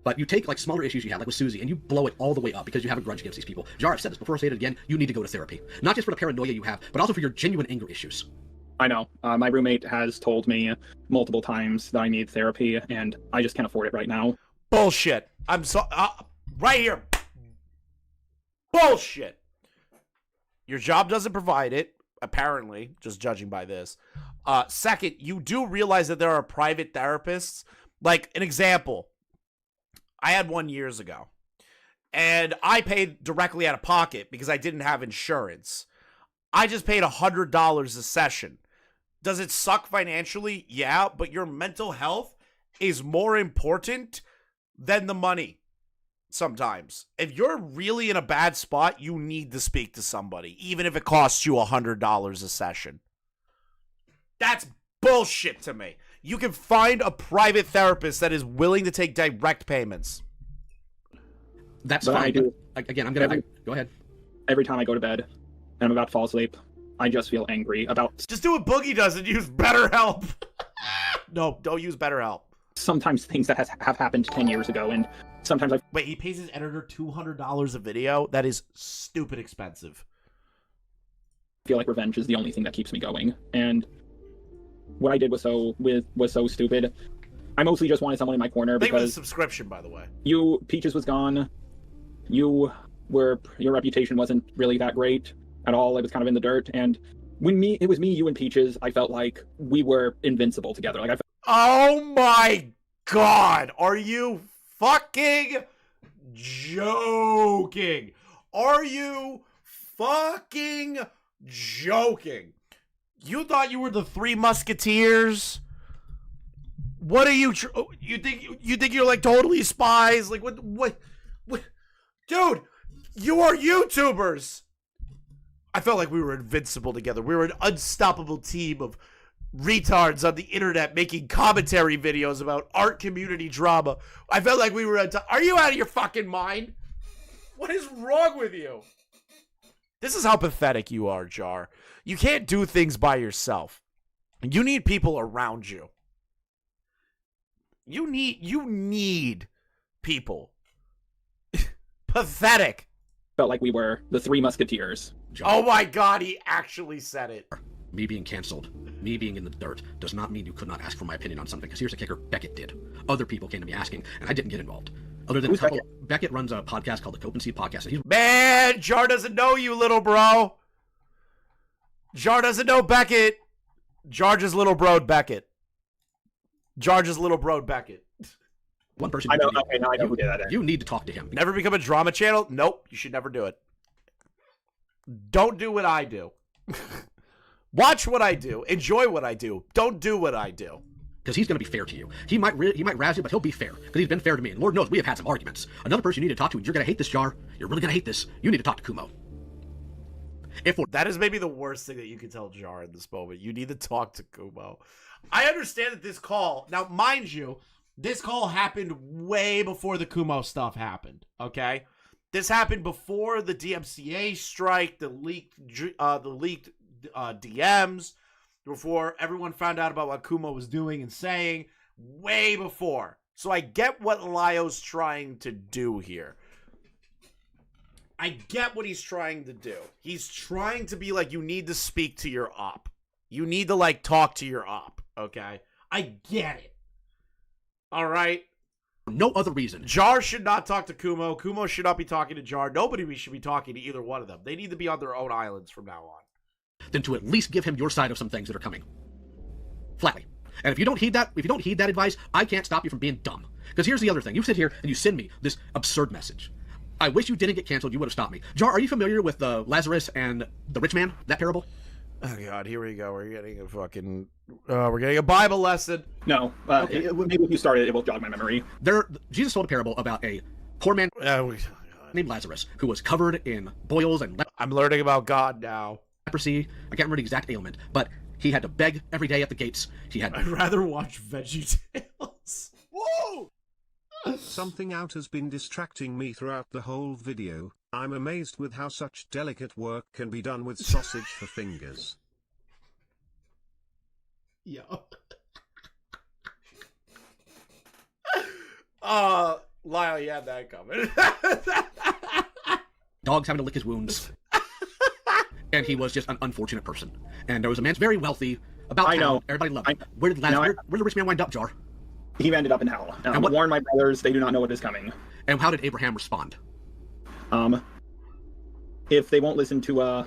But you take like smaller issues you have, like with Susie, and you blow it all the way up because you have a grudge against these people. Jar, I've said this before, I'll say it again, you need to go to therapy. Not just for the paranoia you have, but also for your genuine anger issues. I know. My roommate has told me multiple times that I need therapy, and I just can't afford it right now. Bullshit. I'm so... right here. Bullshit. Your job doesn't provide it, apparently, just judging by this. Second, you do realize that there are private therapists. Like, an example. I had one years ago, and I paid directly out of pocket because I didn't have insurance. I just paid $100 a session. Does it suck financially? Yeah, but your mental health is more important than the money sometimes. If you're really in a bad spot, you need to speak to somebody, even if it costs you $100 a session. That's bullshit to me. You can find a private therapist that is willing to take direct payments. That's But fine. I do. Again, go ahead. Every time I go to bed and I'm about to fall asleep, I just feel angry about... Just do what Boogie does and use BetterHelp. No, don't use BetterHelp. sometimes things that have happened 10 years ago, and sometimes I... Wait, he pays his editor $200 a video? That is stupid expensive. feel like revenge is the only thing that keeps me going, and what I did was so stupid. I mostly just wanted someone in my corner Thank you for the because subscription, by the way. Peaches was gone. Your reputation wasn't really that great at all. It was kind of in the dirt, and it was me, you, and Peaches. I felt like we were invincible together. Like Oh my God! Are you fucking joking? Are you fucking joking? You thought you were the Three Musketeers? What are you? You think you're like totally spies? Like what? Dude, you are YouTubers. I felt like we were invincible together. We were an unstoppable team of retards on the internet making commentary videos about art community drama. I felt like we were. Are you out of your fucking mind? What is wrong with you? This is how pathetic you are, Jar. You can't do things by yourself. You need people around you. You need people. Pathetic. felt like we were the Three Musketeers. Oh my God, he actually said it. Me being canceled, me being in the dirt, does not mean you could not ask for my opinion on something, because here's the kicker, Beckett did. Other people came to me asking, and I didn't get involved. Other than Beckett runs a podcast called the Cope and Seed Podcast, and he's... Man, Jar doesn't know you, little bro. Jar doesn't know Beckett. Jar just little broed Beckett. Jar just little broed Beckett. One person... I know, okay, now I know who did that. You need to talk to him. Never become a drama channel? Nope, you should never do it. Don't do what I do. Watch what I do. Enjoy what I do. Don't do what I do. Because he's going to be fair to you. He might razz you, but he'll be fair. Because he's been fair to me. And Lord knows we have had some arguments. Another person you need to talk to, and you're going to hate this, Jar. You're really going to hate this. You need to talk to Kumo. That is maybe the worst thing that you can tell Jar in this moment. You need to talk to Kumo. I understand that this call... Now, mind you, this call happened way before the Kumo stuff happened. Okay? This happened before the DMCA strike, the leaked DMs. before everyone found out about what Kumo was doing and saying, way before. So I get what Lio's trying to do here. I get what he's trying to do. He's trying to be like, you need to speak to your op. You need to, like, talk to your op, okay? I get it. All right? No other reason. Jar should not talk to Kumo. Kumo should not be talking to Jar. Nobody should be talking to either one of them. They need to be on their own islands from now on. Than to at least give him your side of some things that are coming. Flatly. And if you don't heed that advice, I can't stop you from being dumb. Because here's the other thing. You sit here and you send me this absurd message. I wish you didn't get canceled. You would have stopped me. Jar, are you familiar with Lazarus and the rich man? That parable? Oh God, here we go. We're getting a fucking, we're getting a Bible lesson. No, maybe if you started, it will jog my memory. Jesus told a parable about a poor man named Lazarus who was covered in boils and I'm learning about God now. leprosy. I can't remember the exact ailment, but he had to beg every day at the gates. I'd rather watch VeggieTales. Whoa! Something out has been distracting me throughout the whole video. I'm amazed with how such delicate work can be done with sausage for fingers. Yo. Lyle, you had that coming. Dogs having to lick his wounds. And he was just an unfortunate person. And there was a man very wealthy, about town. Know. Everybody loved him. Where did Lazarus, where did the rich man wind up, Jar? He ended up in hell. Warn my brothers, they do not know what is coming. And how did Abraham respond? If they won't listen to, I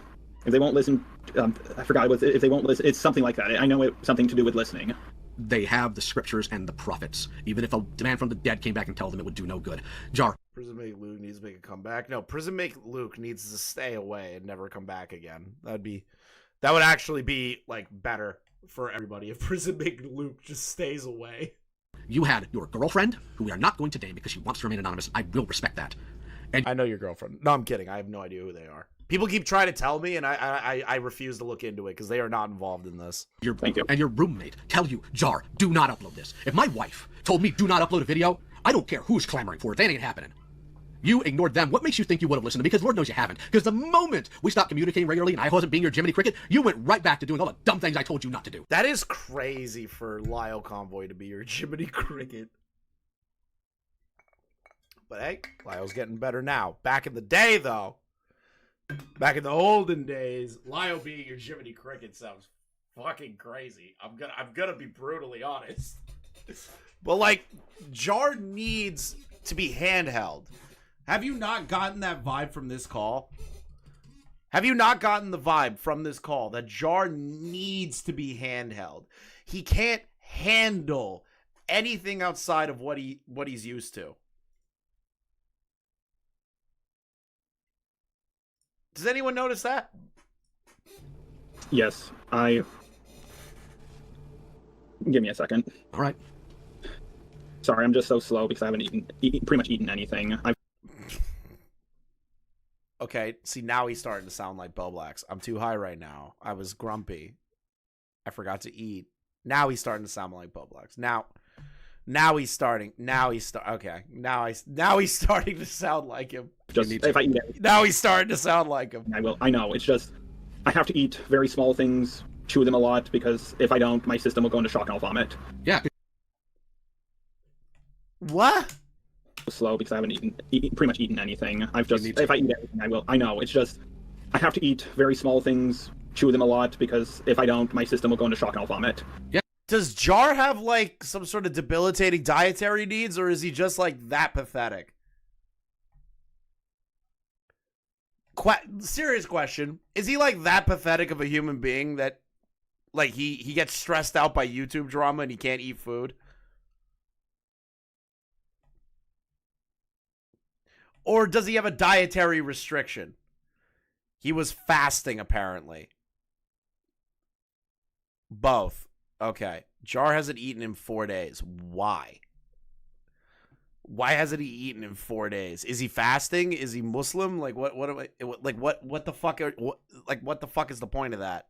forgot, if they won't listen, it's something like that. I know it's something to do with listening. They have the scriptures and the prophets. Even if a man from the dead came back and told them, it would do no good. Jar. Prison Make Luke needs to make a comeback. No, Prison Make Luke needs to stay away and never come back again. That would actually be, like, better for everybody if Prison Make Luke just stays away. You had your girlfriend, who we are not going to name because she wants to remain anonymous. I will respect that. And I know your girlfriend. No, I'm kidding. I have no idea who they are. People keep trying to tell me, and I refuse to look into it because they are not involved in this. Thank you. And your roommate tell you, Jar, do not upload this. If my wife told me do not upload a video, I don't care who's clamoring for it. That ain't happening. You ignored them. What makes you think you would have listened to me? Because Lord knows you haven't. Because the moment we stopped communicating regularly and I wasn't being your Jiminy Cricket, you went right back to doing all the dumb things I told you not to do. That is crazy for Lio Convoy to be your Jiminy Cricket. But hey, Lio's getting better now. Back in the day, though, back in the olden days, Lio being your Jiminy Cricket sounds fucking crazy. I'm gonna be brutally honest. But like, Jar needs to be handheld. Have you not gotten that vibe from this call? Have you not gotten the vibe from this call that Jar needs to be handheld? He can't handle anything outside of what he's used to. Does anyone notice that? Yes, give me a second. All right. Sorry, I'm just so slow because I haven't pretty much eaten anything. Okay, see, now he's starting to sound like Boblax. I'm too high right now. I was grumpy. I forgot to eat. Now he's starting to sound like Boblax. Now he's starting. Okay. Now he's starting to sound like him. Just if I eat it. Now he's starting to sound like him. I will. I know. It's just I have to eat very small things, chew them a lot, because if I don't, my system will go into shock and I'll vomit. Yeah. What? Slow because I haven't pretty much eaten anything. If I eat everything, I will. I know. It's just I have to eat very small things, chew them a lot, because if I don't, my system will go into shock and I'll vomit. Yeah. Does Jar have like some sort of debilitating dietary needs, or is he just like that pathetic? Serious question. Is he like that pathetic of a human being that like he gets stressed out by YouTube drama and he can't eat food? Or does he have a dietary restriction? He was fasting, apparently. Both. Okay. Jar hasn't eaten in 4 days. Why? Why hasn't he eaten in 4 days? Is he fasting? Is he Muslim? Like what the fuck what the fuck is the point of that?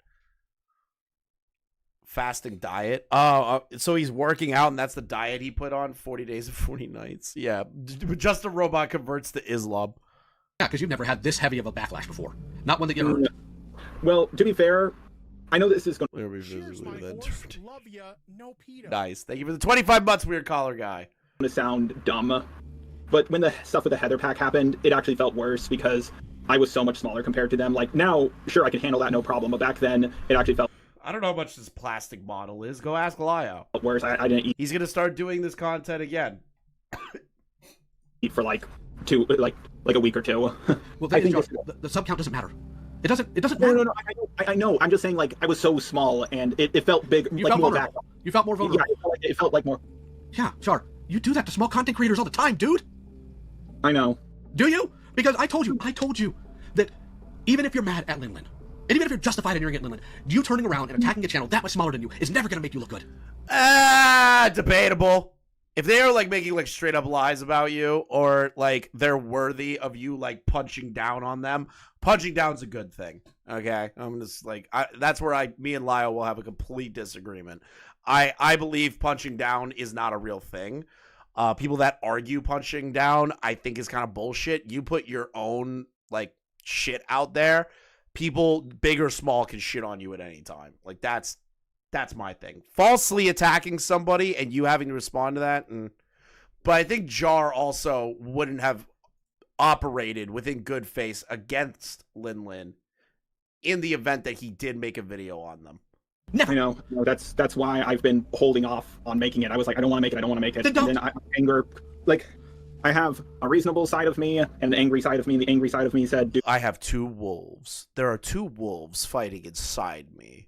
Fasting diet? Oh, so he's working out and that's the diet he put on? 40 days and 40 nights. Yeah. Just a robot converts to Islam. Yeah, because you've never had this heavy of a backlash before. Not one that you ever... Well, to be fair, I know this is going Cheers, my horse. Love ya. No Peter. Nice. Thank you for the 25 months, weird collar guy. to sound dumb, but when the stuff with the Heather pack happened, it actually felt worse because I was so much smaller compared to them. Like, now, sure, I can handle that, no problem, but back then, it actually felt... I don't know how much this plastic bottle is. Go ask Lio. Worse. I didn't eat He's going to start doing this content again. for like a week or two. Well, I think the sub count doesn't matter. It doesn't matter. No. I know. I'm just saying, like, I was so small, and it felt big. You like, felt more vulnerable. back. You felt more vulnerable. Yeah, it felt like more. Yeah, Char. You do that to small content creators all the time, dude. I know. Do you? Because I told you that even if you're mad at Linlin, and even if you're justified in yelling at Linlin, you turning around and attacking a channel that much smaller than you is never going to make you look good. Debatable. If they are, like, making, like, straight up lies about you, or, like, they're worthy of you, like, punching down on them, punching down's a good thing, okay? I'm just, like, that's where me and Lio will have a complete disagreement. I believe punching down is not a real thing. People that argue punching down, I think, is kind of bullshit. You put your own, like, shit out there, people, big or small, can shit on you at any time. Like, that's my thing. Falsely attacking somebody and you having to respond to that. But I think Jar also wouldn't have operated within good faith against Linlin in the event that he did make a video on them. Never. You know, that's why I've been holding off on making it. I was like, I don't want to make it. Then and then anger, like, I have a reasonable side of me and an angry side of me. The angry side of me said, I have two wolves. There are two wolves fighting inside me.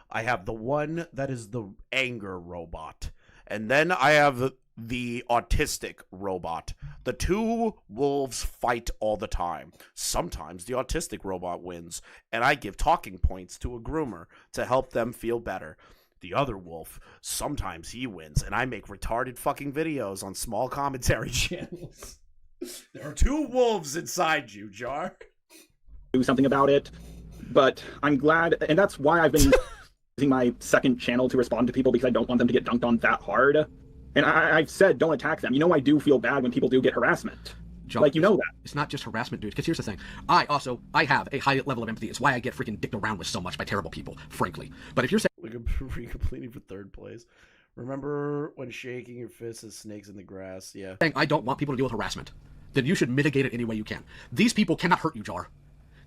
I have the one that is the anger robot, and then I have the autistic robot. The two wolves fight all the time. Sometimes the autistic robot wins, and I give talking points to a groomer to help them feel better. The other wolf, sometimes he wins, and I make retarded fucking videos on small commentary channels. There are two wolves inside you, Jar. Do something about it, but I'm glad, and that's why I've been using my second channel to respond to people, because I don't want them to get dunked on that hard. And I've said, don't attack them. You know, I do feel bad when people do get harassment. Like, you know that. It's not just harassment, dude. Because here's the thing. I have a high level of empathy. It's why I get freaking dicked around with so much by terrible people, frankly. But if you're saying... Like a re-completing for third place. Remember when shaking your fists at snakes in the grass? Yeah. Saying I don't want people to deal with harassment, then you should mitigate it any way you can. These people cannot hurt you, Jar.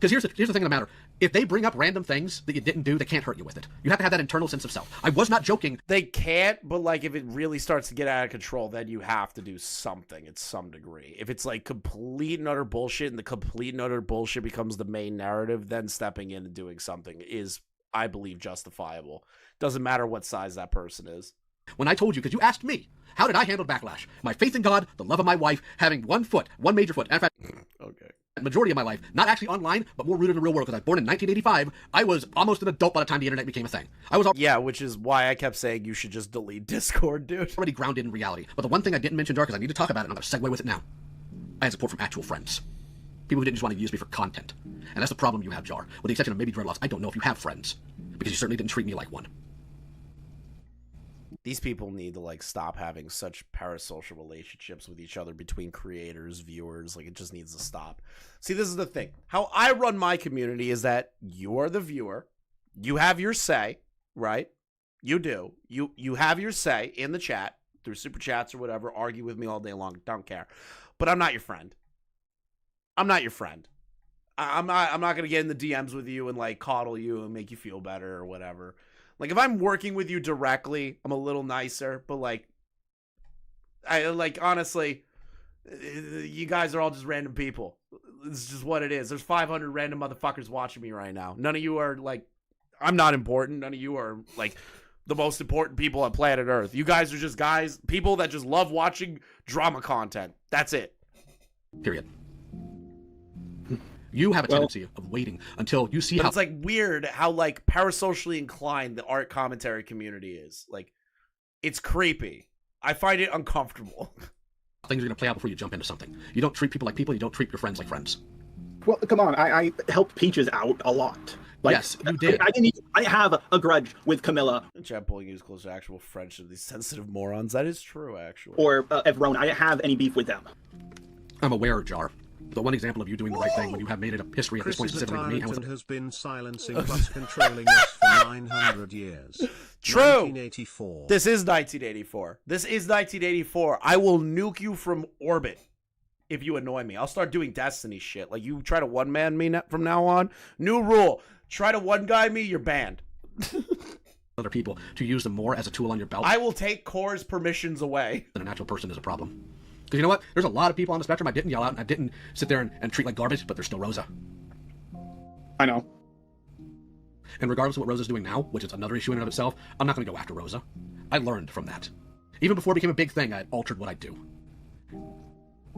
Because here's the thing of the matter. If they bring up random things that you didn't do, they can't hurt you with it. You have to have that internal sense of self. I was not joking. They can't, but, like, if it really starts to get out of control, then you have to do something at some degree. If it's, like, complete and utter bullshit, and the complete and utter bullshit becomes the main narrative, then stepping in and doing something is, I believe, justifiable. Doesn't matter what size that person is. When I told you, because you asked me, how did I handle backlash? My faith in God, the love of my wife, having one major foot. In fact, okay. Majority of my life, not actually online, but more rooted in the real world, because I was born in 1985. I was almost an adult by the time the internet became a thing. Yeah, which is why I kept saying you should just delete Discord, dude. Already grounded in reality. But the one thing I didn't mention, Jar, because I need to talk about it, and I'm going to segue with it now. I had support from actual friends. People who didn't just want to use me for content. And that's the problem you have, Jar. With the exception of maybe Dreadlocks, I don't know if you have friends. Because you certainly didn't treat me like one. These people need to, like, stop having such parasocial relationships with each other between creators, viewers. Like, it just needs to stop. See, this is the thing. How I run my community is that you are the viewer. You have your say, right? You do. You have your say in the chat through super chats or whatever. Argue with me all day long. Don't care. But I'm not your friend. I'm not your friend. I'm not going to get in the DMs with you and, like, coddle you and make you feel better or whatever. Like, if I'm working with you directly, I'm a little nicer, but, like, honestly, you guys are all just random people. It's just what it is. There's 500 random motherfuckers watching me right now. None of you are, like, I'm not important. None of you are, like, the most important people on planet Earth. You guys are just people that just love watching drama content. That's it. Period. You have a tendency of waiting until you see how... It's, like, weird how, like, parasocially inclined the art commentary community is. Like, it's creepy. I find it uncomfortable. Things are going to play out before you jump into something. You don't treat people like people. You don't treat your friends like friends. Well, come on. I helped Peaches out a lot. Like, yes, you did. I have a grudge with Camilla. Chat pulling you is close to actual friendship. These sensitive morons. That is true, actually. Or Evrone. I didn't have any beef with them. I'm aware, Jar. The one example of you doing the right thing when you have made it a history at this point specifically with me and has been silencing plus controlling us for 900 years. True. 1984. This is 1984. This is 1984. I will nuke you from orbit if you annoy me. I'll start doing Destiny shit. Like, you try to one-man me from now on. New rule. Try to one-guy me, you're banned. Other people to use them more as a tool on your belt. I will take Core's permissions away. Than a natural person is a problem. Because you know what? There's a lot of people on the spectrum I didn't yell out and I didn't sit there and treat like garbage, but they're still Rosa. I know. And regardless of what Rosa's doing now, which is another issue in and of itself, I'm not going to go after Rosa. I learned from that. Even before it became a big thing, I had altered what I do.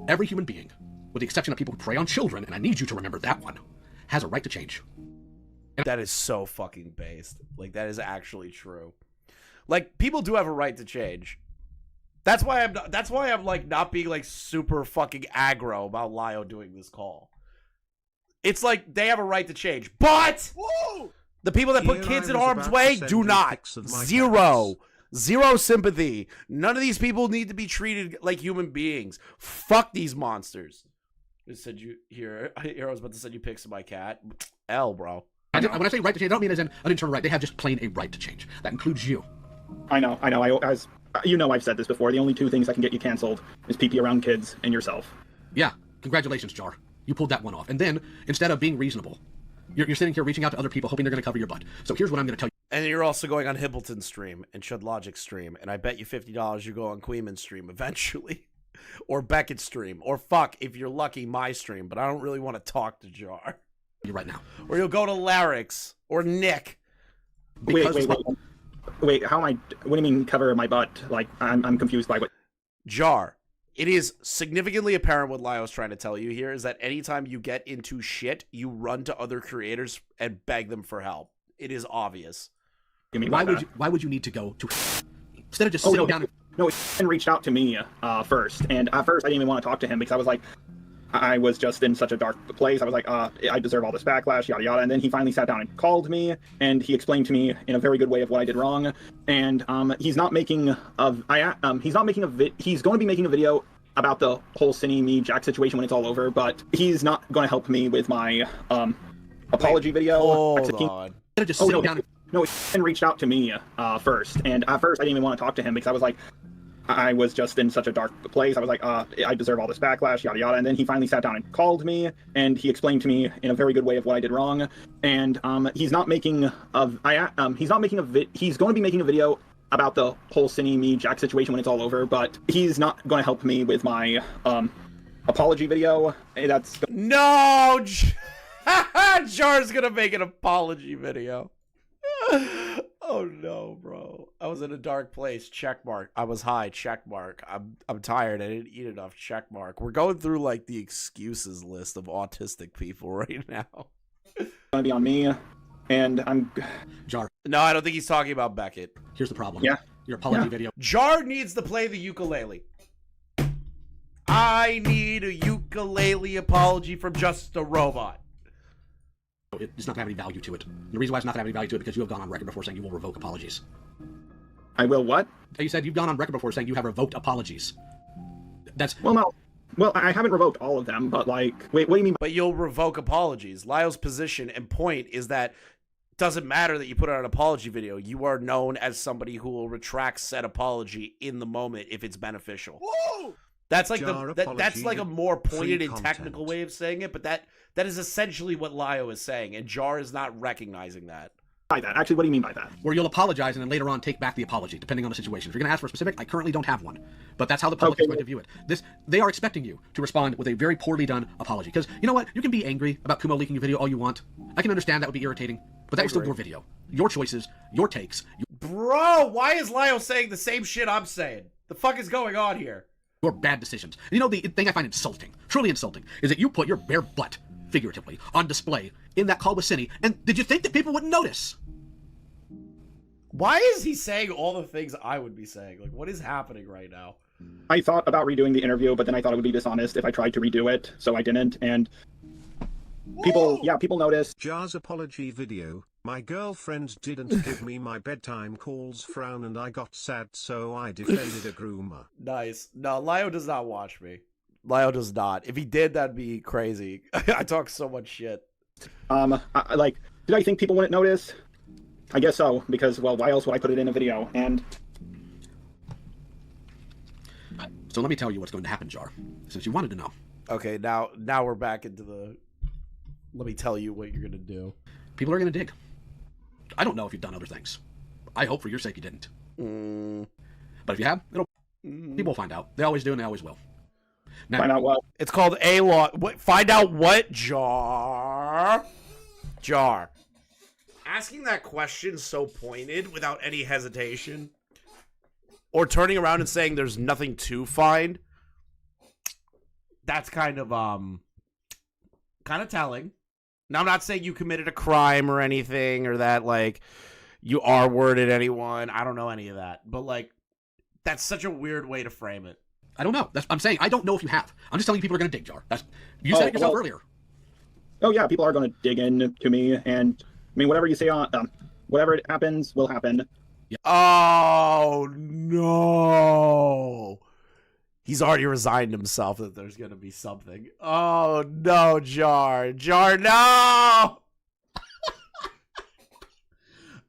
Every human being, with the exception of people who prey on children, and I need you to remember that one, has a right to change. And that is so fucking based. Like, that is actually true. Like, people do have a right to change. That's why I'm like not being like super fucking aggro about Lio doing this call. It's like they have a right to change, but whoa! The people that put kids in harm's way do not. Zero sympathy. None of these people need to be treated like human beings. Fuck these monsters. I said you here. I was about to send you pics of my cat. L, bro. When I say right to change, I don't mean as in an internal right. They have just plain a right to change. That includes you. I know. As you know, I've said this before. The only two things that can get you canceled is pee around kids and yourself. Yeah. Congratulations, Jar. You pulled that one off. And then, instead of being reasonable, you're sitting here reaching out to other people hoping they're going to cover your butt. So here's what I'm going to tell you. And you're also going on Hibbleton's stream and Chud Logic's stream. And I bet you $50 you go on Queeman's stream eventually. Or Beckett's stream. Or fuck, if you're lucky, my stream. But I don't really want to talk to Jar. You right now. Or you'll go to Larry's or Nick. Wait, how am I... What do you mean cover my butt? Like, I'm confused by what... Jar. It is significantly apparent what Lio's trying to tell you here is that anytime you get into shit, you run to other creators and beg them for help. It is obvious. Why would you need to go to... Instead of just sitting down... No, he reached out to me first. And at first, I didn't even want to talk to him because I was like... I was just in such a dark place. I was like, I deserve all this backlash, yada yada. And then he finally sat down and called me, and he explained to me in a very good way of what I did wrong. And he's not making he's going to be making a video about the whole Cinny me Jack situation when it's all over, but he's not going to help me with my apology video. Hold on. No, he reached out to me first, and at first I didn't even want to talk to him because I was like. I was just in such a dark place. I was like, I deserve all this backlash, yada yada. And then he finally sat down and called me, and he explained to me in a very good way of what I did wrong. And he's going to be making a video about the whole Cinny me Jack situation when it's all over, but he's not going to help me with my apology video. No, Jar's gonna make an apology video. Oh no, bro. I was in a dark place. Check mark. I was high. Check mark. I'm tired. I didn't eat enough. Check mark. We're going through like the excuses list of autistic people right now. It's gonna be on me, and I'm Jar. No, I don't think he's talking about Beckett. Here's the problem. Yeah. Your apology video. Jar needs to play the ukulele. I need a ukulele apology from Just a Robot. It's not going to have any value to it. The reason why it's not going to have any value to it is because you have gone on record before saying you will revoke apologies. I will what? You said you've gone on record before saying you have revoked apologies. That's... Well, I haven't revoked all of them, but like... Wait, what do you mean by... But you'll revoke apologies. Lio's position and point is that it doesn't matter that you put out an apology video. You are known as somebody who will retract said apology in the moment if it's beneficial. Whoa! That's like that's like a more pointed and technical way of saying it, but that is essentially what Lio is saying, and Jar is not recognizing that. By that, actually, what do you mean by that? Where you'll apologize and then later on take back the apology, depending on the situation. If you're going to ask for a specific, I currently don't have one, but that's how the public is going to view it. They are expecting you to respond with a very poorly done apology, because you know what? You can be angry about Kumo leaking your video all you want. I can understand that would be irritating, but that was still your video, your choices, your takes. Bro, why is Lio saying the same shit I'm saying? The fuck is going on here? Your bad decisions. You know, the thing I find insulting, truly insulting, is that you put your bare butt, figuratively, on display in that call with Cinny, and did you think that people wouldn't notice? Why is he saying all the things I would be saying? Like, what is happening right now? I thought about redoing the interview, but then I thought it would be dishonest if I tried to redo it, so I didn't, and people noticed. Jar's apology video. My girlfriend didn't give me my bedtime calls frown and I got sad, so I defended a groomer. Nice. No, Lio does not watch me. Lio does not. If he did, that'd be crazy. I talk so much shit. Did I think people wouldn't notice? I guess so, because, well, why else would I put it in a video? And So let me tell you what's going to happen, Jar, since you wanted to know. Okay, now we're back into the. Let me tell you what you're gonna do. People are going to dig. I don't know if you've done other things. I hope for your sake you didn't. But if you have, people will find out. They always do, and they always will. Now, find out what? It's called a law. What? Find out what, Jar? Jar. Asking that question so pointed without any hesitation, or turning around and saying there's nothing to find. That's kind of telling. Now, I'm not saying you committed a crime or anything, or that, like, you R-worded anyone. I don't know any of that. But, like, that's such a weird way to frame it. I don't know. I'm saying I don't know if you have. I'm just telling you people are going to dig, Jar. You said it yourself earlier. Oh, yeah, people are going to dig in to me, and, I mean, whatever you say on, whatever happens will happen. Yeah. Oh, no. He's already resigned himself that there's going to be something. Oh, no, Jar. Jar, no!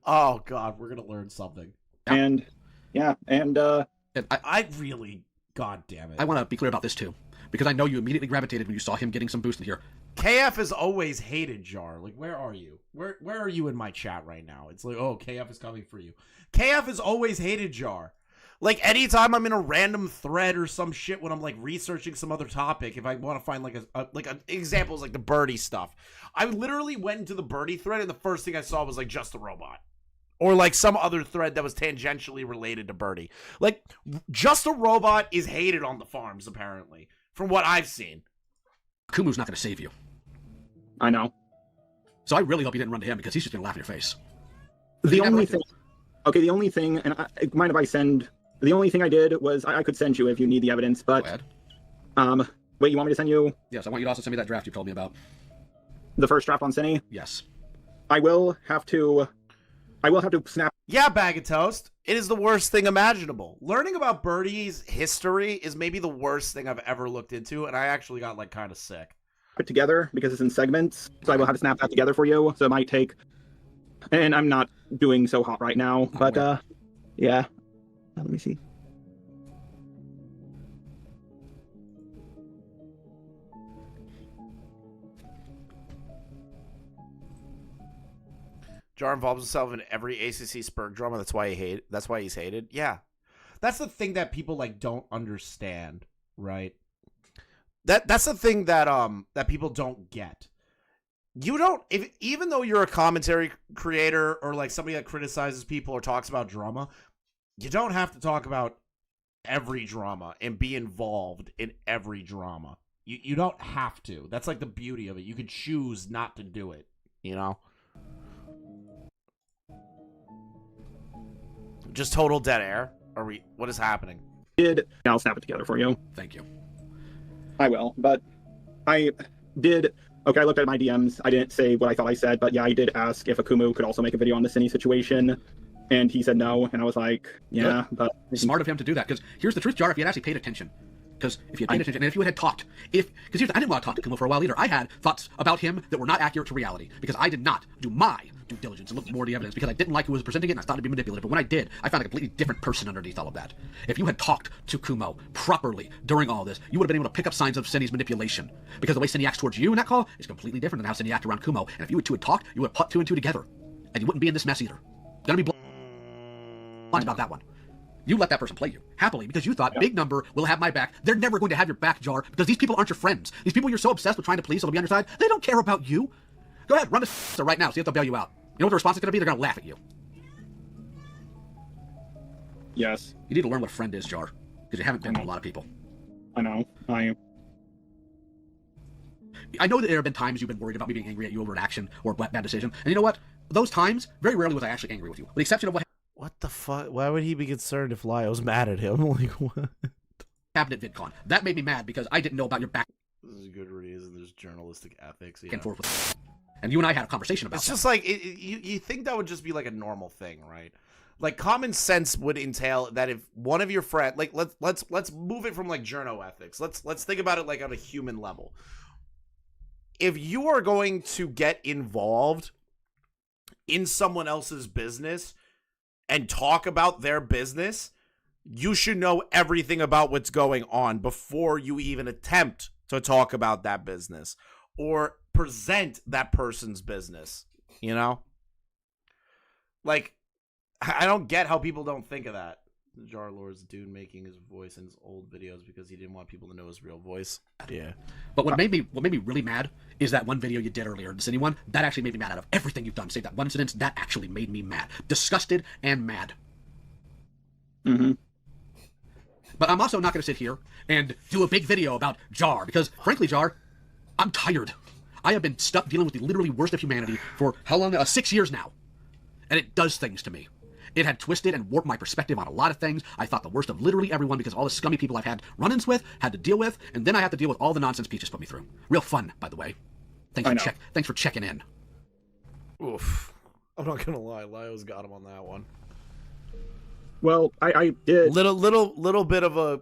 Oh, God, we're going to learn something. And, yeah, and I really, God damn it. I want to be clear about this, too, because I know you immediately gravitated when you saw him getting some boost in here. KF has always hated Jar. Like, where are you? Where are you in my chat right now? It's like, oh, KF is coming for you. KF has always hated Jar. Like, anytime I'm in a random thread or some shit when I'm, like, researching some other topic, if I want to find, like, examples like the birdie stuff, I literally went into the birdie thread, and the first thing I saw was, like, Just a Robot. Or, like, some other thread that was tangentially related to birdie. Like, Just a Robot is hated on the farms, apparently, from what I've seen. Kumu's not going to save you. I know. So I really hope you didn't run to him, because he's just going to laugh in your face. The only thing... Okay, the only thing... And mind if I send... The only thing I did was I could send you if you need the evidence, but Go ahead. Wait, you want me to send you? Yes, I want you to also send me that draft you told me about. The first draft on Cine? Yes. I will have to snap. Yeah, Bag of Toast. It is the worst thing imaginable. Learning about Birdie's history is maybe the worst thing I've ever looked into, and I actually got, like, kind of sick. Put together because it's in segments, so I will have to snap that together for you. So it might take, and I'm not doing so hot right now, but yeah. Let me see. Jar involves himself in every ACC Spurg drama. That's why he's hated. Yeah, that's the thing that people, like, don't understand, right? That's the thing that that people don't get. You don't, even though you're a commentary creator or, like, somebody that criticizes people or talks about drama, you don't have to talk about every drama and be involved in every drama. You don't have to. That's, like, the beauty of it. You could choose not to do it, you know? Just total dead air? What is happening? I'll snap it together for you. Thank you. I will, but I did... Okay, I looked at my DMs. I didn't say what I thought I said, but yeah, I did ask if Akumu could also make a video on the Cine situation. And he said no, and I was like, yeah, Good. But... Smart of him to do that, because here's the truth, Jar, if you had actually paid attention. Because if you had paid attention, and if you had talked, because I didn't want to talk to Kumo for a while either. I had thoughts about him that were not accurate to reality, because I did not do my due diligence and look more at the evidence, because I didn't like who was presenting it, and I thought it'd be manipulative. But when I did, I found a completely different person underneath all of that. If you had talked to Kumo properly during all this, you would have been able to pick up signs of Cine's manipulation. Because the way Cine acts towards you in that call is completely different than how Cine acted around Kumo. And if you two had talked, you would have put two and two together. And you wouldn't be in this mess either. Gonna be blunt about that one. You let that person play you, happily, because you thought, big number will have my back. They're never going to have your back, Jar, because these people aren't your friends. These people you're so obsessed with trying to please so they'll be on your side, they don't care about you. Go ahead, run this right now, see if they'll bail you out. You know what the response is going to be? They're going to laugh at you. Yes. You need to learn what a friend is, Jar, because you haven't been to a lot of people. I know. I know that there have been times you've been worried about me being angry at you over an action or a bad decision, and you know what? Those times, very rarely was I actually angry with you, with the exception of what the fuck? Why would he be concerned if Lio's mad at him? Like, what? happened at VidCon. That made me mad because I didn't know about your back. This is a good reason. There's journalistic ethics. And forth with, and you and I had a conversation about it's that. Just like, you think that would just be like a normal thing, right? Like, common sense would entail that if one of your friends, like, let's move it from, like, journo ethics. Let's think about it, like, on a human level. If you are going to get involved in someone else's business and talk about their business, you should know everything about what's going on before you even attempt to talk about that business or present that person's business, you know? Like, I don't get how people don't think of that. Jar Lord's dude making his voice in his old videos because he didn't want people to know his real voice. Yeah. But what made me really mad is that one video you did earlier, the City one. That actually made me mad. Out of everything you've done, save that one incident, that actually made me mad, disgusted and mad. Mm-hmm. But I'm also not going to sit here and do a big video about Jar because, frankly, Jar, I'm tired. I have been stuck dealing with the literally worst of humanity for how long? 6 years now, and it does things to me. It had twisted and warped my perspective on a lot of things. I thought the worst of literally everyone because of all the scummy people I've had run-ins with, had to deal with, and then I have to deal with all the nonsense Peaches put me through. Real fun, by the way. Thanks for checking in. Oof. I'm not gonna lie, Lio's got him on that one. Well, I did little bit of a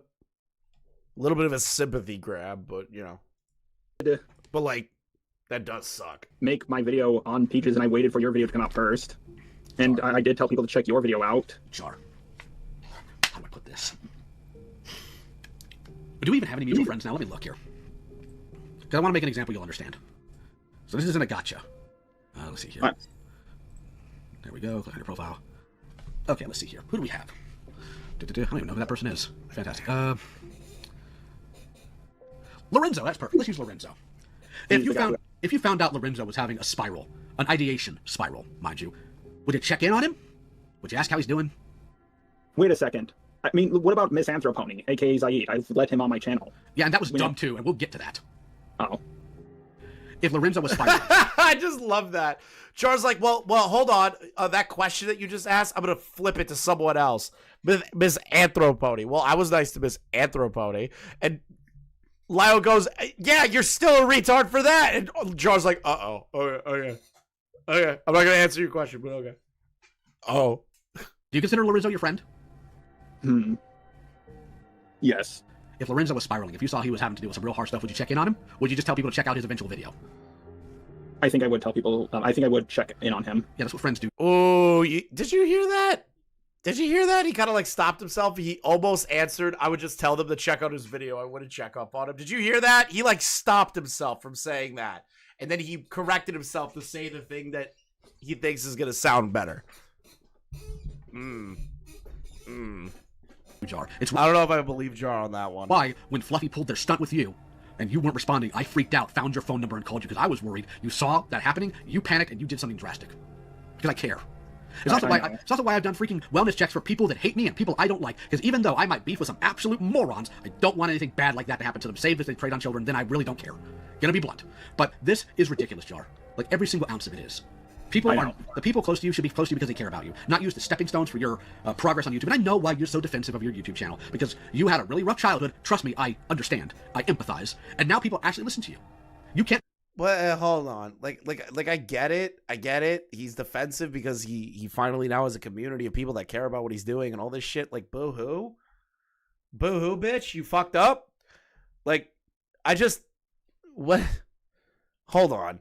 sympathy grab, but you know. But like, that does suck. Make my video on Peaches, and I waited for your video to come out first. And I did tell people to check your video out. Jar. How do I put this? Do we even have any mutual friends now? Let me look here. Because I want to make an example you'll understand. So this isn't a gotcha. Let's see here. Right. There we go. Click on your profile. Okay, let's see here. Who do we have? I don't even know who that person is. Fantastic. Lorenzo. That's perfect. Let's use Lorenzo. If you found out Lorenzo was having a spiral, an ideation spiral, mind you, would you check in on him? Would you ask how he's doing? Wait a second. I mean, what about Misanthropony, aka Zaid? I've let him on my channel. Yeah, and that was dumb too, and we'll get to that. Oh. If Lorenzo was spiraling. I just love that. Jar's like, well, hold on. That question that you just asked, I'm going to flip it to someone else. Misanthropony. Well, I was nice to Misanthropony. And Lio goes, yeah, you're still a retard for that. And Jar's like, uh-oh. Okay. I'm not going to answer your question, but okay. Oh. Do you consider Lorenzo your friend? Yes. If Lorenzo was spiraling, if you saw he was having to deal with some real hard stuff, would you check in on him? Would you just tell people to check out his eventual video? I think I would tell people, I think I would check in on him. Yeah, that's what friends do. Oh, did you hear that? Did you hear that? He kind of like stopped himself. He almost answered, I would just tell them to check out his video. I wouldn't check up on him. Did you hear that? He like stopped himself from saying that. And then he corrected himself to say the thing that he thinks is going to sound better. Jar. I don't know if I believe Jar on that one. Why, when Fluffy pulled their stunt with you, and you weren't responding, I freaked out, found your phone number, and called you because I was worried. You saw that happening, you panicked, and you did something drastic. Because I care. It's also why I've done freaking wellness checks for people that hate me and people I don't like. Because even though I might beef with some absolute morons, I don't want anything bad like that to happen to them. Save if they preyed on children, then I really don't care. Gonna be blunt. But this is ridiculous, Jar. Like every single ounce of it is. The people close to you should be close to you because they care about you, not used as stepping stones for your progress on YouTube. And I know why you're so defensive of your YouTube channel, because you had a really rough childhood. Trust me, I understand. I empathize. And now people actually listen to you. You can't. Well, hold on. Like I get it. I get it. He's defensive because he finally now has a community of people that care about what he's doing and all this shit. Like, boo-hoo. Boo-hoo, bitch. You fucked up. Like, what? Hold on.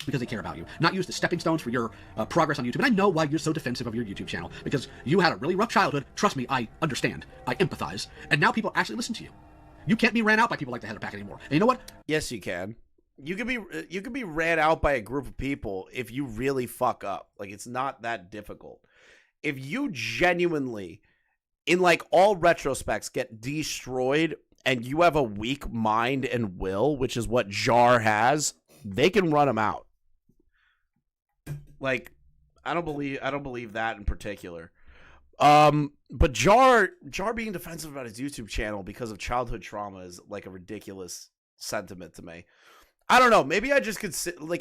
Because they care about you, not used as stepping stones for your progress on YouTube. And I know why you're so defensive of your YouTube channel, because you had a really rough childhood. Trust me, I understand. I empathize. And now people actually listen to you. You can't be ran out by people like the Header Pack anymore. And you know what? Yes, you can. You can be ran out by a group of people if you really fuck up. Like, it's not that difficult. If you genuinely, in like all retrospects, get destroyed and you have a weak mind and will, which is what Jar has, they can run him out. Like, I don't believe that in particular. But Jar being defensive about his YouTube channel because of childhood trauma is like a ridiculous sentiment to me. I don't know. Maybe I just could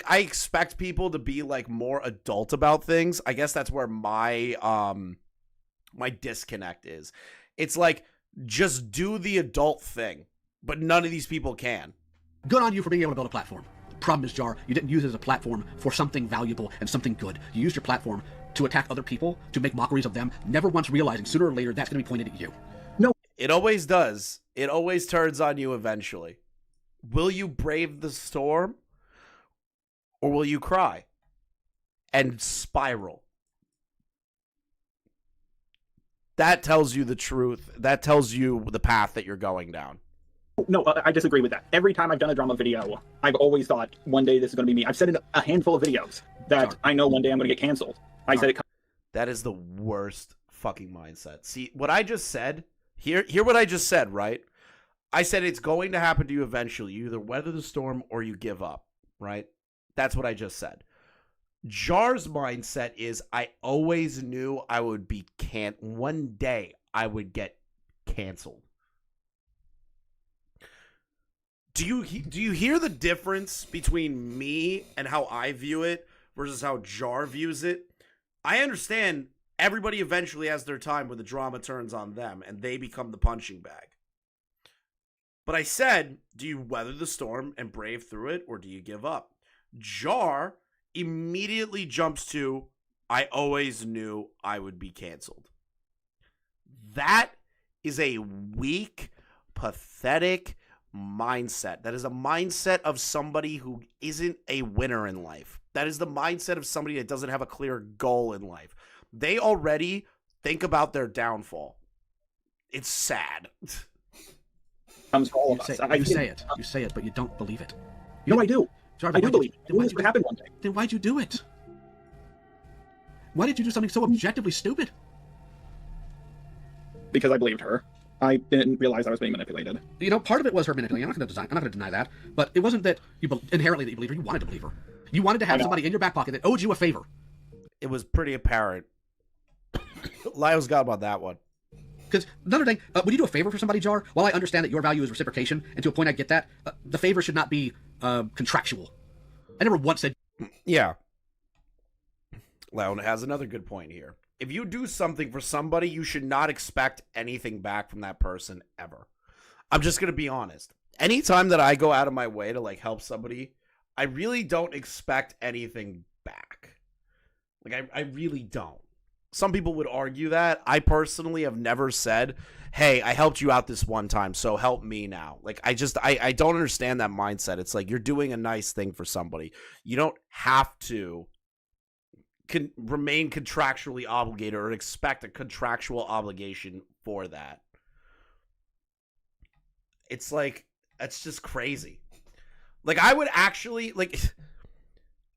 I expect people to be like more adult about things. I guess that's where my my disconnect is. It's like, just do the adult thing, but none of these people can. Good on you for being able to build a platform. Problem is, Jar, you didn't use it as a platform for something valuable and something good. You used your platform to attack other people, to make mockeries of them, never once realizing sooner or later that's going to be pointed at you. No. It always does. It always turns on you eventually. Will you brave the storm? Or will you cry? and spiral. That tells you the truth. That tells you the path that you're going down. No, I disagree with that. Every time I've done a drama video, I've always thought one day this is going to be me. I've said in a handful of videos that I know one day I'm going to get canceled. I said it. That is the worst fucking mindset. See, what I just said, hear what I just said, right? I said it's going to happen to you eventually. You either weather the storm or you give up, right? That's what I just said. Jar's mindset is I always knew I would be one day I would get canceled. Do you hear the difference between me and how I view it versus how Jar views it? I understand everybody eventually has their time when the drama turns on them and they become the punching bag. But I said, do you weather the storm and brave through it, or do you give up? Jar immediately jumps to, I always knew I would be canceled. That is a weak, pathetic mindset. That is a mindset of somebody who isn't a winner in life. That is the mindset of somebody that doesn't have a clear goal in life. They already think about their downfall. It's sad. Comes to all of us. You say it, but you don't believe it. No, I do. Jarvis, I do believe it. This would happen one day. Then why'd you do it? Why did you do something so objectively stupid? Because I believed her. I didn't realize I was being manipulated. You know, part of it was her manipulating. I'm not going to deny that. But it wasn't that you inherently that you believed her. You wanted to believe her. You wanted to have somebody in your back pocket that owed you a favor. It was pretty apparent. Lio's got about that one. Because another thing, when you do a favor for somebody, Jar, while I understand that your value is reciprocation, and to a point I get that, the favor should not be contractual. I never once said... Yeah. Lio has another good point here. If you do something for somebody, you should not expect anything back from that person ever. I'm just going to be honest. Anytime that I go out of my way to like help somebody, I really don't expect anything back. Like I really don't. Some people would argue that. I personally have never said, hey, I helped you out this one time, so help me now. Like, I don't understand that mindset. It's like you're doing a nice thing for somebody. You don't have to remain contractually obligated or expect a contractual obligation for that. It's like, that's just crazy. Like, I would actually, like,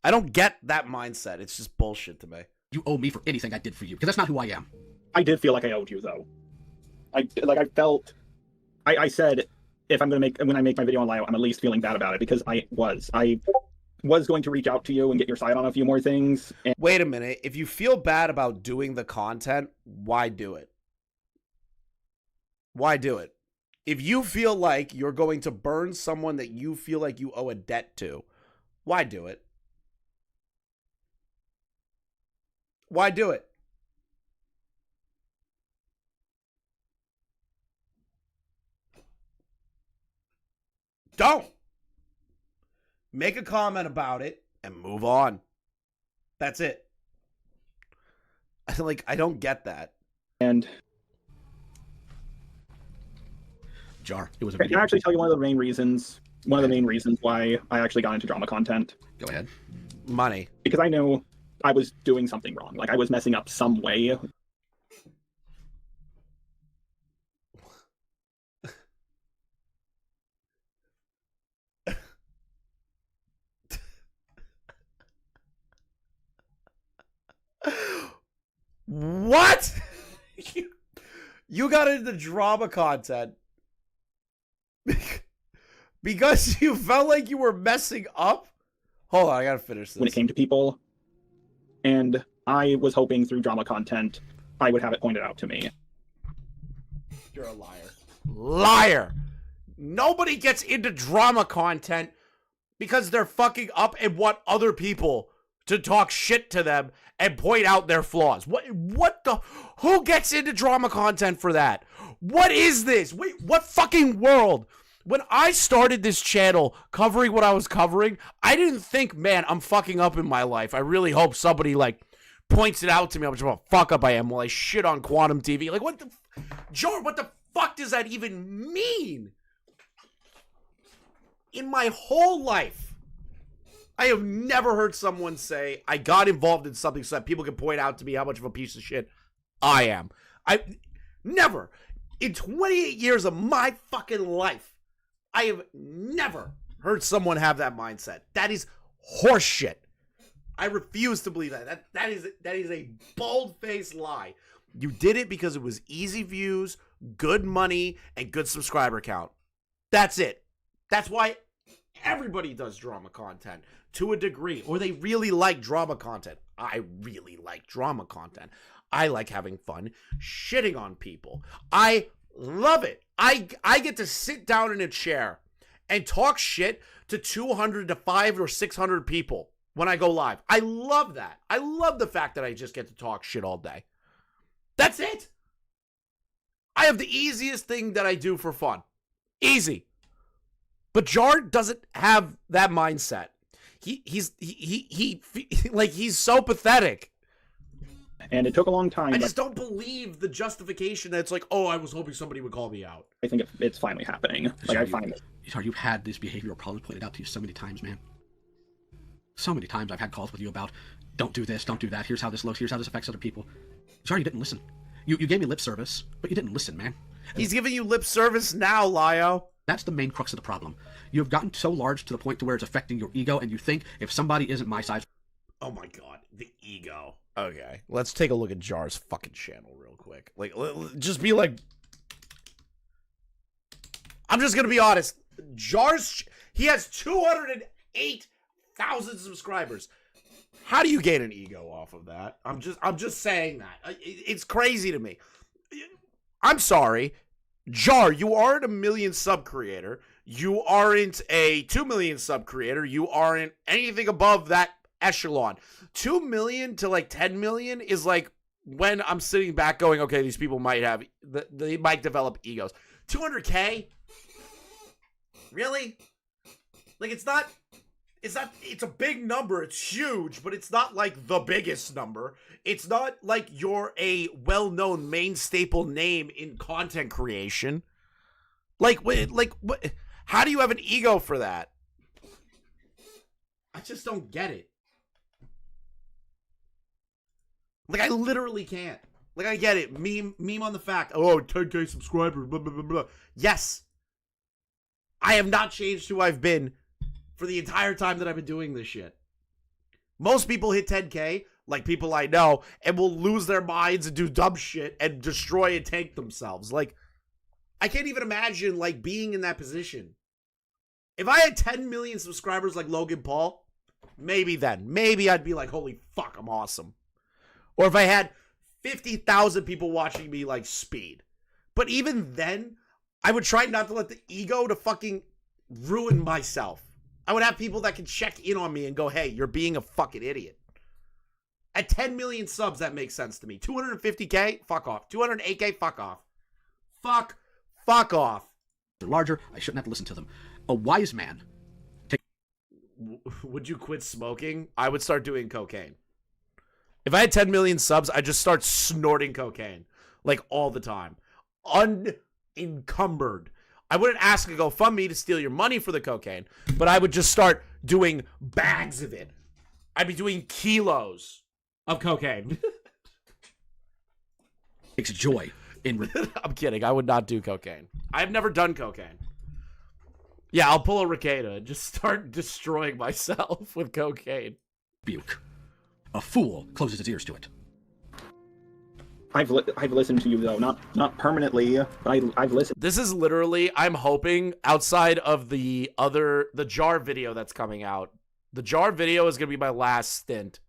I don't get that mindset. It's just bullshit to me. You owe me for anything I did for you, because that's not who I am. I did feel like I owed you, though. I said, when I make my video on Lio, I'm at least feeling bad about it, because I was going to reach out to you and get your side on a few more things. And wait a minute. If you feel bad about doing the content, why do it? Why do it? If you feel like you're going to burn someone that you feel like you owe a debt to, why do it? Why do it? Don't. Make a comment about it and move on. That's it. I don't get that. And Jar, it was a can I actually tell you one of the main reasons why I actually got into drama content? Go ahead. Money. Because I knew I was doing something wrong. Like, I was messing up some way. What? You got into drama content because you felt like you were messing up? Hold on, I gotta finish this. When it came to people, and I was hoping through drama content I would have it pointed out to me. You're a liar. Liar! Nobody gets into drama content because they're fucking up and want other people to talk shit to them and point out their flaws. Who gets into drama content for that? What is this? Wait, what fucking world? When I started this channel covering what I was covering, I didn't think, man, I'm fucking up in my life. I really hope somebody, like, points it out to me how much of a fuck up I am while I shit on Quantum TV. Like, what the fuck does that even mean? In my whole life, I have never heard someone say, I got involved in something so that people can point out to me how much of a piece of shit I am. Never. In 28 years of my fucking life, I have never heard someone have that mindset. That is horseshit. I refuse to believe that. That is a bold-faced lie. You did it because it was easy views, good money, and good subscriber count. That's it. That's why everybody does drama content to a degree, or they really like drama content. I really like drama content. I like having fun shitting on people. I love it. I get to sit down in a chair and talk shit to 200 to 500 or 600 people when I go live. I love that. I love the fact that I just get to talk shit all day. That's it. I have the easiest thing that I do for fun. Easy. But Jar doesn't have that mindset. He's so pathetic. And it took a long time. I just don't believe the justification that it's like, oh, I was hoping somebody would call me out. I think it's finally happening. Like, I find it. You've had these behavioral problems pointed out to you so many times, man. So many times I've had calls with you about, don't do this, don't do that, here's how this looks, here's how this affects other people. Sorry, you didn't listen. You gave me lip service, but you didn't listen, man. He's giving you lip service now, Lio. That's the main crux of the problem. You've gotten so large to the point to where it's affecting your ego, and you think if somebody isn't my size... Oh my god, the ego. Okay, let's take a look at Jar's fucking channel real quick. Like, just be like... I'm just gonna be honest. He has 208,000 subscribers. How do you gain an ego off of that? I'm just saying that. It's crazy to me. I'm sorry. Jar, you aren't a million sub creator. You aren't a 2 million sub creator. You aren't anything above that echelon. 2 million to like 10 million is like when I'm sitting back going, okay, these people they might develop egos. 200K? Really? Like, it's a big number. It's huge, but it's not like the biggest number. It's not like you're a well-known main staple name in content creation. What? How do you have an ego for that? I just don't get it. Like, I literally can't. Like, I get it. Meme on the fact. Oh, 10K subscribers, blah, blah, blah, blah. Yes. I have not changed who I've been for the entire time that I've been doing this shit. Most people hit 10K, like people I know, and will lose their minds and do dumb shit and destroy and tank themselves. Like, I can't even imagine, like, being in that position. If I had 10 million subscribers like Logan Paul, maybe then. Maybe I'd be like, holy fuck, I'm awesome. Or if I had 50,000 people watching me like Speed. But even then, I would try not to let the ego to fucking ruin myself. I would have people that can check in on me and go, hey, you're being a fucking idiot. At 10 million subs, that makes sense to me. 250K? Fuck off. 208K? Fuck off. Fuck off. They're larger. I shouldn't have to listen to them. A wise man. Would you quit smoking? I would start doing cocaine. If I had 10 million subs, I'd just start snorting cocaine. Like, all the time. Unencumbered. I wouldn't ask a GoFundMe to steal your money for the cocaine, but I would just start doing bags of it. I'd be doing kilos of cocaine. Takes joy in... I'm kidding. I would not do cocaine. I've never done cocaine. Yeah, I'll pull a Ricada and just start destroying myself with cocaine. Rebuke. A fool closes his ears to it. I've listened to you though, not permanently, but I've listened. This is literally, I'm hoping, outside of the Jar video that's coming out. The Jar video is gonna be my last stint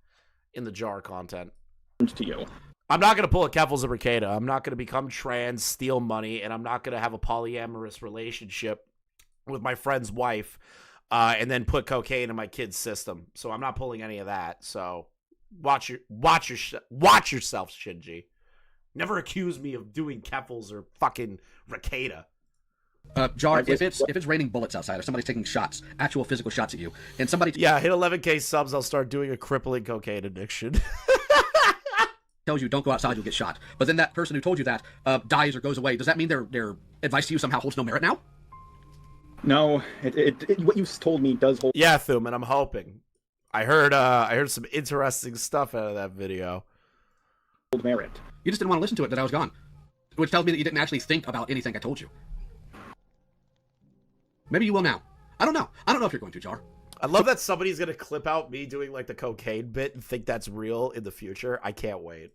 in the Jar content. To you. I'm not gonna pull a Keffels Ricada. I'm not gonna become trans, steal money, and I'm not gonna have a polyamorous relationship with my friend's wife, and then put cocaine in my kid's system. So I'm not pulling any of that. So watch yourself, Shinji. Never accuse me of doing Keffels or fucking Ricada. Jar, if it's raining bullets outside, or somebody's taking shots, actual physical shots at you, and somebody... Yeah, hit 11K subs, I'll start doing a crippling cocaine addiction. tells you don't go outside, you'll get shot. But then that person who told you that dies or goes away. Does that mean their advice to you somehow holds no merit now? No, what you told me does hold... Yeah, Thuman, I'm hoping. I heard some interesting stuff out of that video. Merit. You just didn't want to listen to it that I was gone. Which tells me that you didn't actually think about anything I told you. Maybe you will now. I don't know. I don't know if you're going to, Jar. I love that somebody's gonna clip out me doing like the cocaine bit and think that's real in the future. I can't wait.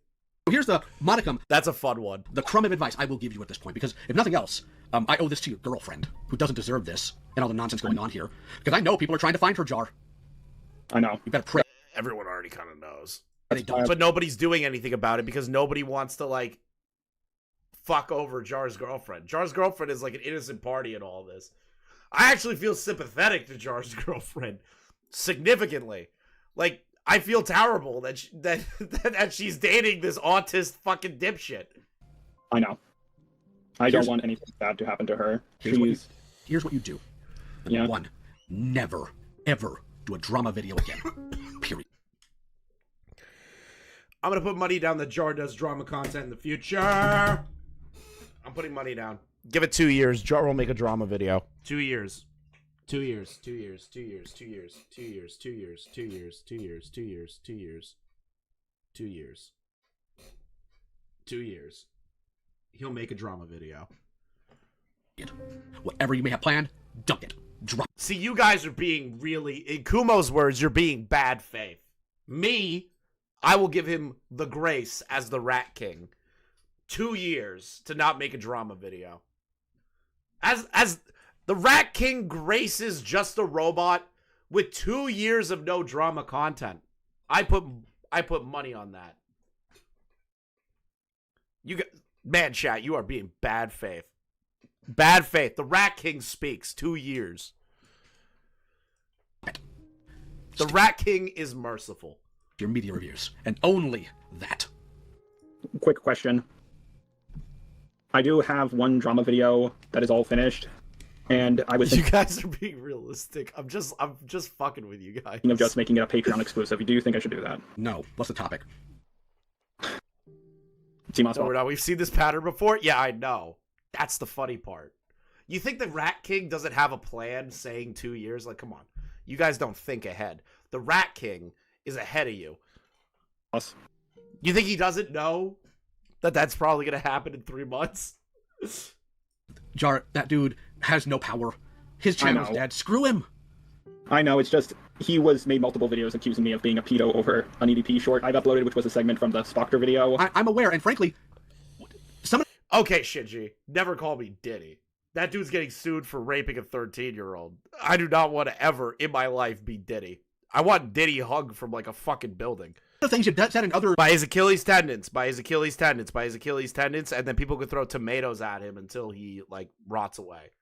Here's the modicum. That's a fun one. The crumb of advice I will give you at this point, because if nothing else, I owe this to your girlfriend, who doesn't deserve this and all the nonsense going on here. Because I know people are trying to find her, Jar. I know. You better pray. Everyone already kind of knows. They don't. But nobody's doing anything about it because nobody wants to, like, fuck over Jar's girlfriend. Jar's girlfriend is like an innocent party in all this. I actually feel sympathetic to Jar's girlfriend. Significantly. Like, I feel terrible that that she's dating this autist fucking dipshit. I know. I don't want anything bad to happen to her. Here's what you do. Yeah. 1, never, ever do a drama video again. Period. I'm gonna put money down that Jar does drama content in the future. I'm putting money down. Give it 2 years. Jar will make a drama video. 2 years. 2 years. 2 years. 2 years. 2 years. 2 years. 2 years. 2 years. 2 years. 2 years. 2 years. 2 years. 2 years. He'll make a drama video. Whatever you may have planned, dump it. Drop. See, you guys are being really, in Kumo's words, you're being bad faith. Me, I will give him the grace as the Rat King. 2 years to not make a drama video. As the Rat King graces just a robot with 2 years of no drama content. I put money on that. You got, man, chat, you are being bad faith. Bad faith. The Rat King speaks. 2 years. The Rat King is merciful. Your media reviews, and only that. Quick question. I do have one drama video that is all finished, and I was You guys are being realistic. I'm just fucking with you guys. thinking of just making it a Patreon exclusive. Do you think I should do that? No. What's the topic? We've seen this pattern before. Yeah, I know. That's the funny part. You think the Rat King doesn't have a plan saying 2 years? Like, come on. You guys don't think ahead. The Rat King is ahead of you. Us. You think he doesn't know that that's probably going to happen in 3 months? Jar, that dude has no power. His channel's dead. Screw him. I know, it's just, he was made multiple videos accusing me of being a pedo over an EDP short I've uploaded, which was a segment from the Spoctor video. I'm aware, and frankly, Okay, Shinji, never call me Diddy. That dude's getting sued for raping a 13-year-old. I do not want to ever, in my life, be Diddy. I want Diddy hung from, like, a fucking building. The things you've said in other... By his Achilles tendons, by his Achilles tendons, by his Achilles tendons, and then people could throw tomatoes at him until he, like, rots away.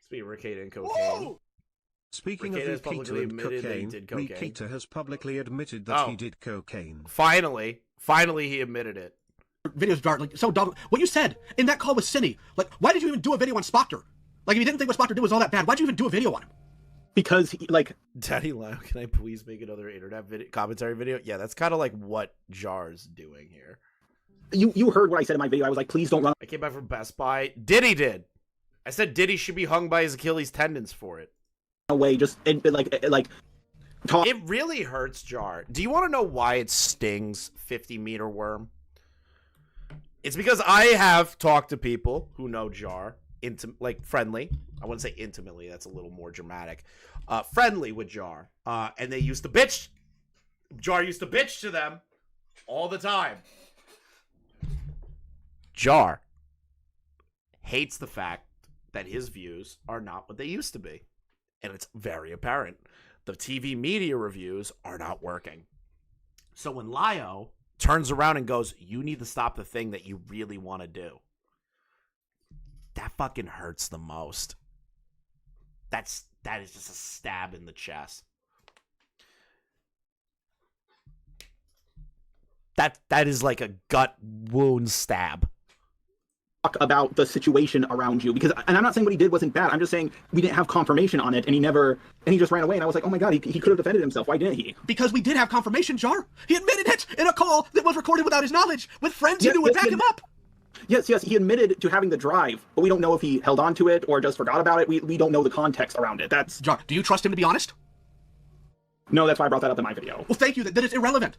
Speaking of Ricada and cocaine. Ooh! Speaking Ricada has of publicly Ricada and admitted that he cocaine, did cocaine. Ricada has publicly admitted that he did cocaine. Finally he admitted it. Videos, Jar, like, so dog. What you said in that call with Cinny, like, why did you even do a video on Spoctor? Like, if you didn't think what Spoctor did was all that bad, why'd you even do a video on him? Because, he, like... Daddy Lio, can I please make another internet commentary video? Yeah, that's kind of like what Jar's doing here. You heard what I said in my video. I was like, please don't run. I came back from Best Buy. Diddy did. I said Diddy should be hung by his Achilles tendons for it. Away, just, talk. It really hurts Jar. Do you want to know why it stings 50-meter worm? It's because I have talked to people who know Jar, friendly. I wouldn't say intimately. That's a little more dramatic. Friendly with Jar. And they used to bitch. Jar used to bitch to them all the time. Jar hates the fact that his views are not what they used to be. And it's very apparent. The TV media reviews are not working. So when Lio turns around and goes, you need to stop the thing that you really want to do, that fucking hurts the most. That is just a stab in the chest. That is like a gut wound stab. Talk about the situation around you, because, and I'm not saying what he did wasn't bad, I'm just saying we didn't have confirmation on it, and he just ran away, and I was like, oh my god, he could have defended himself. Why didn't he? Because we did have confirmation, Jar. He admitted it in a call that was recorded without his knowledge, with friends who knew would back him up. Yes, he admitted to having the drive, but we don't know if he held on to it or just forgot about it. We don't know the context around it. That's... Jar, do you trust him to be honest? No, that's why I brought that up in my video. Well, thank you. That is irrelevant.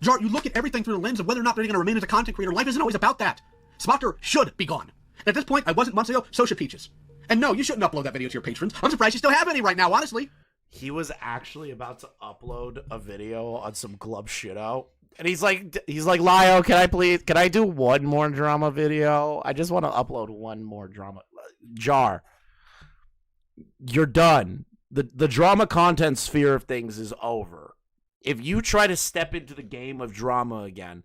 Jar, you look at everything through the lens of whether or not they're going to remain as a content creator. Life isn't always about that. Smocker should be gone. And at this point, I wasn't months ago, so should Peaches. And no, you shouldn't upload that video to your patrons. I'm surprised you still have any right now, honestly. He was actually about to upload a video on some club shit out. And he's like, Lio, can I do one more drama video? I just want to upload one more drama. Jar, you're done. The drama content sphere of things is over. If you try to step into the game of drama again,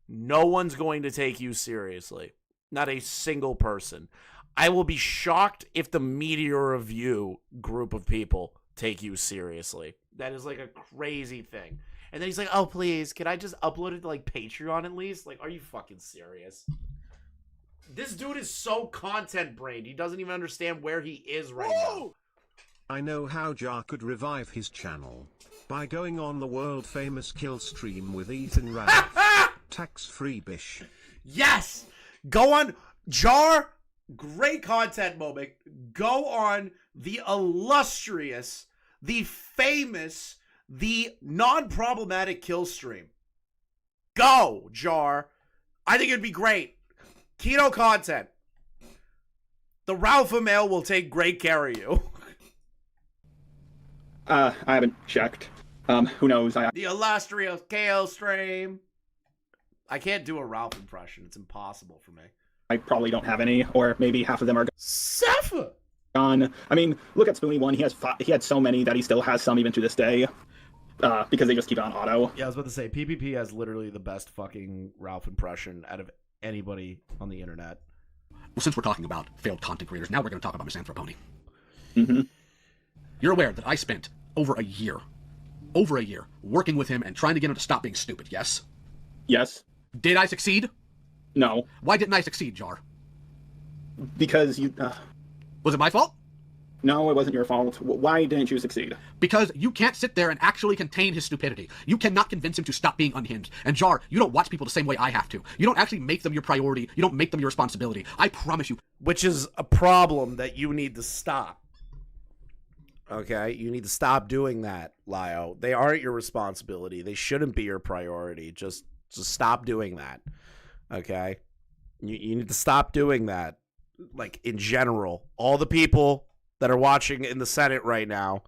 no one's going to take you seriously. Not a single person. I will be shocked if the Meteor of You group of people take you seriously. That is like a crazy thing. And then he's like, oh, please, can I just upload it to like Patreon at least? Like, are you fucking serious? This dude is so content brained. He doesn't even understand where he is right now. I know how Jar could revive his channel. By going on the world famous kill stream with Ethan Ralph. Tax-free bish. Yes! Go on, Jar, great content moment. Go on the illustrious, the famous, the non-problematic kill stream. Go, Jar. I think it'd be great. Keto content. The Ralpha male will take great care of you. I haven't checked. Who knows? The illustrious kill stream. I can't do a Ralph impression. It's impossible for me. I probably don't have any, or maybe half of them are Sepha! gone. I mean, look at Spoonie 1. He had so many that he still has some even to this day. Because they just keep it on auto. Yeah, I was about to say, PPP has literally the best fucking Ralph impression out of anybody on the internet. Well, since we're talking about failed content creators, now we're going to talk about Misanthropony. Mm-hmm. You're aware that I spent over a year, working with him and trying to get him to stop being stupid, yes? Yes. Did I succeed? No. Why didn't I succeed, Jar? Because you... Was it my fault? No, it wasn't your fault. Why didn't you succeed? Because you can't sit there and actually contain his stupidity. You cannot convince him to stop being unhinged. And Jar, you don't watch people the same way I have to. You don't actually make them your priority. You don't make them your responsibility. I promise you. Which is a problem that you need to stop. Okay? You need to stop doing that, Lio. They aren't your responsibility. They shouldn't be your priority. Just stop doing that. Okay? You need to stop doing that. Like, in general. All the people that are watching in the Senate right now,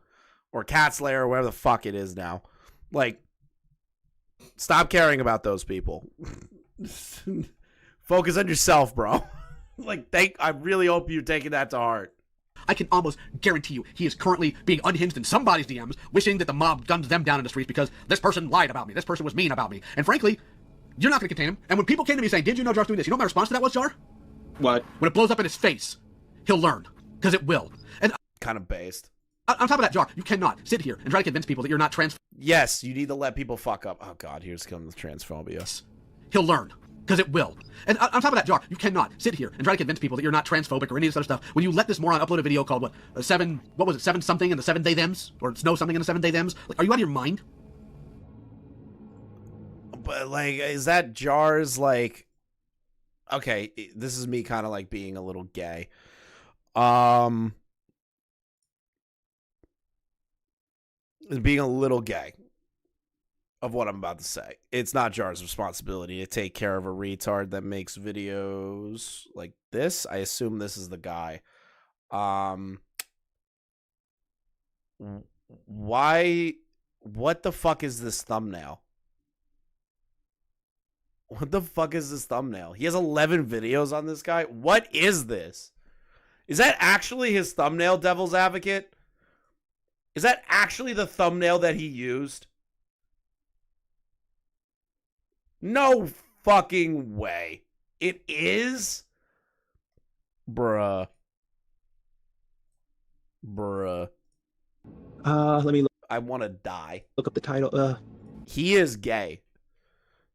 or Cat Slayer, or whatever the fuck it is now, like, stop caring about those people. Focus on yourself, bro. Like, I really hope you're taking that to heart. I can almost guarantee you he is currently being unhinged in somebody's DMs, wishing that the mob guns them down in the streets because this person lied about me, this person was mean about me. And frankly, you're not going to contain him. And when people came to me saying, did you know Jar's doing this? You know what my response to that was, Jar? What? When it blows up in his face, he'll learn. Because it will. And kind of based. On top of that, Jar, you cannot sit here and try to convince people that you're not trans. Yes, you need to let people fuck up. Oh, God, here's coming with transphobia. He'll learn. Because it will. And on top of that, Jar, you cannot sit here and try to convince people that you're not transphobic or any of this other stuff when you let this moron upload a video called, seven something in the 7 day thems? Or Snow something in the 7 day thems? Like, are you out of your mind? But, like, is that Jar's, like... Okay, this is me kind of, like, being a little gay. Being a little gay of what I'm about to say. It's not Jar's responsibility to take care of a retard that makes videos like this. I assume this is the guy. Why? What the fuck is this thumbnail? What the fuck is this thumbnail? He has 11 videos on this guy. What is this? Is that actually his thumbnail, Devil's Advocate? Is that actually the thumbnail that he used? No fucking way. It is? Bruh. Let me look. I want to die. Look up the title. He is gay.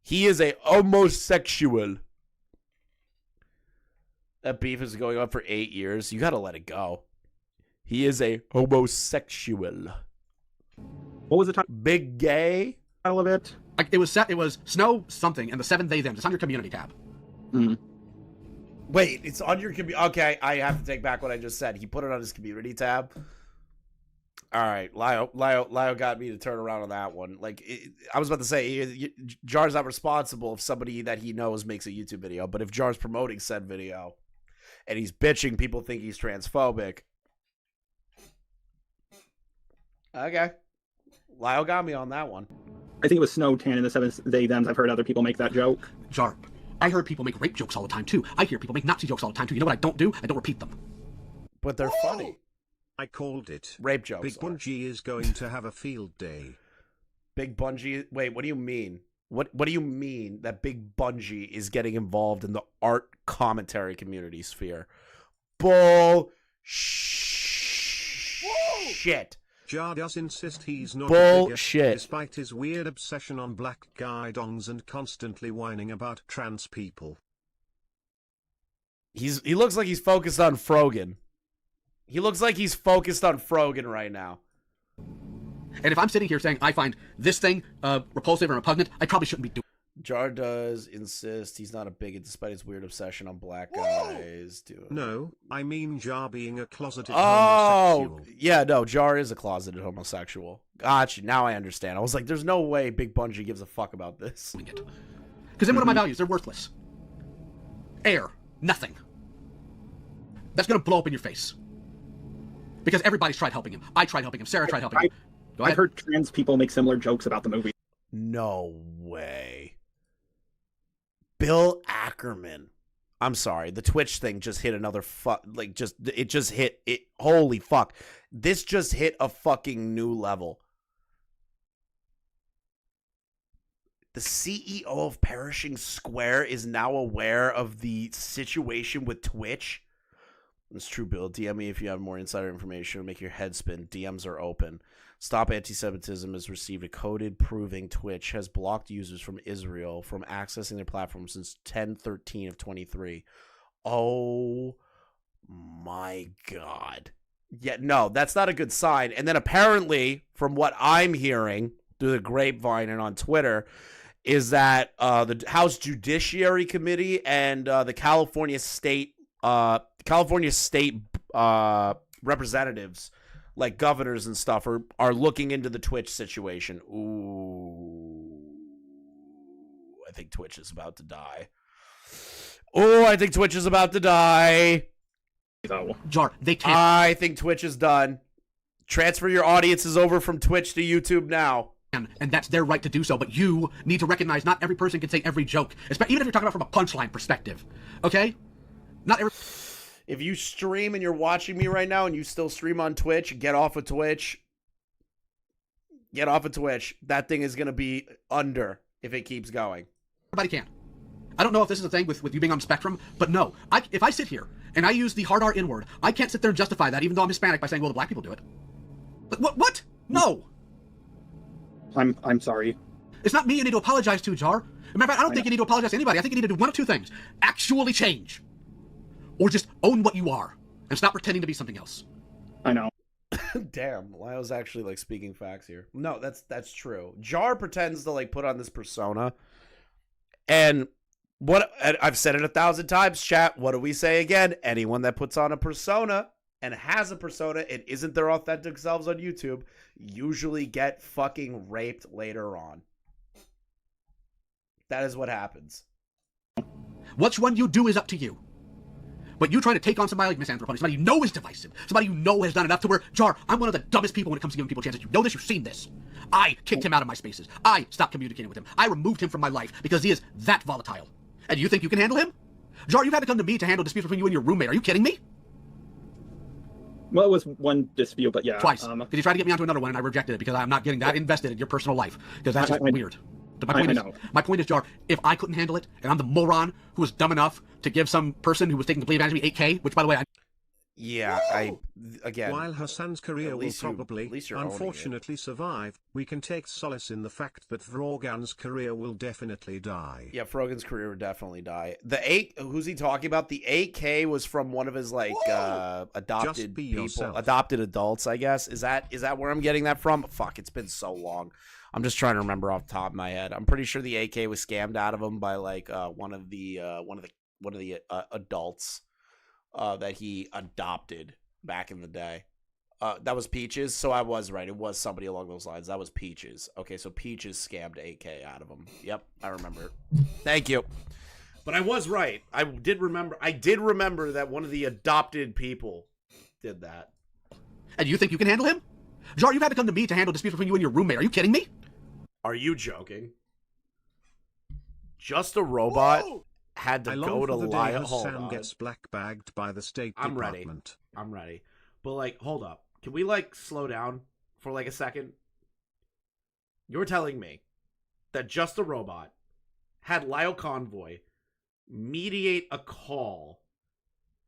He is a homosexual. That beef is going on for 8 years. You gotta let it go. He is a homosexual. What was the title? Big gay? Title of it? It was Snow something and the 7 day thems. It's on your community tab. Mm. Wait, it's on your community. Okay, I have to take back what I just said. He put it on his community tab. All right, Lio got me to turn around on that one. Like, I was about to say, Jar's not responsible if somebody that he knows makes a YouTube video, but if Jar's promoting said video and he's bitching, people think he's transphobic. Okay. Lio got me on that one. I think it was Snow Tan in the Seventh They Thems. I've heard other people make that joke. Jar, I heard people make rape jokes all the time, too. I hear people make Nazi jokes all the time, too. You know what I don't do? I don't repeat them. But they're funny. I called it. Rape jokes. Big Bungie is going to have a field day. Big Bungie? Wait, what do you mean? What do you mean that Big Bungie is getting involved in the art commentary community sphere? Shit. Jar does insist he's not bullshit, a bigot, despite his weird obsession on black guy dongs and constantly whining about trans people. He looks like he's focused on Frogan. He looks like he's focused on Frogan right now. And if I'm sitting here saying I find this thing repulsive and repugnant, I probably shouldn't be doing. Jar does insist he's not a bigot despite his weird obsession on black guys. No, I mean Jar being a closeted homosexual. homosexual. Yeah, no, Jar is a closeted homosexual. Gotcha, now I understand. I was like, there's no way Big Bungie gives a fuck about this. Because then what are my values? They're worthless. Air. Nothing. That's going to blow up in your face. Because everybody's tried helping him. I tried helping him. Sarah tried helping him. Go ahead. I've heard trans people make similar jokes about the movie. No way. Bill Ackerman. I'm sorry. The Twitch thing just hit another it just hit it. Holy fuck. This just hit a fucking new level. The CEO of Perishing Square is now aware of the situation with Twitch. It's true, Bill. DM me if you have more insider information. It'll make your head spin. DMs are open. Stop Anti-Semitism has received a coded proving Twitch has blocked users from Israel from accessing their platform since 10/13 of 23. Oh my God. Yeah, no, that's not a good sign. And then apparently, from what I'm hearing through the grapevine and on Twitter, is that the House Judiciary Committee and the California State representatives, like governors and stuff, are looking into the Twitch situation. Ooh, I think Twitch is about to die. Oh, I think Twitch is about to die. Jar, they can't. I think Twitch is done. Transfer your audiences over from Twitch to YouTube now. And that's their right to do so, but you need to recognize not every person can say every joke, even if you're talking about from a punchline perspective. Okay? Not every... If you stream and you're watching me right now and you still stream on Twitch, get off of Twitch. Get off of Twitch. That thing is going to be under if it keeps going. Everybody can. I don't know if this is a thing with you being on the spectrum, but no. If I sit here and I use the hard R N-word, I can't sit there and justify that even though I'm Hispanic by saying, well, the black people do it. What? No! I'm sorry. It's not me you need to apologize to, Jar. As a matter of fact, I don't think you need to apologize to anybody. I think you need to do one of two things. Actually change. Or just own what you are. And stop pretending to be something else. I know. Damn, Lio's actually like speaking facts here. No, that's true. Jar pretends to like put on this persona. And I've said it 1,000 times, chat. What do we say again? Anyone that puts on a persona and has a persona and isn't their authentic selves on YouTube usually get fucking raped later on. That is what happens. Which one you do is up to you. But you trying to take on somebody like Misanthropy, somebody you know is divisive, somebody you know has done enough to where, Jar, I'm one of the dumbest people when it comes to giving people chances. You know this, you've seen this. I kicked him out of my spaces. I stopped communicating with him. I removed him from my life because he is that volatile. And you think you can handle him? Jar, you've had to come to me to handle disputes between you and your roommate. Are you kidding me? Well, it was one dispute, but yeah. Twice. Because you tried to get me onto another one and I rejected it because I'm not getting that invested in your personal life. Because that's just weird. My point is, Jar, if I couldn't handle it, and I'm the moron who was dumb enough to give some person who was taking complete advantage of me 8K, which, by the way, again... While Hassan's career will probably, unfortunately, survive, we can take solace in the fact that Vrogan's career will definitely die. Yeah, Frogan's career will definitely die. Who's he talking about? The 8K was from one of his, like, adopted people, adopted adults, I guess. Is that where I'm getting that from? Fuck, it's been so long. I'm just trying to remember off the top of my head. I'm pretty sure the AK was scammed out of him by like one of the adults that he adopted back in the day. That was Peaches, so I was right. It was somebody along those lines. That was Peaches. Okay, so Peaches scammed 8K out of him. Yep, I remember. Thank you. But I was right. I did remember that one of the adopted people did that. And you think you can handle him? Jar, you've had to come to me to handle disputes between you and your roommate. Are you kidding me? Are you joking? Just a robot had to I go long to for the day Lio. as Hold Sam on. gets black-bagged by the State I'm ready. Department. I'm ready. But, like, hold up. Can we, like, slow down for, like, a second? You're telling me that Just a Robot had Lio Convoy mediate a call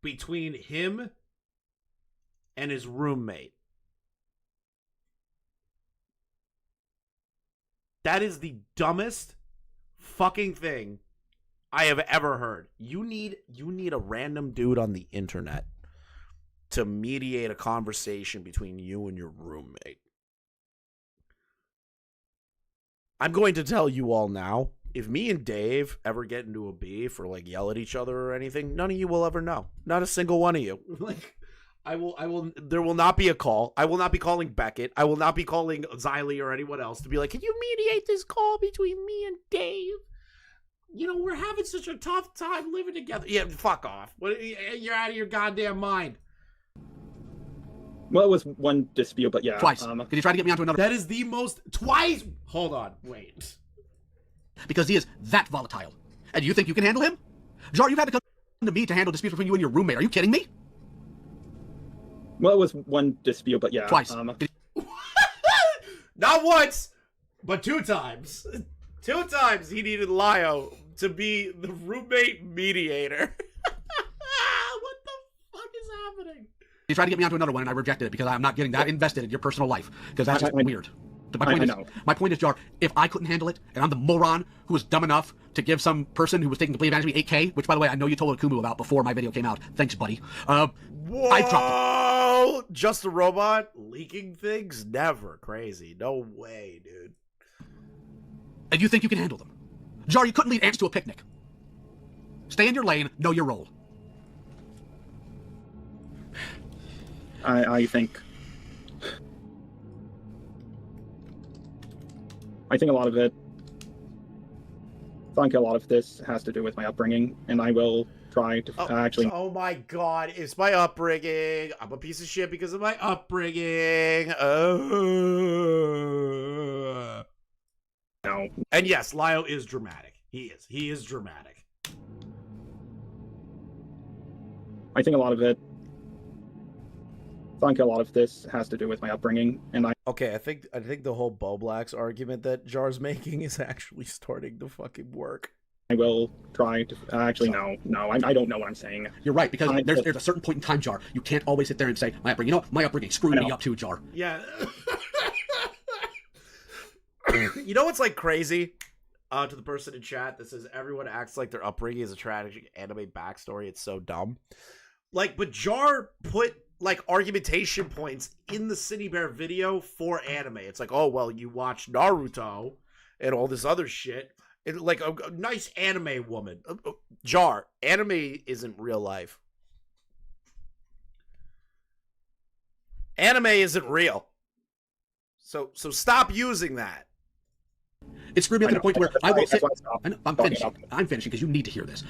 between him and his roommate. That is the dumbest fucking thing I have ever heard. You need a random dude on the internet to mediate a conversation between you and your roommate. I'm going to tell you all now, if me and Dave ever get into a beef or like yell at each other or anything, none of you will ever know. Not a single one of you. Like, there will not be a call. I will not be calling Beckett. I will not be calling Xylee or anyone else to be like, can you mediate this call between me and Dave? You know, we're having such a tough time living together. Yeah, fuck off. You're out of your goddamn mind. Well, it was one dispute, but yeah. Twice. Did he try to get me onto another? That is the most... Twice! Hold on. Wait. Because he is that volatile. And you think you can handle him? Jar, you've had to come to me to handle disputes between you and your roommate. Are you kidding me? Well, it was one dispute, but yeah. Twice. Not once, but 2 times. 2 times he needed Lio to be the roommate mediator. What the fuck is happening? He tried to get me onto another one, and I rejected it because I'm not getting that invested in your personal life. Because that's just weird. My point is, Jar, if I couldn't handle it, and I'm the moron who was dumb enough to give some person who was taking complete advantage of me 8K, which, by the way, I know you told Akumu about before my video came out. Thanks, buddy. Whoa! I dropped it. Just a robot leaking things? Never. Crazy. No way, dude. And you think you can handle them? Jar, you couldn't lead ants to a picnic. Stay in your lane, know your role. I think a lot of it. I think a lot of this has to do with my upbringing, and I will try to actually. Oh my god, it's my upbringing. I'm a piece of shit because of my upbringing. No. And yes, Lio is dramatic. He is dramatic. I think a lot of it. I think a lot of this has to do with my upbringing, and Okay, I think the whole Boblax argument that Jar's making is actually starting to fucking work. I will try to actually no, I don't know what I'm saying. You're right, because there's a certain point in time, Jar. You can't always sit there and say my upbringing. You know what? My upbringing screwed me up too, Jar. Yeah. You know what's like crazy? To the person in chat that says everyone acts like their upbringing is a tragic anime backstory. It's so dumb. Like, but Jar put like argumentation points in the Cine Bear video for anime. It's like, oh well, you watch Naruto and all this other shit. And like a nice anime woman. Jar, anime isn't real life. Anime isn't real. So stop using that. It screwed me up to the point where I won't sit. I'm finishing because you need to hear this.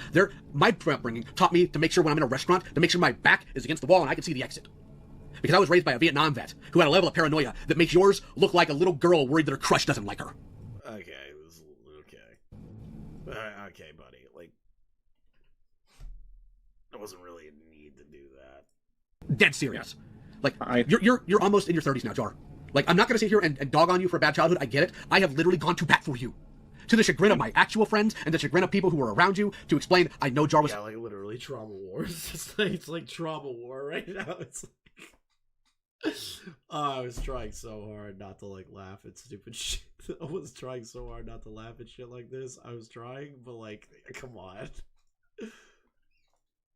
My upbringing taught me to make sure when I'm in a restaurant to make sure my back is against the wall and I can see the exit. Because I was raised by a Vietnam vet who had a level of paranoia that makes yours look like a little girl worried that her crush doesn't like her. Okay. Okay, buddy. Like, there wasn't really a need to do that. Dead serious. Like, you're almost in your 30s now, Jar. Like, I'm not going to sit here and dog on you for a bad childhood. I get it. I have literally gone to bat for you. To the chagrin of my actual friends and the chagrin of people who were around you to explain I know Jar was... Yeah, like, literally trauma wars. It's like trauma war right now. It's like... I was trying so hard not to, like, laugh at stupid shit. I was trying so hard not to laugh at shit like this. I was trying, but, like, come on.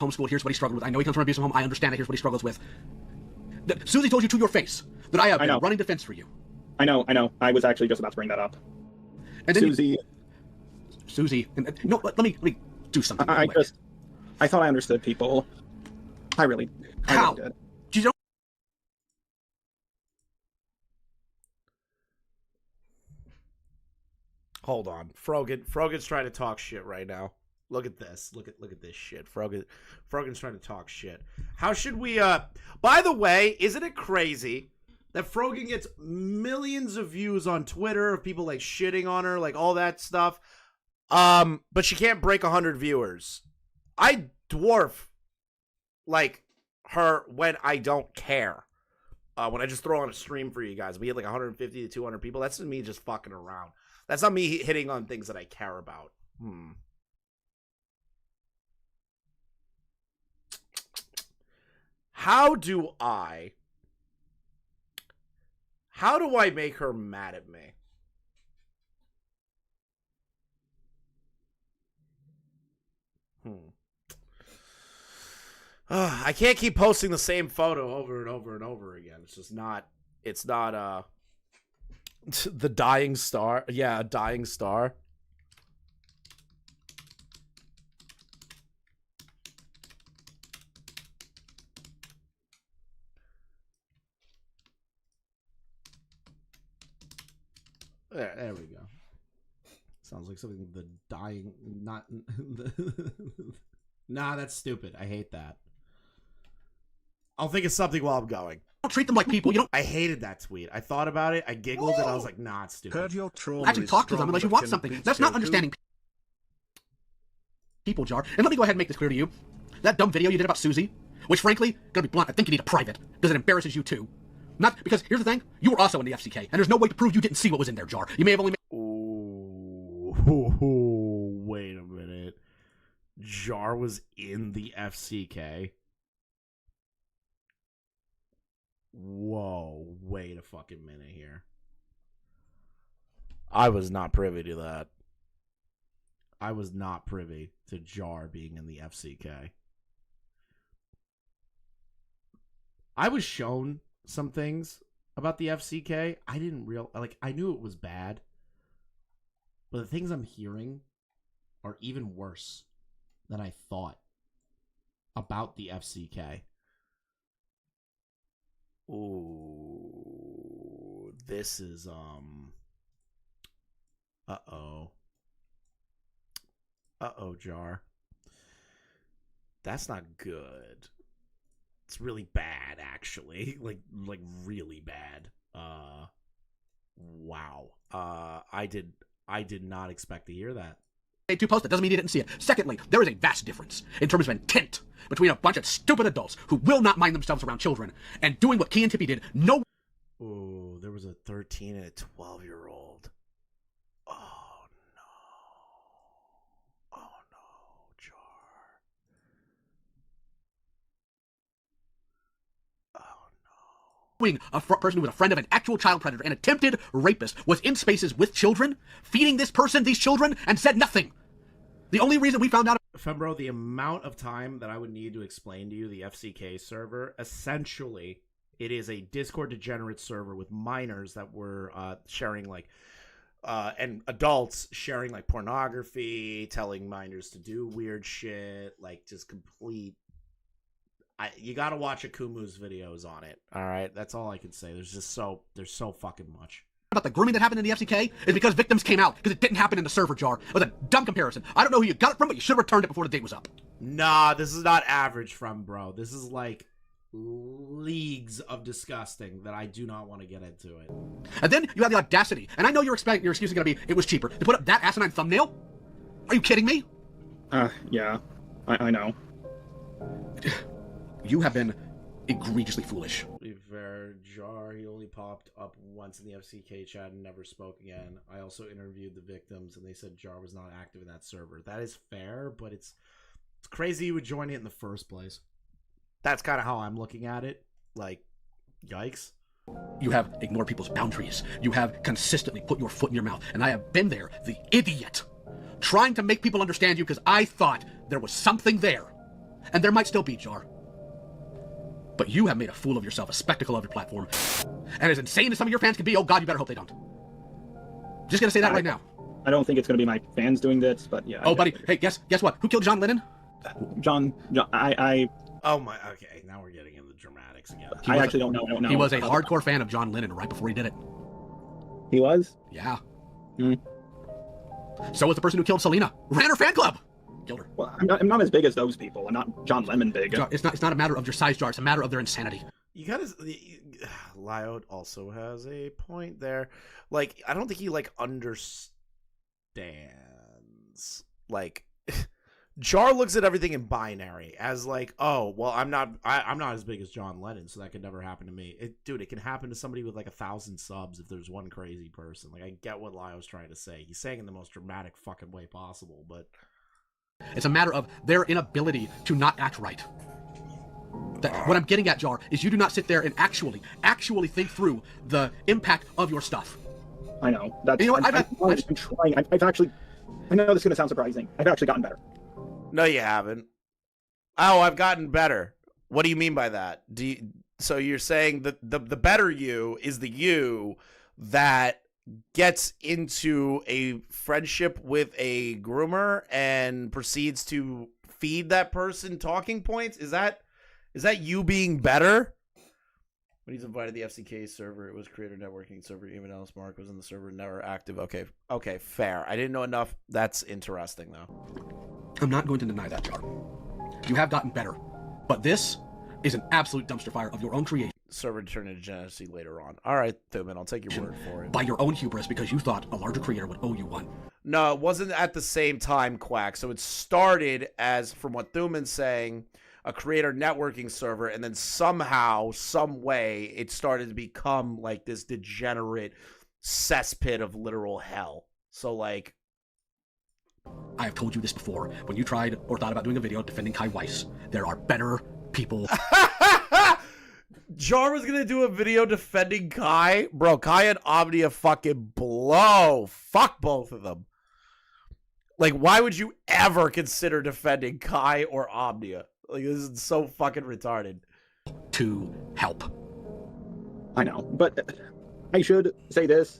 Homeschooled, here's what he struggled with. I know he comes from an abusive home. I understand that. Here's what he struggles with. Susie told you to your face that I have been running defense for you. I know. I was actually just about to bring that up. And then Susie. No, let me do something. I thought I understood people. I really How? did. You don't Hold on. Frogan's trying to talk shit right now. Look at this. Look at this shit. Frogan's trying to talk shit. How should we by the way, isn't it crazy that Frogan gets millions of views on Twitter of people like shitting on her, like all that stuff. But she can't break 100 viewers. I dwarf like her when I don't care. When I just throw on a stream for you guys, we hit like 150 to 200 people. That's me just fucking around. That's not me hitting on things that I care about. How do I make her mad at me? I can't keep posting the same photo over and over and over again. It's just not, the dying star. Yeah, a dying star. There we go. Sounds like something the dying, not... Nah, that's stupid. I hate that. I'll think of something while I'm going. Don't treat them like people. You don't... I hated that tweet. I thought about it. I giggled and I was like, nah, it's stupid. Heard your trauma actually talk to them unless you want something. That's not understanding people, Jar. And let me go ahead and make this clear to you. That dumb video you did about Susie, which frankly, gonna be blunt, I think you need a private, because it embarrasses you too. Not because, here's the thing, you were also in the FCK, and there's no way to prove you didn't see what was in there, Jar. You may have only made... Ooh, wait a minute. Jar was in the FCK? Whoa, wait a fucking minute here. I was not privy to that. I was not privy to Jar being in the FCK. I was shown some things about the FCK. I didn't I knew it was bad. But the things I'm hearing are even worse than I thought about the FCK. Ooh, this is uh-oh, Jar. That's not good. It's really bad, actually. Like really bad. Wow. I did not expect to hear that. to post it doesn't mean you didn't see it. Secondly, there is a vast difference in terms of intent between a bunch of stupid adults who will not mind themselves around children and doing what Key and Tippy did. No. Ooh, there was a 13 and a 12-year-old. Oh no. Oh no, Jar. Oh no. A person who was a friend of an actual child predator and attempted rapist was in spaces with children, feeding these children, and said nothing. The only reason we found out... Fembro, the amount of time that I would need to explain to you the FCK server, essentially, it is a Discord degenerate server with minors that were sharing, and adults sharing, pornography, telling minors to do weird shit, just complete... you gotta watch Akumu's videos on it, alright? That's all I can say. There's so fucking much. About the grooming that happened in the FCK is because victims came out, because it didn't happen in the server, Jar. It was a dumb comparison. I don't know who you got it from, but you should have returned it before the date was up. Nah, this is not average from, bro. This is leagues of disgusting that I do not want to get into it. And then you have the audacity, and I know your excuse is going to be, it was cheaper, to put up that asinine thumbnail? Are you kidding me? Yeah. I know. You have been egregiously foolish. To be fair, Jar, he only popped up once in the FCK chat and never spoke again. I also interviewed the victims, and they said Jar was not active in that server. That is fair, but it's crazy you would join it in the first place. That's kind of how I'm looking at it. Yikes. You have ignored people's boundaries. You have consistently put your foot in your mouth, and I have been there, the idiot, trying to make people understand you because I thought there was something there. And there might still be, Jar. But you have made a fool of yourself, a spectacle of your platform. And as insane as some of your fans can be, oh God, you better hope they don't. Just gonna say that right now. I don't think it's gonna be my fans doing this, but yeah. Oh, buddy, hey, guess what? Who killed John Lennon? John, Oh my, okay, now we're getting into the dramatics again. I actually don't know. I don't know. He was a hardcore fan of John Lennon right before he did it. He was? Yeah. So was the person who killed Selena. Ran her fan club. Killed her. Well, I'm not as big as those people. I'm not John Lemon big. Jar, it's not a matter of your size, Jar. It's a matter of their insanity. You gotta. Lio also has a point there. Like, I don't think he like understands. Like, Jar looks at everything in binary as like, oh, well, I'm not as big as John Lennon, so that could never happen to me. Dude, it can happen to somebody with like 1,000 subs if there's one crazy person. Like, I get what Lio's trying to say. He's saying it in the most dramatic fucking way possible, but it's a matter of their inability to not act right. What I'm getting at, Jar, is you do not sit there and actually think through the impact of your stuff. I know. That's, you know what? I'm trying. I've actually. I know this is going to sound surprising. I've actually gotten better. No, you haven't. Oh, I've gotten better. What do you mean by that? So you're saying that the better you is the you that gets into a friendship with a groomer and proceeds to feed that person talking points? Is that you being better? When he's invited the FCK server, it was creator networking server. Even Alice Mark was in the server, never active. Okay, fair. I didn't know enough. That's interesting, though. I'm not going to deny that, Jar. You have gotten better, but this is an absolute dumpster fire of your own creation. Server to turn into Genesee later on. All right, Thuman, I'll take your word for it. By your own hubris, because you thought a larger creator would owe you one. No, it wasn't at the same time, Quack. So it started as, from what Thuman's saying, a creator networking server, and then somehow, some way, it started to become like this degenerate cesspit of literal hell. So, like, I have told you this before. When you tried or thought about doing a video defending Kai Weiss, there are better people. Jar was gonna do a video defending Kai. Bro, Kai and Omnia fucking blow. Fuck both of them. Like, why would you ever consider defending Kai or Omnia? Like, this is so fucking retarded. To help. I know, but I should say this.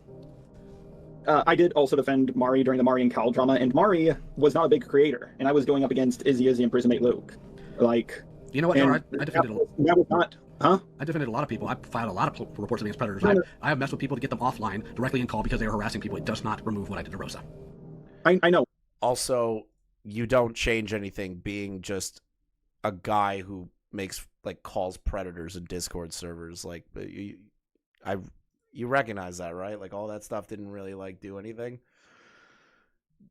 I did also defend Mari during the Mari and Cal drama, and Mari was not a big creator, and I was going up against Izzy and Prismate Luke. Like, you know what, Jar, I defended that was not, huh? I defended a lot of people. I filed a lot of reports against predators. I have messed with people to get them offline directly in call because they were harassing people. It does not remove what I did to Rosa. I know. Also, you don't change anything being just a guy who makes, like, calls predators in Discord servers. Like, you recognize that, right? Like, all that stuff didn't really, like, do anything.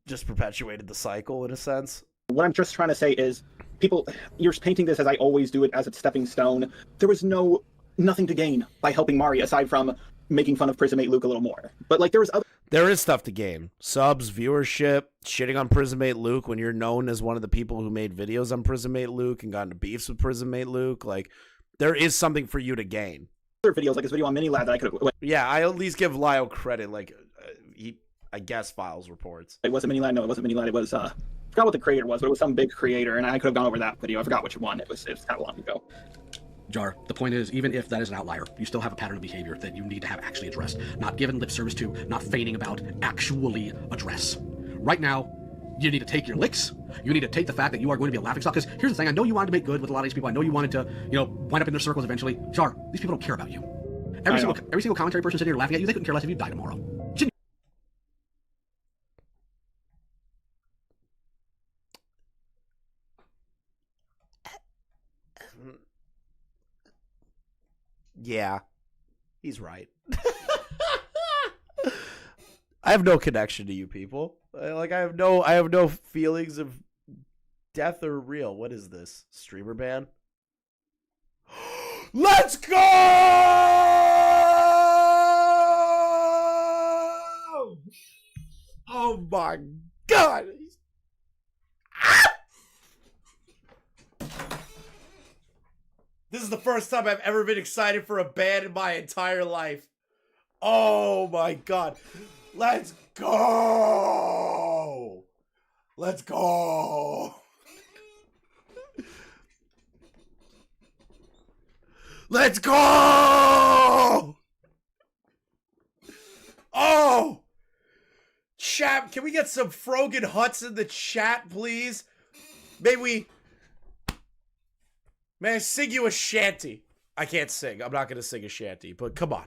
Just perpetuated the cycle, in a sense. What I'm just trying to say is, people, you're painting this as I always do it, as a stepping stone. There was nothing to gain by helping Mari, aside from making fun of Prismate Luke a little more. But, like, there is stuff to gain. Subs, viewership, shitting on Prismate Luke when you're known as one of the people who made videos on Prismate Luke and got into beefs with Prismate Luke. Like, there is something for you to gain. Videos like this video on Minilad that I could have. Yeah, I at least give Lio credit. Like, he, I guess, files reports. It wasn't Minilad. No, it wasn't Minilad. It was I forgot what the creator was, but it was some big creator, and I could have gone over that video. I forgot which one. It was kind of long ago. Jar, the point is, even if that is an outlier, you still have a pattern of behavior that you need to have actually addressed. Not given lip service to, not feigning about, actually address. Right now, you need to take your licks. You need to take the fact that you are going to be a laughingstock. Because here's the thing, I know you wanted to make good with a lot of these people. I know you wanted to, wind up in their circles eventually. Jar, these people don't care about you. Every single commentary person sitting here laughing at you, they couldn't care less if you die tomorrow. Yeah, he's right. I have no connection to you people. Like, I have no feelings of death or real. What is this? Streamer ban? Let's go! Oh my god! This is the first time I've ever been excited for a ban in my entire life. Oh my god. Let's go! Let's go! Let's go! Oh! Chat, can we get some Frogan Huts in the chat, please? May I sing you a shanty? I can't sing. I'm not going to sing a shanty, but come on.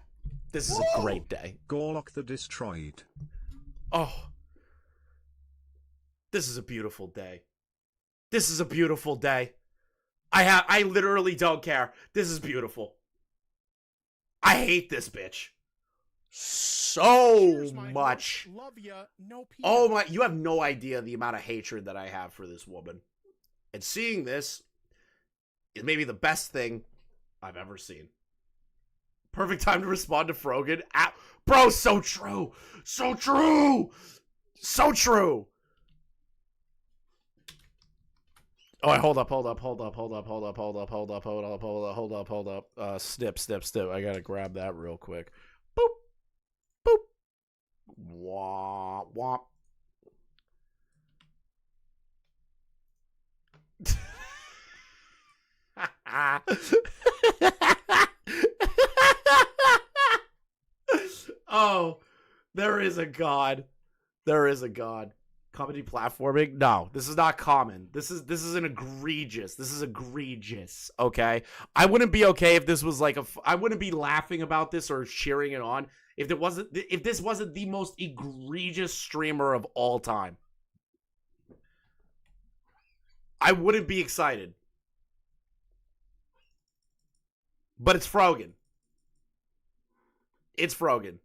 This is a great day. Gorlock the Destroyed. Oh. This is a beautiful day. This is a beautiful day. I literally don't care. This is beautiful. I hate this bitch so much. Love ya, no peanut. Oh my, you have no idea the amount of hatred that I have for this woman. And seeing this is maybe the best thing I've ever seen. Perfect time to respond to Frogan. Bro, so true. So true. So true. Oh, hold up. Snip. I gotta grab that real quick. Boop. Boop. Womp. Womp. Oh, there is a God. There is a God. Comedy platforming? No, this is not common. This is an egregious. This is egregious. Okay, I wouldn't be okay if this was like I wouldn't be laughing about this or cheering it on if this wasn't the most egregious streamer of all time. I wouldn't be excited. But it's Frogan. It's Frogan.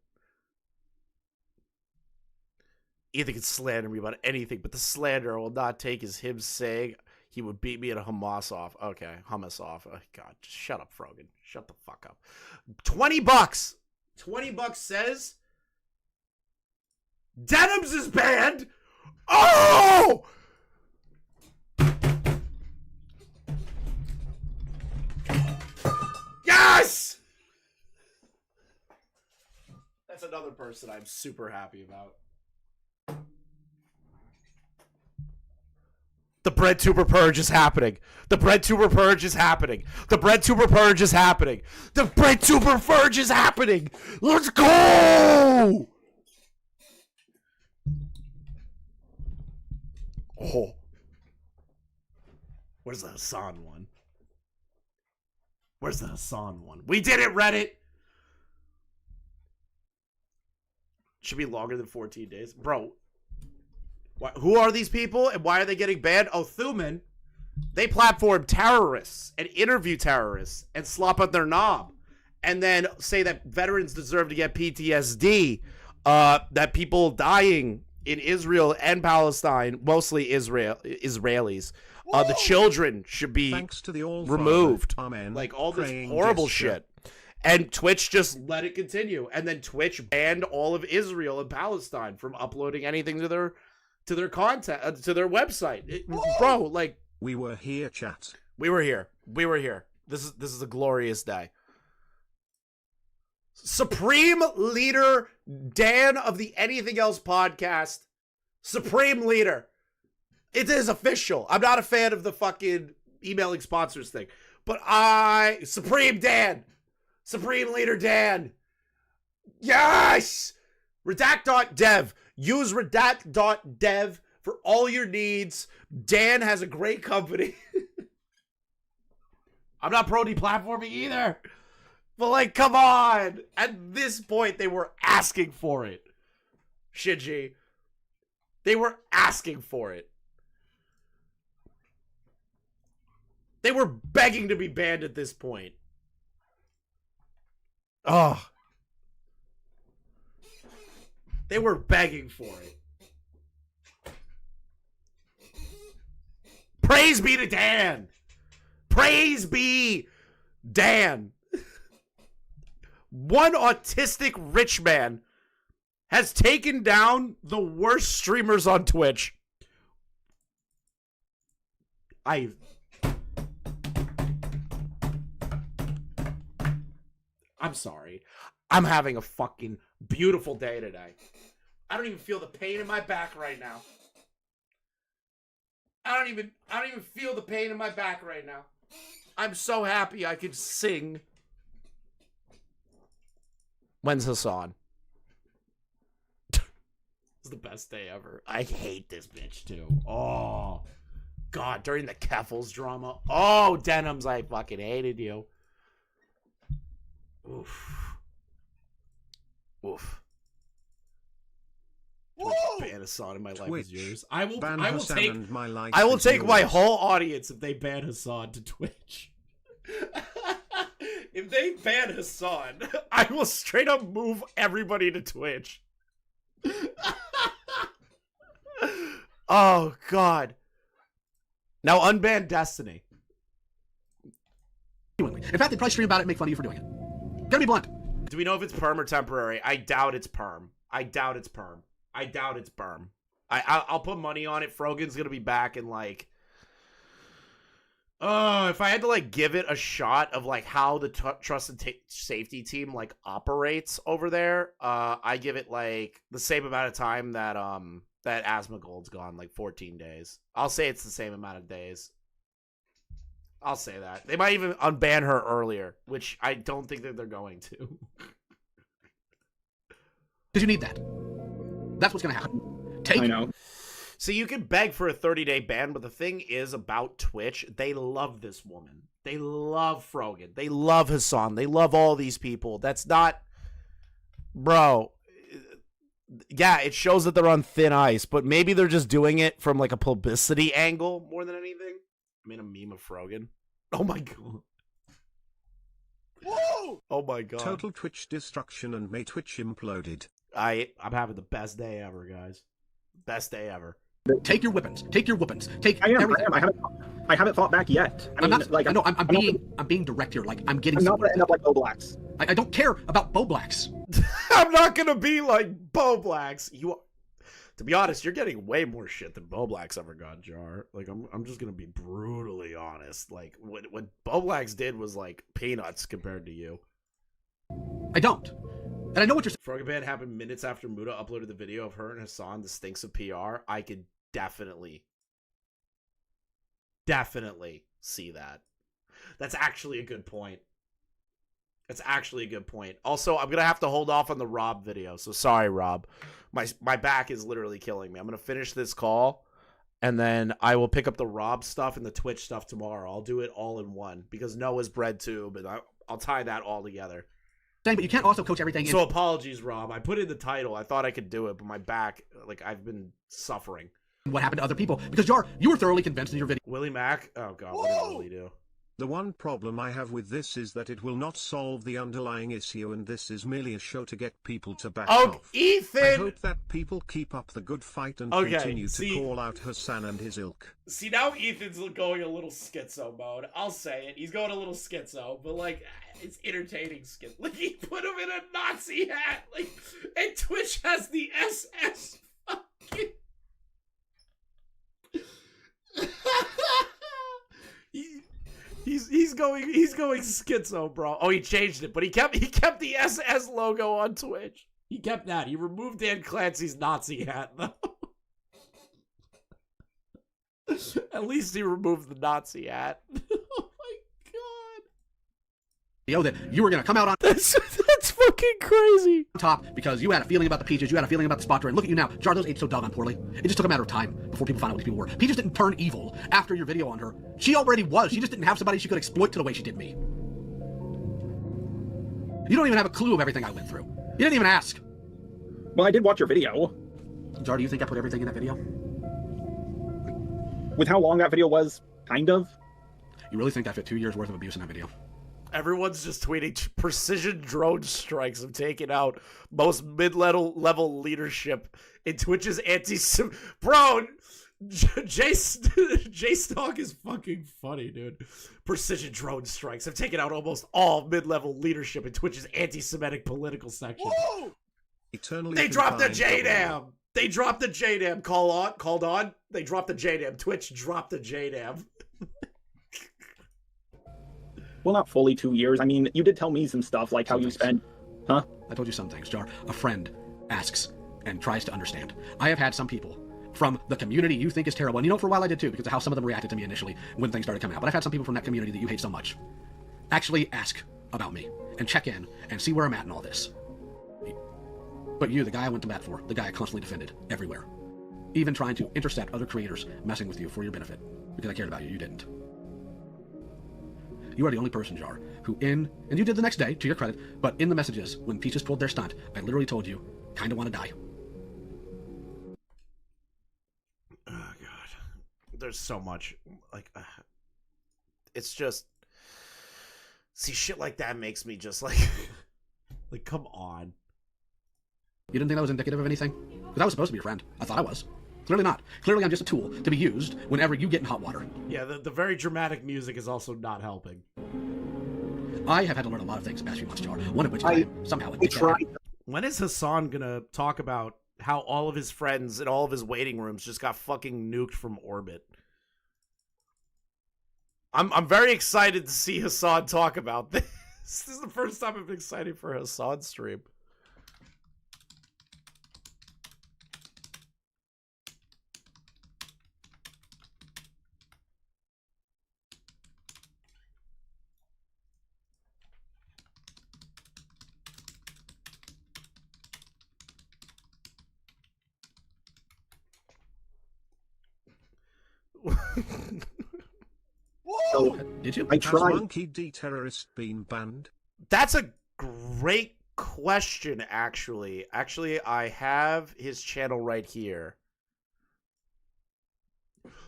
Ethan can slander me about anything, but the slander I will not take is him saying he would beat me at a Hamas off. Okay, Hamas off. Oh, God, just shut up, Frogan. Shut the fuck up. $20. $20 says Denims is banned. Oh! Yes! That's another person I'm super happy about. The BreadTuber purge is happening. The BreadTuber purge is happening. The BreadTuber purge is happening. The BreadTuber purge is happening. Let's go! Oh. Where's the Hassan one? Where's the Hassan one? We did it, Reddit! Should be longer than 14 days. Bro. Who are these people and why are they getting banned? Oh, Thuman. They platform terrorists and interview terrorists and slop out their knob. And then say that veterans deserve to get PTSD. That people dying in Israel and Palestine, mostly Israelis. The children should be Thanks to the removed. Amen. Like all this Praying horrible gesture. shit. And Twitch just let it continue. And then Twitch banned all of Israel and Palestine from uploading anything to their content, to their website. Bro, like, we were here, chat. We were here. We were here. This is a glorious day. Supreme Leader Dan of the Anything Else podcast. Supreme Leader. It is official. I'm not a fan of the fucking emailing sponsors thing. But Supreme Dan. Supreme Leader Dan. Yes! Redact.dev. Use redact.dev for all your needs. Dan has a great company. I'm not pro deplatforming either. But like, come on. At this point, they were asking for it. Shinji. They were asking for it. They were begging to be banned at this point. Oh. They were begging for it. Praise be to Dan. Praise be Dan. One autistic rich man has taken down the worst streamers on Twitch. I'm sorry. I'm having a fucking beautiful day today. I don't even feel the pain in my back right now. I don't even feel the pain in my back right now. I'm so happy I could sing. When's Hassan? It's the best day ever. I hate this bitch too. Oh, God, during the Keffels drama. Oh, Denims, I fucking hated you. Oof. Oof. ban Hassan and my life Twitch. is yours. I will. Ban I will Hassan take. and my life I will is take my yours. whole audience if they ban Hassan to Twitch. If they ban Hassan, I will straight up move everybody to Twitch. Oh God. Now unban Destiny. In fact, they'd probably stream about it and make fun of you for doing it. Gotta be blunt. Do we know if it's perm or temporary? I doubt it's perm. I doubt it's perm. I'll put money on it. Frogan's gonna be back in like. If I had to like give it a shot of like how the trust and safety team like operates over there, I give it like the same amount of time that that Asmongold's gone, like 14 days. I'll say it's the same amount of days. I'll say that. They might even unban her earlier, which I don't think that they're going to. Because you need that. That's what's gonna happen. I know. So you can beg for a 30-day ban, but the thing is about Twitch, they love this woman. They love Frogan. They love Hassan. They love all these people. That's not... Bro. Yeah, it shows that they're on thin ice, but maybe they're just doing it from like a publicity angle more than anything. I mean, a meme of Frogan. Oh my God. Whoa! Oh my God. Total Twitch destruction and may Twitch imploded. I'm having the best day ever, guys. Best day ever. Take your weapons. Take your weapons. Take I am. everything. I haven't fought back yet. I'm being direct here. Like I'm getting. I'm not gonna end up like Boblacks. I don't care about Boblacks. I'm not gonna be like Boblacks. To be honest, you're getting way more shit than Boblacks ever got, Jar. Like I'm just gonna be brutally honest. Like what Boblacks did was like peanuts compared to you. I don't. And I know what you're saying. Frogan ban happened minutes after Muda uploaded the video of her and Hassan, the stinks of PR. I could definitely see that. That's actually a good point. Also, I'm going to have to hold off on the Rob video. So sorry, Rob. My back is literally killing me. I'm going to finish this call, and then I will pick up the Rob stuff and the Twitch stuff tomorrow. I'll do it all in one because Noah's bread tube, and I'll tie that all together. But you can't also coach everything. So apologies, Rob. I put in the title. I thought I could do it, but my back, like, I've been suffering. What happened to other people? Because Jar, you were thoroughly convinced in your video. Willie Mack? Oh, God. What did Willie do? The one problem I have with this is that it will not solve the underlying issue, and this is merely a show to get people to back off. Ethan! I hope that people keep up the good fight and continue to call out Hassan and his ilk. See, now Ethan's going a little schizo mode. I'll say it. He's going a little schizo, but, like, it's entertaining schizo. Like, he put him in a Nazi hat. Like, and Twitch has the SS fucking... He's going schizo, bro. Oh, he changed it, but he kept the SS logo on Twitch. He kept that. He removed Dan Clancy's Nazi hat though. At least he removed the Nazi hat. Oh my God. That you were gonna come out on That's fucking crazy. top because you had a feeling about the Peaches, you had a feeling about the Spotter, and look at you now. Jar, those aged so doggone poorly. It just took a matter of time before people found out what these people were. Peaches didn't turn evil after your video on her. She already was. She just didn't have somebody she could exploit to the way she did me. You don't even have a clue of everything I went through. You didn't even ask. Well, I did watch your video. Jar, do you think I put everything in that video? With how long that video was, kind of. You really think I fit 2 years worth of abuse in that video? Everyone's just tweeting precision drone strikes have taken out most mid-level leadership in Twitch's anti-sim. Bro, J-Stock is fucking funny, dude. Precision drone strikes have taken out almost all mid-level leadership in Twitch's anti-Semitic political section. They dropped the JDAM. They dropped the JDAM. Called on. They dropped the JDAM. Twitch dropped the JDAM. Well, not fully 2 years. I mean, you did tell me some stuff, like how you spent... Huh? I told you some things, Jar. A friend asks and tries to understand. I have had some people from the community you think is terrible, and you know, for a while I did too, because of how some of them reacted to me initially when things started coming out. But I've had some people from that community that you hate so much actually ask about me and check in and see where I'm at in all this. But you, the guy I went to bat for, the guy I constantly defended everywhere, even trying to intercept other creators messing with you for your benefit because I cared about you, you didn't. You are the only person, Jar, who and you did the next day, to your credit, but in the messages, when Peaches pulled their stunt, I literally told you, kinda wanna die. there's so much like it's just see shit like that makes me just like like come on. You didn't think that was indicative of anything? Because I was supposed to be your friend. I thought I was. Clearly not. Clearly I'm just a tool to be used whenever you get in hot water. Yeah, the very dramatic music is also not helping. I have had to learn a lot of things the past few months, Jar. One of which I am somehow a dickhead. When is Hassan gonna talk about how all of his friends in all of his waiting rooms just got fucking nuked from orbit? I'm very excited to see Hassan talk about this. This is the first time I've been excited for a Hassan stream. So, did you? I tried. Has Monkey D terrorist been banned? That's a great question, actually. Actually, I have his channel right here.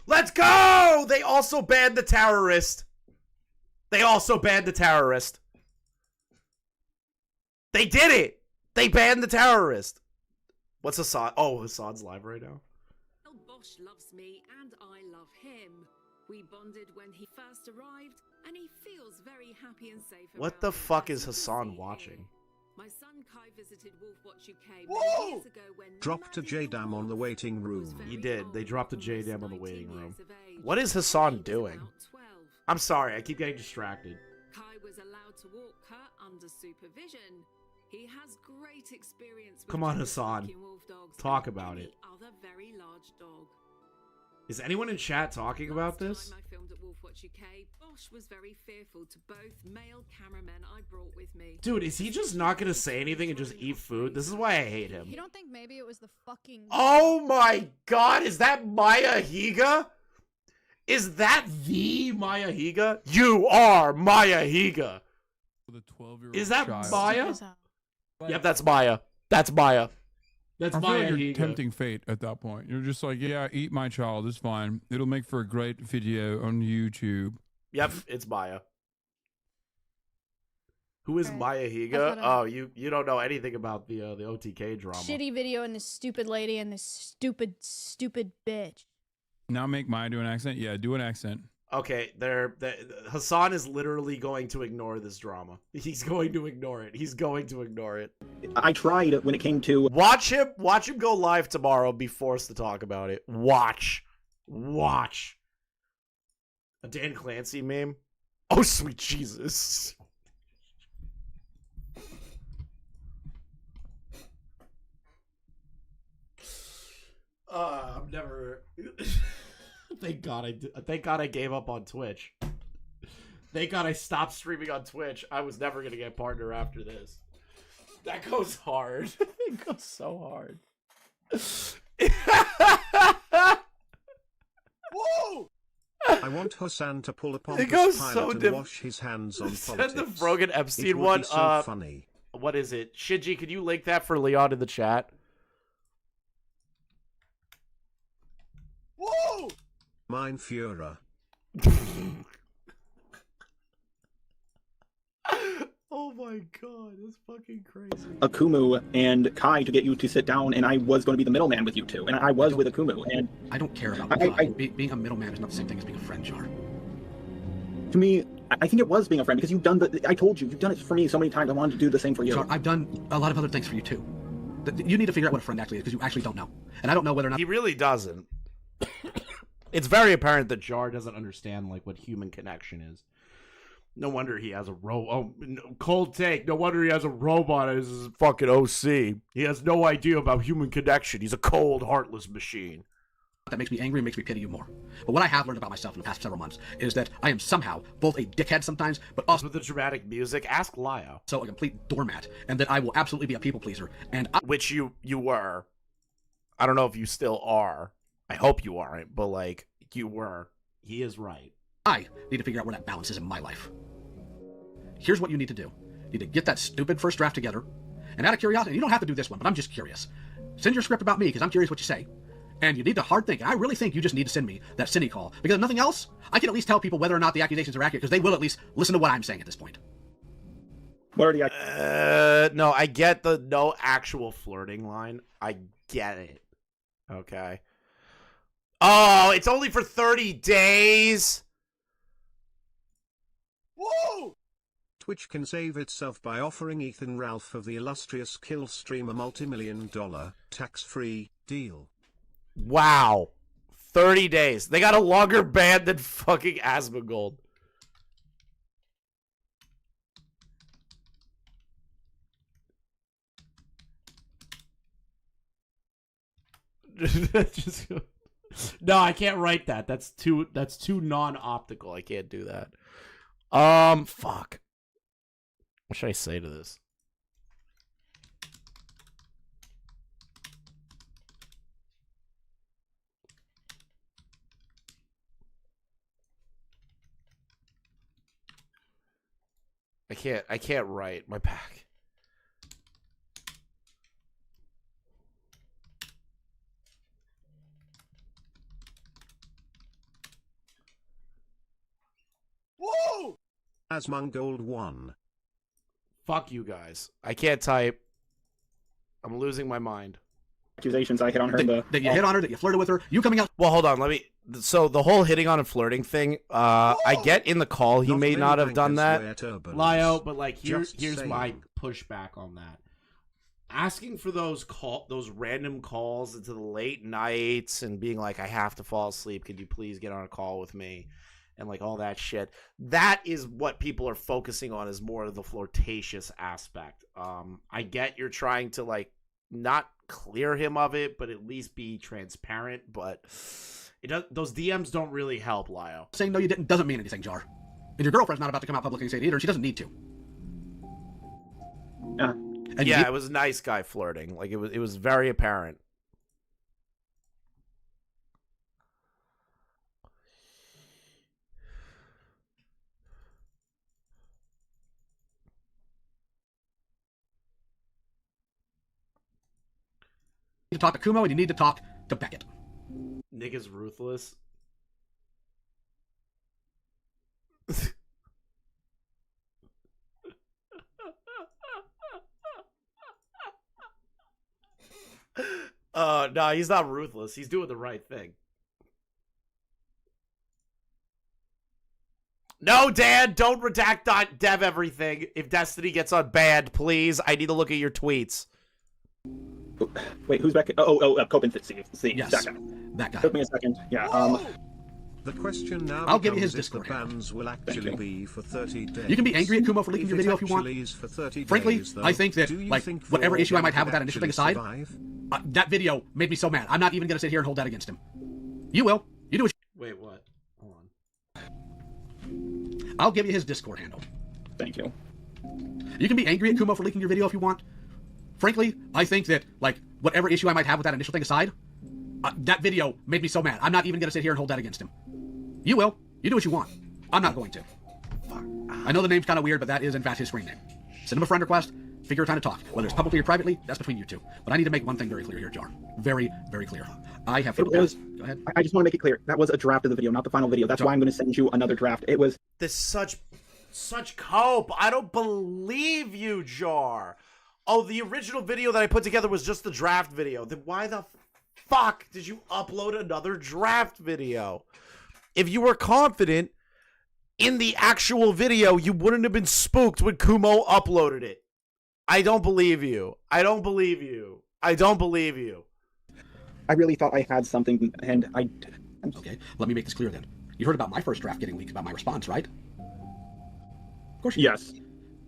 Let's go! They also banned the terrorist. They also banned the terrorist. They did it! They banned the terrorist. What's Hassan? Oh, Hassan's live right now. Bosch loves me and I love him. We bonded when he first arrived, and he feels very happy and safe. What the fuck is Hassan watching? My son Kai visited Wolfwatch UK Whoa! years ago when Dropped a JDAM on the waiting room. He did. They dropped a JDAM on the waiting room. What is Hassan doing? I'm sorry, I keep getting distracted. Kai was allowed to walk her under supervision. He has great experience with Come on, Hassan. working wolf dogs Talk and about any it. Other very large dog. Is anyone in chat talking about this? Last time I filmed at Wolfwatch UK, Bosch was very fearful to both male cameramen I brought with me. Dude, is he just not gonna say anything and just eat food? This is why I hate him. You don't think maybe it was the fucking... Oh my god, is that Maya Higa? Is that the Maya Higa? You are Maya Higa. Is that Maya? Yep, that's Maya. That's Maya. That's I feel Maya like you're Higa. tempting fate at that point. You're just like, yeah, eat my child. It's fine. It'll make for a great video on YouTube. Yep, it's Maya. Who is Okay. Maya I Higa? thought Oh, you don't know anything about the OTK drama. Shitty video and this stupid lady and this stupid bitch. Now make Maya do an accent. Yeah, do an accent. Okay, Hassan is literally going to ignore this drama. He's going to ignore it. He's going to ignore it. I tried when it came to... Watch him go live tomorrow, be forced to talk about it. Watch. A Dan Clancy meme? Oh, sweet Jesus. I'm never... Thank God I gave up on Twitch. Thank God I stopped streaming on Twitch. I was never gonna get partner after this. That goes hard. It goes so hard. Whoa! I want Hassan to pull a pompous goes pilot so and wash his hands on Send politics. the Rogan Epstein it would one. Be so funny. What is it? Shinji, could you link that for Leon in the chat? Whoa! Mein Führer. Oh my god, that's fucking crazy. Akumu and Kai to get you to sit down, and I was going to be the middleman with you two, and I was with Akumu, and... I don't care about being a middleman is not the same thing as being a friend, Jar. To me, I think it was being a friend, because you've done I told you, you've done it for me so many times, I wanted to do the same for you. Jar, I've done a lot of other things for you, too. You need to figure out what a friend actually is, because you actually don't know. And I don't know whether or not... He really doesn't. It's very apparent that Jar doesn't understand, like, what human connection is. No wonder he has a cold take. No wonder he has a robot as his fucking OC. He has no idea about human connection. He's a cold, heartless machine. That makes me angry and makes me pity you more. But what I have learned about myself in the past several months is that I am somehow both a dickhead sometimes, but also with the dramatic music. Ask Lio. So a complete doormat, and that I will absolutely be a people pleaser. And which you were. I don't know if you still are. I hope you aren't, but like you were. He is right. I need to figure out where that balance is in my life. Here's what you need to do. You need to get that stupid first draft together. And out of curiosity, you don't have to do this one, but I'm just curious. Send your script about me, because I'm curious what you say. And you need to hard think. And I really think you just need to send me that Cine call. Because if nothing else, I can at least tell people whether or not the accusations are accurate, because they will at least listen to what I'm saying at this point. What are the no, I get the no actual flirting line. I get it. Okay. Oh, it's only for 30 days? Whoa! Twitch can save itself by offering Ethan Ralph of the illustrious Killstream a multi-million-dollar, tax-free deal. Wow. 30 days. They got a longer ban than fucking Asmongold. Just, no, I can't write that. That's too non-optical. I can't do that. Fuck. What should I say to this? I can't write. My back. Whoa! Asmongold 1. Fuck you guys. I can't type. I'm losing my mind. accusations I hit on her? That you hit on her, that you flirted with her, you coming out... Well, hold on. Let me... So the whole hitting on and flirting thing, I get in the call he may not have done that, Lio, but like here's my pushback on that. Asking for those random calls into the late nights and being like, I have to fall asleep, could you please get on a call with me? And like all that shit. That is what people are focusing on, is more of the flirtatious aspect. I get you're trying to like not clear him of it, but at least be transparent, but those DMs don't really help, Lio. Saying no you didn't doesn't mean anything, Jar. And your girlfriend's not about to come out publicly and say it either, she doesn't need to. Yeah, it was a nice guy flirting. Like it was very apparent. You need to talk to Kumo and you need to talk to Beckett. Nick is ruthless. No, he's not ruthless. He's doing the right thing. No, Dan, don't redact .dev everything. If Destiny gets unbanned, please, I need to look at your tweets. Wait, who's back? Copen yes, that guy. Took me a second. Yeah. The question now I'll give you his becomes if Discord. The bans will actually be for 30 days. You can be angry at Kumo for leaking your video if you want. For 30 Frankly, days, though, I think that like whatever issue I might have with that initial thing aside, that video made me so mad. I'm not even gonna sit here and hold that against him. You will. You do what you... Wait, what? Hold on. I'll give you his Discord handle. Thank you. You can be angry at Kumo for leaking your video if you want. Frankly, I think that like whatever issue I might have with that initial thing aside, that video made me so mad. I'm not even gonna sit here and hold that against him. You will. You do what you want. I'm not going to. Fuck. I know the name's kind of weird, but that is in fact his screen name. Send him a friend request. Figure a time to talk. Whether it's publicly or privately, that's between you two. But I need to make one thing very clear here, Jar. Very, very clear. I have... Go ahead. I just want to make it clear. That was a draft of the video, not the final video. That's why I'm going to send you another draft. It was... This such cope. I don't believe you, Jar. Oh, the original video that I put together was just the draft video. Then why the fuck did you upload another draft video? If you were confident in the actual video, you wouldn't have been spooked when Kumo uploaded it. I don't believe you. I don't believe you. I don't believe you. I really thought I had something, and I... Okay, let me make this clear then. You heard about my first draft getting leaked, about my response, right? Of course you did. Yes.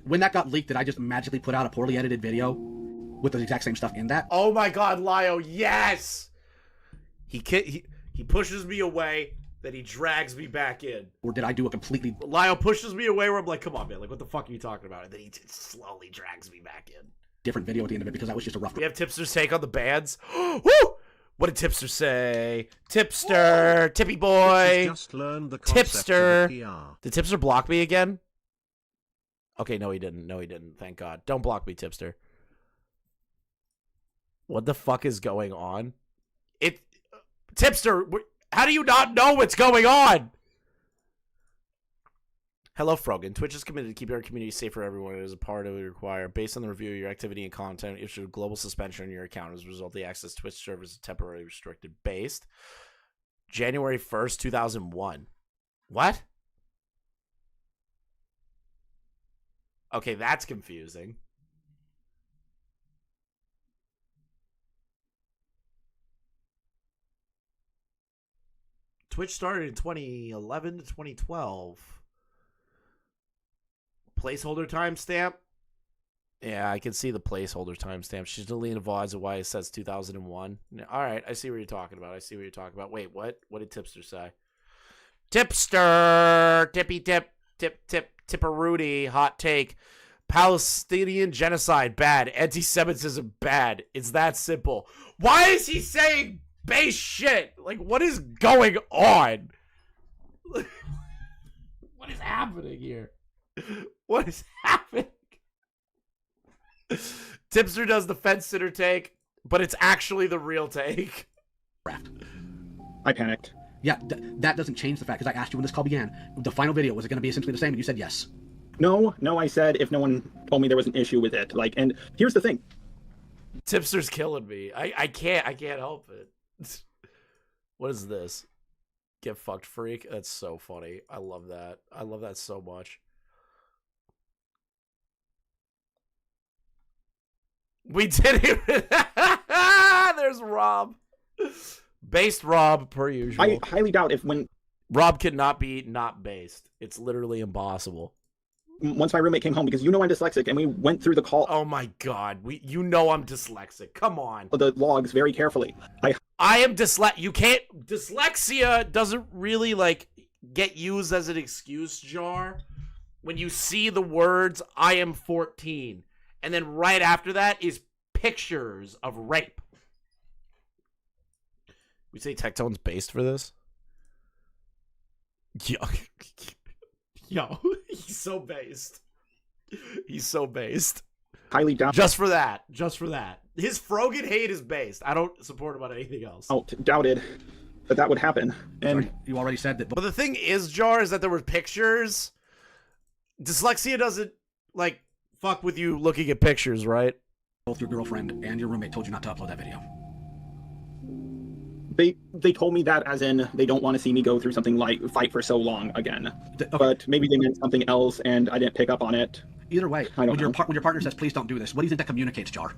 When that got leaked, did I just magically put out a poorly edited video with the exact same stuff in that? Oh my god, Lio, yes! He pushes me away, then he drags me back in. Or did I do a completely... Lio pushes me away where I'm like, come on, man, like, what the fuck are you talking about? And then he slowly drags me back in. Different video at the end of it because I was just a rough... We have Tipster's take on the bands. Woo! What did Tipster say? Tipster! Tippy boy! Just learned the Tipster! PR. Did Tipster block me again? Okay, no he didn't. No he didn't. Thank God. Don't block me, Tipster. What the fuck is going on? Tipster, how do you not know what's going on? Hello, Frogan. Twitch is committed to keeping our community safe for everyone. It is a part of it required. Based on the review of your activity and content, issued a global suspension on your account as a result. The access to Twitch servers is temporarily restricted. Based January 1st, 2001. What? Okay, that's confusing. Twitch started in 2011 to 2012. Placeholder timestamp? Yeah, I can see the placeholder timestamp. She's deleting VODs of why it says 2001. All right, I see what you're talking about. Wait, what? What did Tipster say? Tipster! Tippy tip, tipperooty, hot take. Palestinian genocide, bad. Anti-Semitism, bad. It's that simple. Why is he saying base shit? Like, what is going on? What is happening here? What is happening? Tipster does the fence sitter take, but it's actually the real take. I panicked. Yeah, that doesn't change the fact, because I asked you when this call began. The final video, was it going to be essentially the same? And you said yes. No, I said if no one told me there was an issue with it. Like, and here's the thing. Tipster's killing me. I can't help it. What is this? Get fucked, freak. That's so funny. I love that. I love that so much. We did it. There's Rob. Based Rob, per usual. I highly doubt if when... Rob cannot be not based. It's literally impossible. Once my roommate came home, because you know I'm dyslexic, and we went through the call... Oh my god. You know I'm dyslexic. Come on. The logs very carefully. I am you can't... Dyslexia doesn't really, like, get used as an excuse, Jar. When you see the words, I am 14. And then right after that is pictures of rape. We say Tectone's based for this? Yo, he's so based. He's so based. Highly doubt. Just for that. His Frogan hate is based. I don't support him on anything else. Oh, doubted that would happen. And sorry, you already said that. But the thing is, Jar, is that there were pictures. Dyslexia doesn't, like, fuck with you looking at pictures, right? Both your girlfriend and your roommate told you not to upload that video. They told me that as in they don't want to see me go through something like fight for so long again. Okay. But maybe they meant something else and I didn't pick up on it. Either way, when your partner says please don't do this, what do you think that communicates, Jar?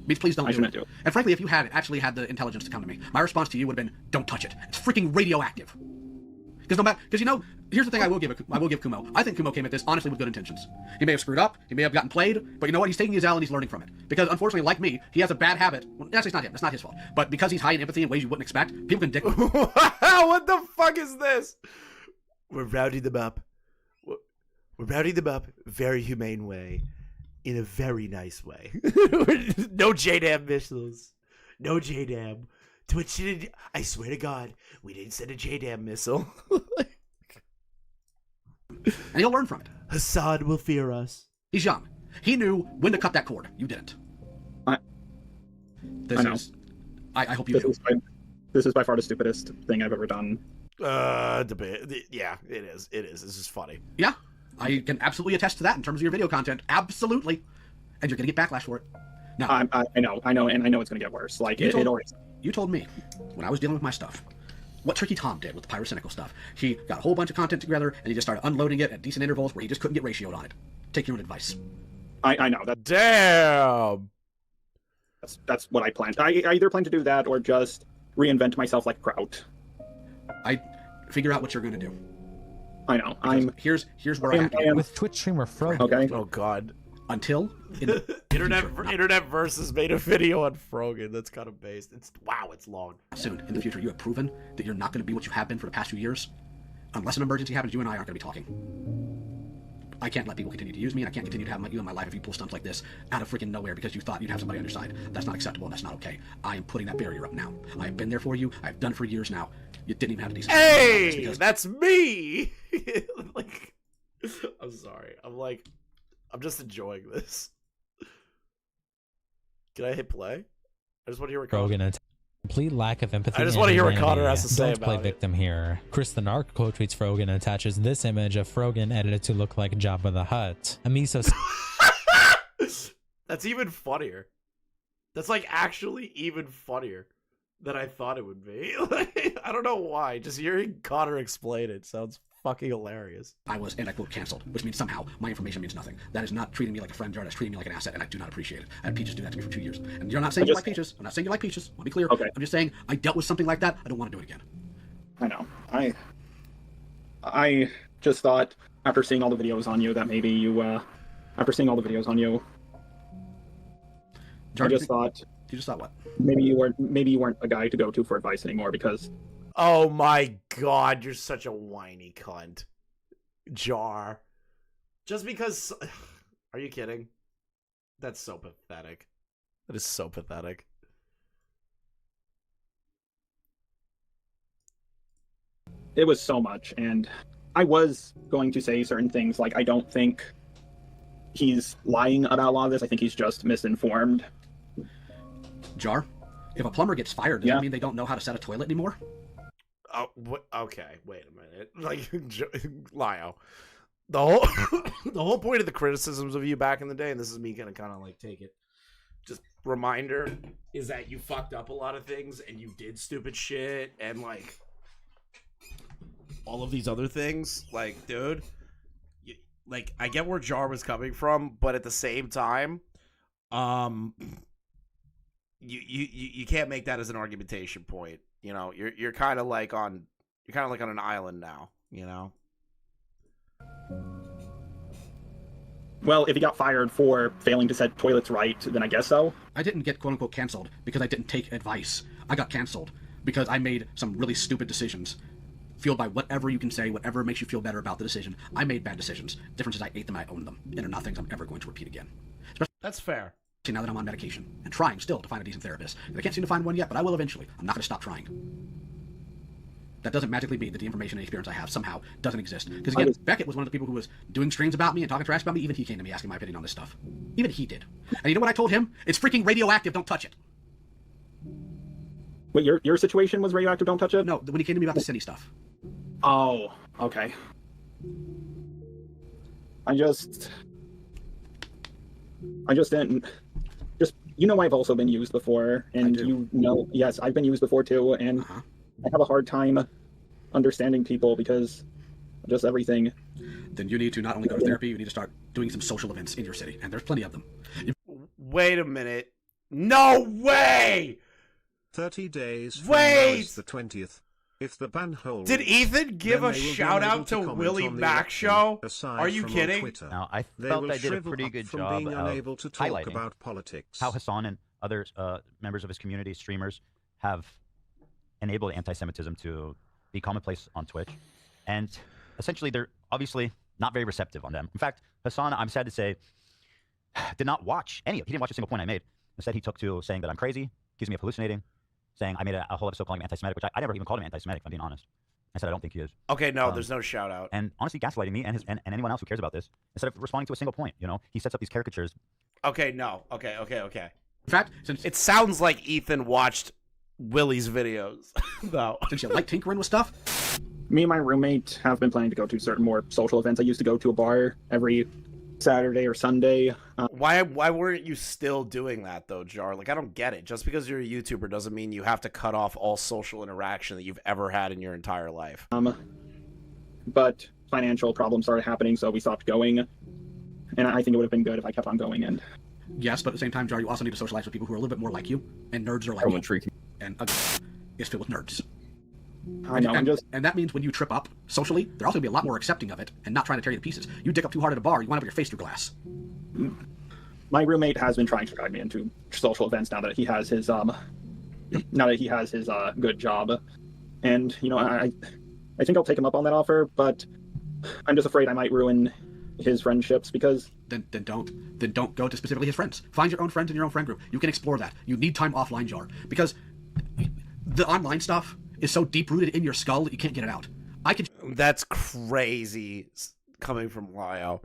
Means please don't do it. And frankly, if you had actually had the intelligence to come to me, my response to you would have been, don't touch it. It's freaking radioactive. Because you know, here's the thing I will give Kumo. I think Kumo came at this honestly with good intentions. He may have screwed up, he may have gotten played, but you know what? He's taking his L and he's learning from it. Because unfortunately, like me, he has a bad habit. Well, actually, it's not him. It's not his fault. But because he's high in empathy in ways you wouldn't expect, people can dick him. What the fuck is this? We're rounding them up. We're rounding them up very humane way, in a very nice way. No JDAM missiles. No JDAM. Twitch didn't. I swear to God, we didn't send a JDAM missile. And he'll learn from it. Hassan will fear us. He's young. He knew when to cut that cord. You didn't. I know. I hope you do. This is by far the stupidest thing I've ever done. Debate. Yeah, it is. It's just funny. Yeah, I can absolutely attest to that in terms of your video content. Absolutely. And you're gonna get backlash for it. Now, I know, and I know it's gonna get worse. Like it always. You told me, when I was dealing with my stuff, what Tricky Tom did with the pyrocynical stuff. He got a whole bunch of content together, and he just started unloading it at decent intervals where he just couldn't get ratioed on it. Take your own advice. I know that. Damn. That's what I planned. I either plan to do that or just reinvent myself like Kraut. I figure out what you're going to do. I know. Here's where I have to get with Twitch streamer Frogan. Okay. Oh God. Until Internet Versus made a video on Frogan that's kind of based. It's long. Soon in the future, you have proven that you're not going to be what you have been for the past few years. Unless an emergency happens, you and I aren't going to be talking. I can't let people continue to use me, and I can't continue to have you in my life if you pull stunts like this out of freaking nowhere because you thought you'd have somebody on your side. That's not acceptable, and that's not okay. I am putting that barrier up now. I have been there for you. I've done it for years now. You didn't even have a decent. Hey, that's me. Like, I'm sorry. I'm just enjoying this. Can I hit play? I just want to hear what Frogan. Complete lack of empathy. I just and want to hear what humanity. Connor has to say Don't about play it. victim here. ChrisTheNarc quote tweets Frogan and attaches this image of Frogan edited to look like Jabba the Hutt. A miso. That's even funnier. That's like actually even funnier than I thought it would be. I don't know why. Just hearing Connor explain it sounds fucking hilarious. I was, and I quote, canceled, which means somehow my information means nothing. That is not treating me like a friend, Jar. That's treating me like an asset, and I do not appreciate it. I had Peaches do that to me for 2 years. And you're not saying you like Peaches. I'm not saying you like Peaches. I want to be clear. Okay. I'm just saying I dealt with something like that. I don't want to do it again. I know. I just thought after seeing all the videos on you that maybe you, after seeing all the videos on you, Jar, I just thought. You just thought what? Maybe you weren't a guy to go to for advice anymore because. Oh my god, you're such a whiny cunt. Jar. Just because... Are you kidding? That's so pathetic. That is so pathetic. It was so much, and I was going to say certain things, like I don't think he's lying about a lot of this. I think he's just misinformed. Jar, if a plumber gets fired, does that mean they don't know how to set a toilet anymore? Oh, okay, wait a minute. Like, Lio. The whole the whole point of the criticisms of you back in the day, and this is me gonna kind of like take it, just reminder, is that you fucked up a lot of things and you did stupid shit and like all of these other things. Like, dude, like I get where Jar was coming from, but at the same time, you can't make that as an argumentation point. You know, you're kind of like on an island now, you know. Well, if he got fired for failing to set toilets right, then I guess so. I didn't get quote unquote canceled because I didn't take advice. I got canceled because I made some really stupid decisions. Fueled by whatever you can say, whatever makes you feel better about the decision. I made bad decisions. Difference is I ate them, I owned them. And they're not things I'm ever going to repeat again. That's fair. Now that I'm on medication and trying still to find a decent therapist. And I can't seem to find one yet, but I will eventually. I'm not going to stop trying. That doesn't magically mean that the information and experience I have somehow doesn't exist. Because again, Beckett was one of the people who was doing streams about me and talking trash about me. Even he came to me asking my opinion on this stuff. Even he did. And you know what I told him? It's freaking radioactive, don't touch it. Wait, your situation was radioactive, don't touch it? No, when he came to me about the city stuff. Oh, okay. I just didn't... You know I've also been used before, and you know, yes, I've been used before too, and I have a hard time understanding people because of just everything. Then you need to not only go to therapy, you need to start doing some social events in your city, and there's plenty of them. Wait a minute. No way! 30 days from Wait! now is the 20th. If the ban holds, Did Ethan give a shout out to Willie Mac Show? Are you kidding? Now, I felt I did a pretty good job of highlighting about politics. how Hassan and other members of his community, streamers, have enabled anti-Semitism to be commonplace on Twitch. And essentially, they're obviously not very receptive on them. In fact, Hassan, I'm sad to say, did not watch any of it. He didn't watch a single point I made. Instead, he took to saying that I'm crazy, accusing me of hallucinating, saying I made a whole episode calling him anti-Semitic, which I never even called him anti-Semitic, if I'm being honest. I said I don't think he is. Okay, no, there's no shout out. And honestly, gaslighting me and anyone else who cares about this, instead of responding to a single point, you know? He sets up these caricatures. Okay, no. Okay. In fact, since it sounds like Ethan watched Willie's videos, though. Since you like tinkering with stuff? Me and my roommate have been planning to go to certain more social events. I used to go to a bar every Saturday or Sunday. Why weren't you still doing that though, Jar? Like, I don't get it. Just because you're a YouTuber doesn't mean you have to cut off all social interaction that you've ever had in your entire life. But financial problems started happening, so we stopped going. And I think it would have been good if I kept on going. And yes, but at the same time, Jar, you also need to socialize with people who are a little bit more like you, and nerds are like you. And is filled with nerds. I know, and that means when you trip up socially, they're also going to be a lot more accepting of it and not trying to tear you to pieces. You dig up too hard at a bar, you wind up with your face through glass. My roommate has been trying to guide me into social events now that he has his good job, and you know I think I'll take him up on that offer, but I'm just afraid I might ruin his friendships because then don't go to specifically his friends. Find your own friends in your own friend group. You can explore that. You need time offline, Jar, because the online stuff is so deep rooted in your skull that you can't get it out. That's crazy coming from Lio.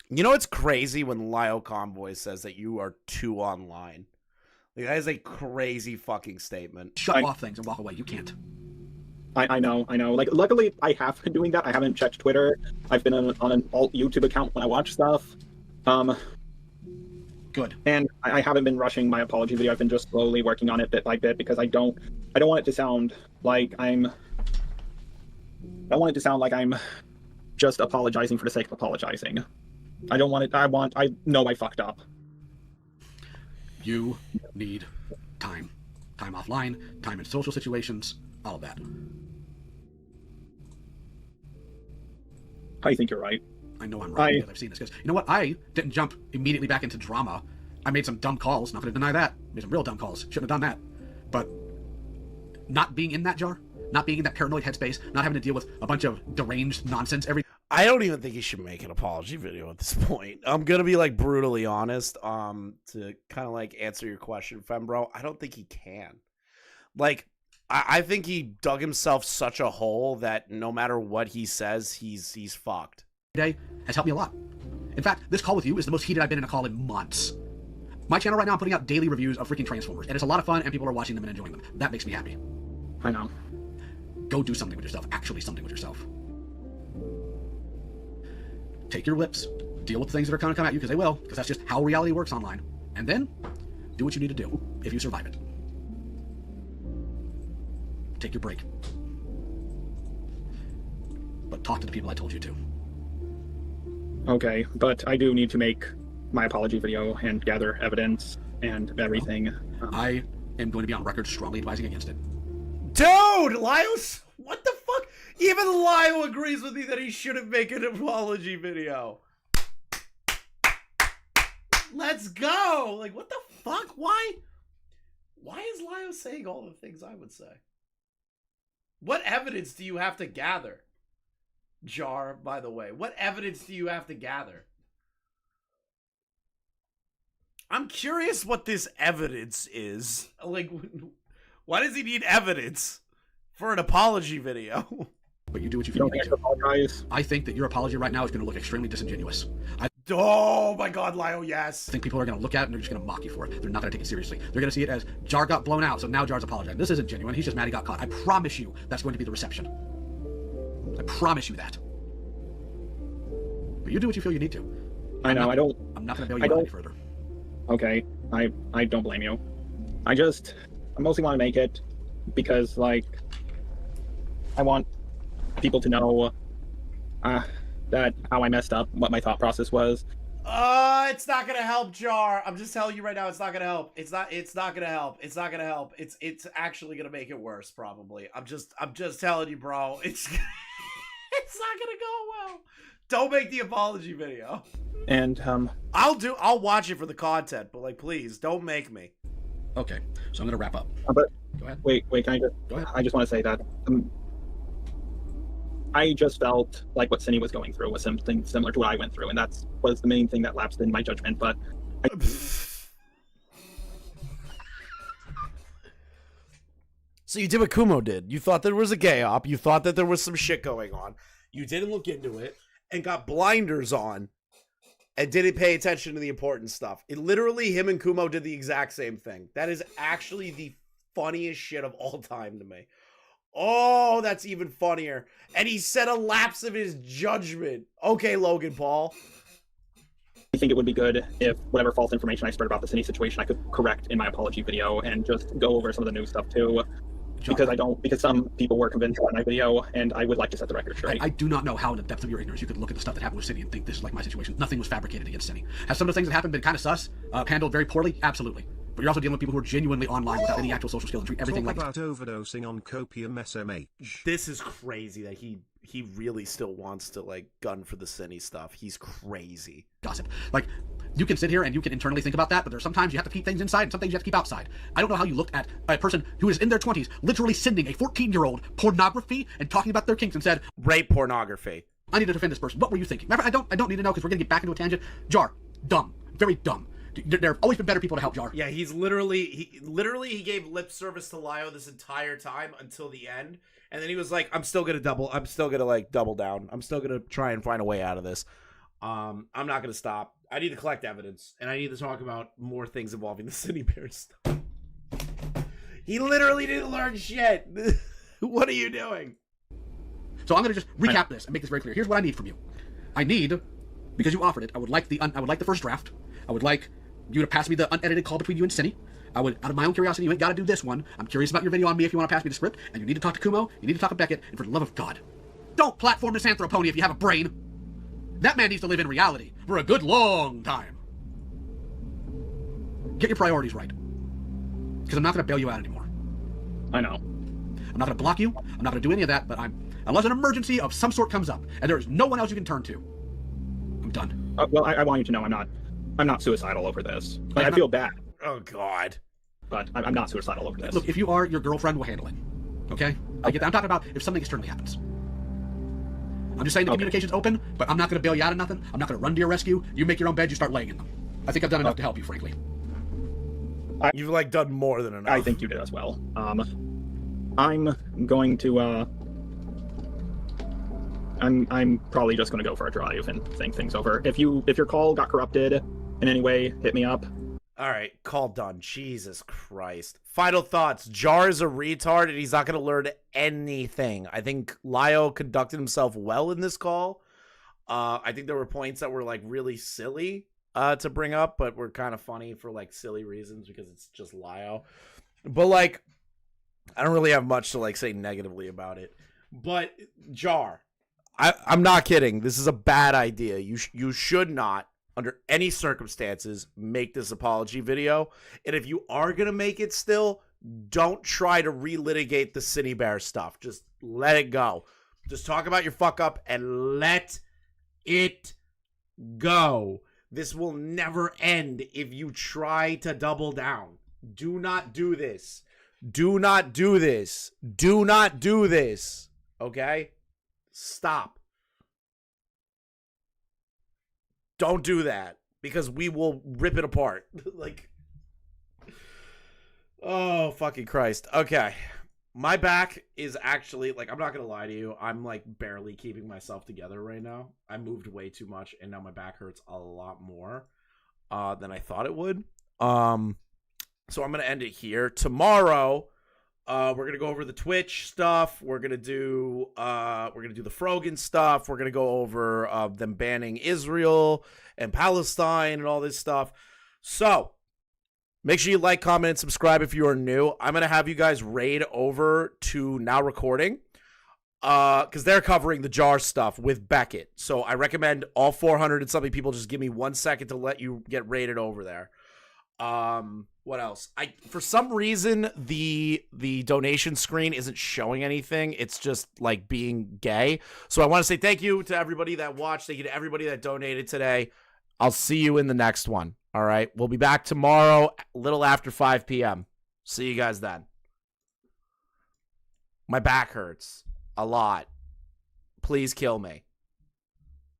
You know what's crazy when Lio Convoy says that you are too online? Like, that is a crazy fucking statement. Shut off things and walk away. You can't. I know. Like, luckily, I have been doing that. I haven't checked Twitter. I've been on an alt YouTube account when I watch stuff. Good. And I haven't been rushing my apology video. I've been just slowly working on it bit by bit because I don't want it to sound like I'm just apologizing for the sake of apologizing. I don't want it. I know I fucked up. You need time. Time offline, time in social situations, all of that. I think you're right. I know I'm right because I've seen this. Because you know what? I didn't jump immediately back into drama. I made some dumb calls. Not going to deny that. Made some real dumb calls. Shouldn't have done that. But not being in that jar, not being in that paranoid headspace, not having to deal with a bunch of deranged nonsense I don't even think he should make an apology video at this point. I'm gonna be like brutally honest. To kind of like answer your question, Fembro, I don't think he can. Like, I think he dug himself such a hole that no matter what he says, he's fucked. Day has helped me a lot. In fact, this call with you is the most heated I've been in a call in months. My channel right now, I'm putting out daily reviews of freaking Transformers, and it's a lot of fun, and people are watching them and enjoying them. That makes me happy. I know. Go do something with yourself. Actually, something with yourself. Take your lips. Deal with the things that are going to come at you, because they will, because that's just how reality works online. And then, do what you need to do if you survive it. Take your break. But talk to the people I told you to. Okay, but I do need to make my apology video and gather evidence and everything. I am going to be on record strongly advising against it. Dude, Lio's... What the fuck? Even Lio agrees with me that he shouldn't make an apology video. Let's go! Like, what the fuck? Why is Lio saying all the things I would say? What evidence do you have to gather? Jar, by the way. What evidence do you have to gather? I'm curious what this evidence is. Like, why does he need evidence for an apology video? But you do what you feel you need to. Apologize. I think that your apology right now is going to look extremely disingenuous. Oh my god, Lio, yes. I think people are going to look at it and they're just going to mock you for it. They're not going to take it seriously. They're going to see it as Jar got blown out, so now Jar's apologizing. This isn't genuine. He's just mad he got caught. I promise you that's going to be the reception. I promise you that. But you do what you feel you need to. I'm not going to bail you out any further. Okay, I don't blame you. I mostly want to make it because, like, I want people to know that how I messed up, what my thought process was. It's not gonna help, Jar. I'm just telling you right now, it's not gonna help. It's not gonna help. It's not gonna help. It's actually gonna make it worse, probably. I'm just telling you, bro. It's not gonna go well. Don't make the apology video. And I'll watch it for the content, but like, please don't make me. Okay, so I'm gonna wrap up. But go ahead. Wait, can I just want to say that I just felt like what Cindy was going through was something similar to what I went through, and that was the main thing that lapsed in my judgment. But So you did what Kumo did. You thought there was a gay op. You thought that there was some shit going on. You didn't look into it and got blinders on and didn't pay attention to the important stuff. It literally, him and Kumo did the exact same thing. That is actually the funniest shit of all time to me. Oh, that's even funnier. And he said a lapse of his judgment. Okay, Logan Paul. I think it would be good if whatever false information I spread about the Cindy situation I could correct in my apology video and just go over some of the new stuff too. Because some people were convinced by my video, and I would like to set the record straight. I do not know how in the depth of your ignorance you could look at the stuff that happened with Cindy and think this is like my situation. Nothing was fabricated against Cindy. Have some of the things that happened been kind of sus, handled very poorly? Absolutely. But you're also dealing with people who are genuinely online without any actual social skills and treat everything Talk like about overdosing on copium SMH. This is crazy that he really still wants to like gun for the Cindy stuff. He's crazy. Gossip. Like, you can sit here and you can internally think about that, but there's sometimes you have to keep things inside and some things you have to keep outside. I don't know how you looked at a person who is in their 20s literally sending a 14-year-old pornography and talking about their kinks and said, rape pornography. I need to defend this person. What were you thinking? Remember, I don't need to know because we're going to get back into a tangent. Jar, dumb. Very dumb. There have always been better people to help Jar. Yeah, he gave lip service to Lio this entire time until the end. And then he was like, I'm still gonna double down. I'm still gonna try and find a way out of this. I'm not gonna stop. I need to collect evidence, and I need to talk about more things involving the City Bears stuff. He literally didn't learn shit. What are you doing? So I'm going to just recap this and make this very clear. Here's what I need from you. I need, because you offered it, I would like the first draft. I would like you to pass me the unedited call between you and Cinny. I would, out of my own curiosity, you ain't got to do this one. I'm curious about your video on me if you want to pass me the script. And you need to talk to Kumo, you need to talk to Beckett, and for the love of God, don't platform this anthropony if you have a brain. That man needs to live in reality for a good long time. Get your priorities right. Because I'm not going to bail you out anymore. I know. I'm not going to block you. I'm not going to do any of that, but unless an emergency of some sort comes up, and there is no one else you can turn to, I'm done. Well, I want you to know I'm not suicidal over this. Like, I feel bad. Oh, God. But I'm not suicidal over this. Look, if you are, your girlfriend will handle it. Okay? I get that. I'm talking about if something externally happens. I'm just saying the communication's open, but I'm not going to bail you out of nothing. I'm not going to run to your rescue. You make your own bed, you start laying in them. I think I've done enough to help you, frankly. You've, like, done more than enough. I think you did as well. I'm going to, I'm probably just going to go for a drive and think things over. If your call got corrupted in any way, hit me up. All right, call done. Jesus Christ. Final thoughts. Jar is a retard and he's not going to learn anything. I think Lio conducted himself well in this call. I think there were points that were like really silly to bring up, but were kind of funny for like silly reasons because it's just Lio. But like, I don't really have much to like say negatively about it. But Jar, I'm not kidding. This is a bad idea. You should not, under any circumstances, make this apology video. And if you are going to make it still, don't try to relitigate the Cine Bear stuff. Just let it go. Just talk about your fuck up and let it go. This will never end if you try to double down. Do not do this. Do not do this. Do not do this. Okay? Stop. Don't do that, because we will rip it apart. Like, oh, fucking Christ. Okay. My back is actually, like, I'm not going to lie to you. I'm, like, barely keeping myself together right now. I moved way too much, and now my back hurts a lot more than I thought it would. So I'm going to end it here. Tomorrow, we're going to go over the Twitch stuff. We're going to do the Frogan stuff. We're going to go over them banning Israel and Palestine and all this stuff. So make sure you like, comment, and subscribe if you are new. I'm going to have you guys raid over to Now Recording because they're covering the Jar stuff with Beckett. So I recommend all 400 and something people just give me 1 second to let you get raided over there. What else? For some reason the donation screen isn't showing anything. It's just like being gay. So I want to say thank you to everybody that watched. Thank you to everybody that donated today. I'll see you in the next one. All right. We'll be back tomorrow, a little after 5 p.m. See you guys then. My back hurts a lot. Please kill me.